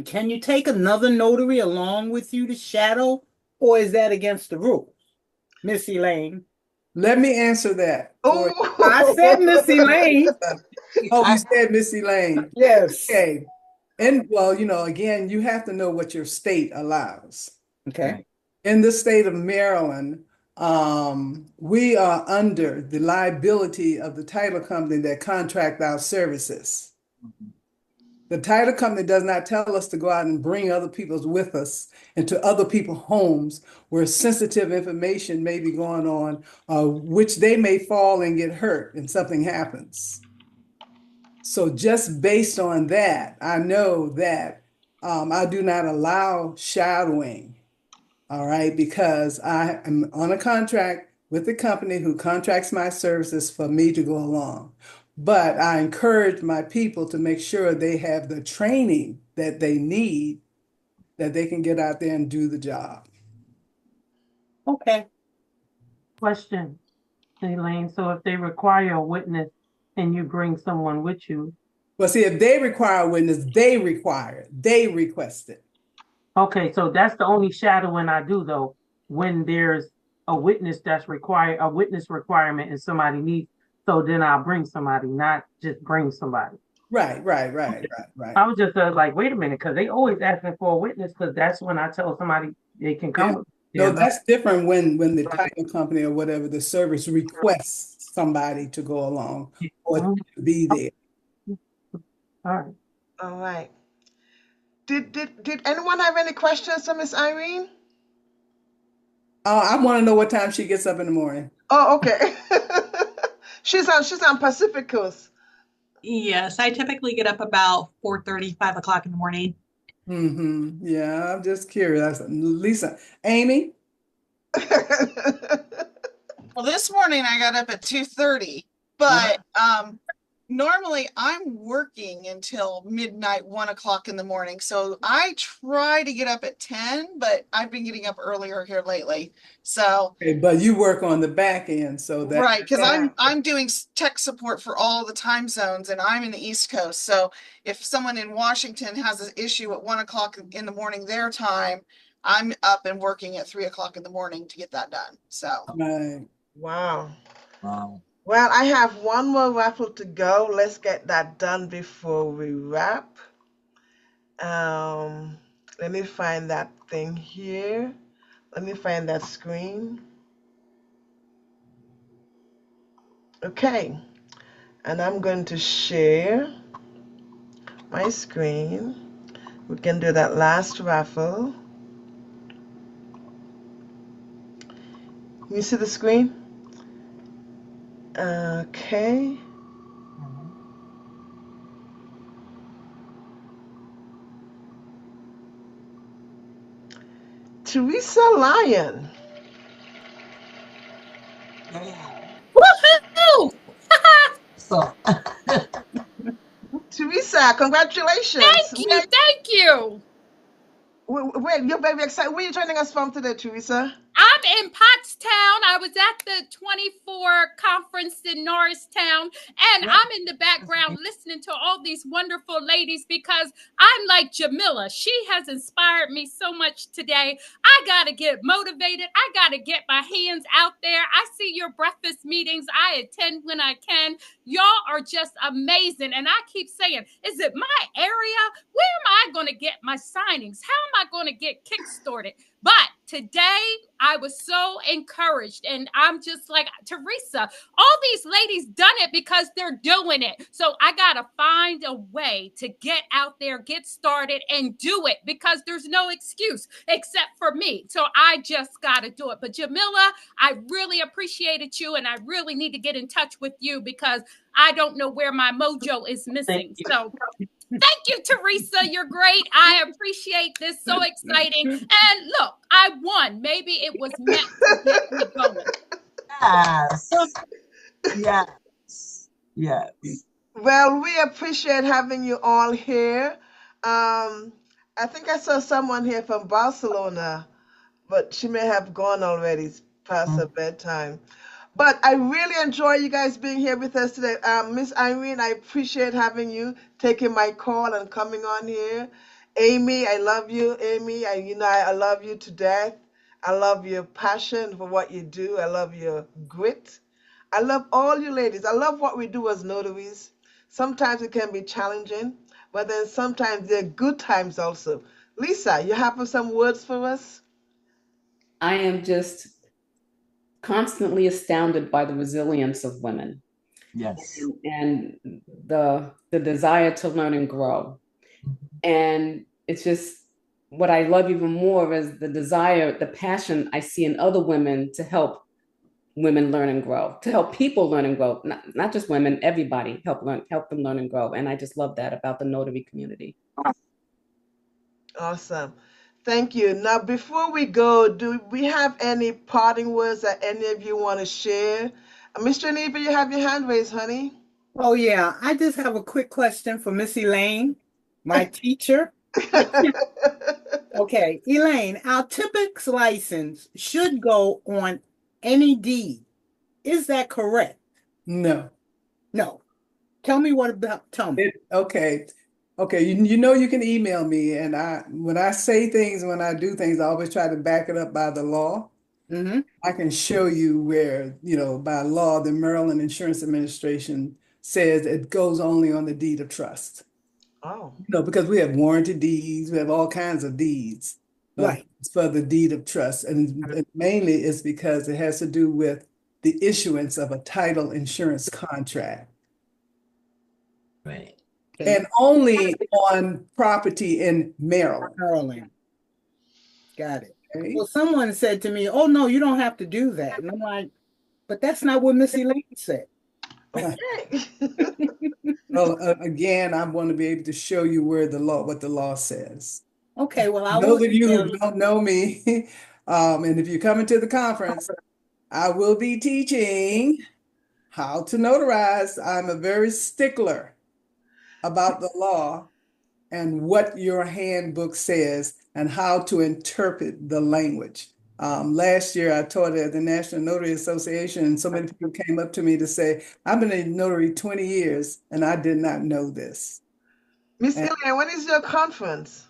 Can you take another notary along with you to shadow, or is that against the rules? Miss Elaine. Let me answer that. I said Miss Elaine. Oh, you said Miss Elaine. Yes. Okay. And well, you know, again, you have to know what your state allows. Okay. In the state of Maryland, we are under the liability of the title company that contract our services. The title company does not tell us to go out and bring other people's with us into other people's homes where sensitive information may be going on, which they may fall and get hurt and something happens. So just based on that, I know that I do not allow shadowing, all right, because I am on a contract with the company who contracts my services for me to go along. But I encourage my people to make sure they have the training that they need, that they can get out there and do the job. Okay. Question, Elaine. So if they require a witness and you bring someone with you. Well, see, if they require a witness, they request it. Okay, so that's the only shadowing I do though, when there's a witness that's required, a witness requirement and somebody needs, so then I'll bring somebody, not just bring somebody. Right. I was just like, wait a minute, because they always asking for a witness, because that's when I tell somebody they can come. With no, that's different when the title company or whatever the service requests somebody to go along or to be there. All right. Did anyone have any questions for Miss Irene? I want to know what time she gets up in the morning. Oh, okay. she's on Pacific Coast. Yes, I typically get up about 4:30, 5 o'clock in the morning. Yeah, I'm just curious. Lisa, Amy? Well, this morning I got up at 2:30, but normally I'm working until midnight, 1 o'clock in the morning. So I try to get up at 10, but I've been getting up earlier here lately. So Okay, but you work on the back end, so that right, because Yeah. I'm doing tech support for all the time zones, and I'm in the East Coast. So if someone in Washington has an issue at 1 o'clock in the morning their time, I'm up and working at 3 o'clock in the morning to get that done. So right. Wow. Wow. Well, I have one more raffle to go. Let's get that done before we wrap. Um, Let me find that thing here. Let me find that screen. Okay. And I'm going to share my screen. We can do that last raffle. You see the screen? Okay. Teresa Lyon. Woohoo! So, Teresa, congratulations. Thank you. Wait, you're very excited. Where are you joining us from today, Teresa? I'm in Pottstown. I was at the 24 conference in Norristown, and I'm in the background listening to all these wonderful ladies because I'm like Jamila. She has inspired me so much today. I got to get motivated. I got to get my hands out there. I see your breakfast meetings. I attend when I can. Y'all are just amazing. And I keep saying, is it my area? Where am I going to get my signings? How am I going to get kickstarted? But today I was so encouraged, and I'm just like, Teresa, all these ladies done it because they're doing it. So I got to find a way to get out there, get started, and do it because there's no excuse except for me. So I just got to do it. But Jamila, I really appreciated you, and I really need to get in touch with you because I don't know where my mojo is missing. So thank you, Teresa. You're great. I appreciate this. So exciting. And look, I won. Maybe it was meant to get me going. yes. Yes. Yes. Well, we appreciate having you all here. I think I saw someone here from Barcelona, but she may have gone already. It's past her bedtime. But I really enjoy you guys being here with us today. Miss Irene, I appreciate having you taking my call and coming on here. Amy, I love you. Amy, I love you to death. I love your passion for what you do. I love your grit. I love all you ladies. I love what we do as notaries. Sometimes it can be challenging, but then sometimes there are good times also. Lisa, you have some words for us? I am just constantly astounded by the resilience of women. Yes. And the desire to learn and grow. And it's just what I love even more is the desire, the passion I see in other women to help women learn and grow, to help people learn and grow, not just women, everybody help them learn and grow. And I just love that about the notary community. Awesome. Thank you. Now, before we go, do we have any parting words that any of you want to share? Mr. Neva, you have your hand raised, honey. Oh, yeah. I just have a quick question for Miss Elaine, my teacher. Okay, Elaine, our Typics license should go on any deed. Is that correct? No. No. Tell me tell me. Okay. Okay, you know you can email me, and when I say things, when I do things, I always try to back it up by the law. I can show you where, by law, the Maryland Insurance Administration says it goes only on the deed of trust. Oh. Because we have warranty deeds, we have all kinds of deeds. Right. It's for the deed of trust. And mainly it's because it has to do with the issuance of a title insurance contract. Right. And only on property in Maryland. Got it. Okay. Well, someone said to me, oh, no, you don't have to do that. And I'm like, but that's not what Miss Elaine said. Okay. Well, again, I want to be able to show you what the law says. Okay, well, those of you who don't know me, and if you're coming to the conference, I will be teaching how to notarize. I'm a very stickler about the law and what your handbook says and how to interpret the language. Last year, I taught at the National Notary Association, and so many people came up to me to say, I've been a notary 20 years, and I did not know this. Miss And Elaine, when is your conference?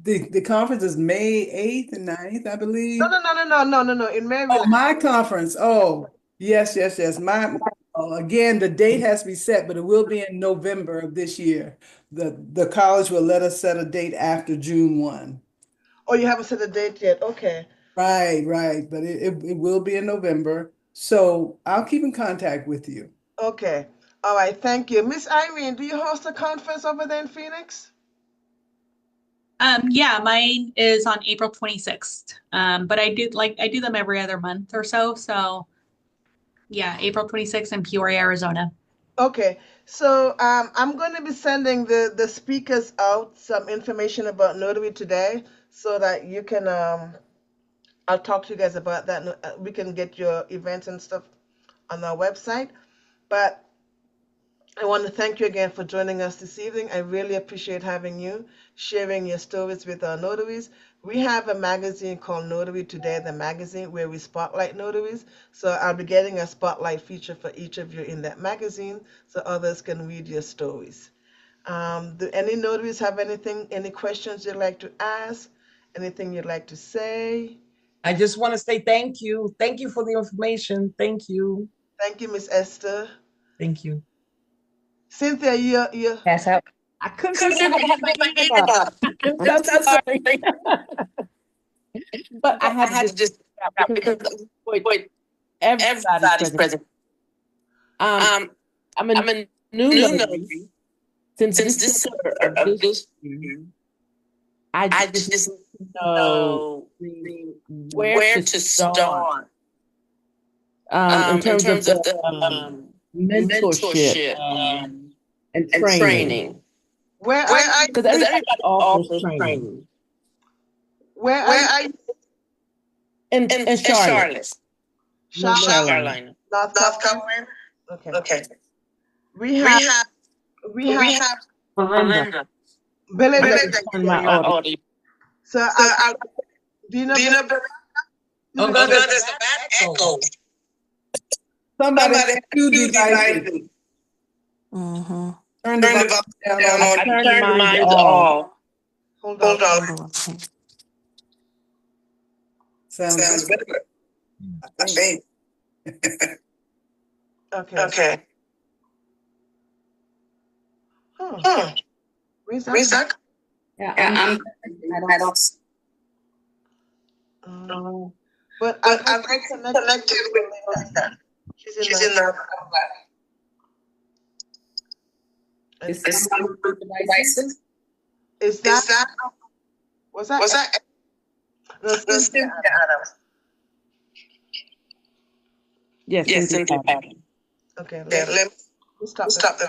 the conference is May 8th and 9th, I believe. No, in Maryland. Oh, my conference. Oh, yes. Again, the date has to be set, but it will be in November of this year. The college will let us set a date after June 1. Oh, you haven't set a date yet. Okay. Right. But it will be in November. So I'll keep in contact with you. Okay. All right. Thank you. Miss Irene, do you host a conference over there in Phoenix? Yeah, mine is on April 26th. But I do them every other month or so. So yeah, April 26th in Peoria, Arizona. Okay. So I'm going to be sending the speakers out some information about Notary today so that you can I'll talk to you guys about that. We can get your events and stuff on our website. But I want to thank you again for joining us this evening. I really appreciate having you, sharing your stories with our notaries. We have a magazine called Notary Today, the magazine, where we spotlight notaries. So I'll be getting a spotlight feature for each of you in that magazine so others can read your stories. Do any notaries have any questions you'd like to ask? Anything you'd like to say? I just want to say thank you. Thank you for the information. Thank you. Thank you, Miss Esther. Thank you. Cynthia, you Pass out. I couldn't get my hand up. I'm sorry. But I had to just because everybody's present. I'm a new notary since December of this year. I just know where to start in terms of the mentorship and training. Where are you? Because everybody offers training. Where are you? In Charlotte. North Carolina. North Carolina. Okay. We have Belinda. My audience. So do you know? Oh, there's a bad echo. Somebody has two devices. Mm-hmm. Turn the volume down on. I turned mine off. Hold on. Sounds better. I think. Okay. Huh. Where's that? Yeah, I don't. But I'm connected with Linda. She's in the Is that? Was that? No, Cynthia Adams. Yes, Cynthia Adams. Okay, let's stop the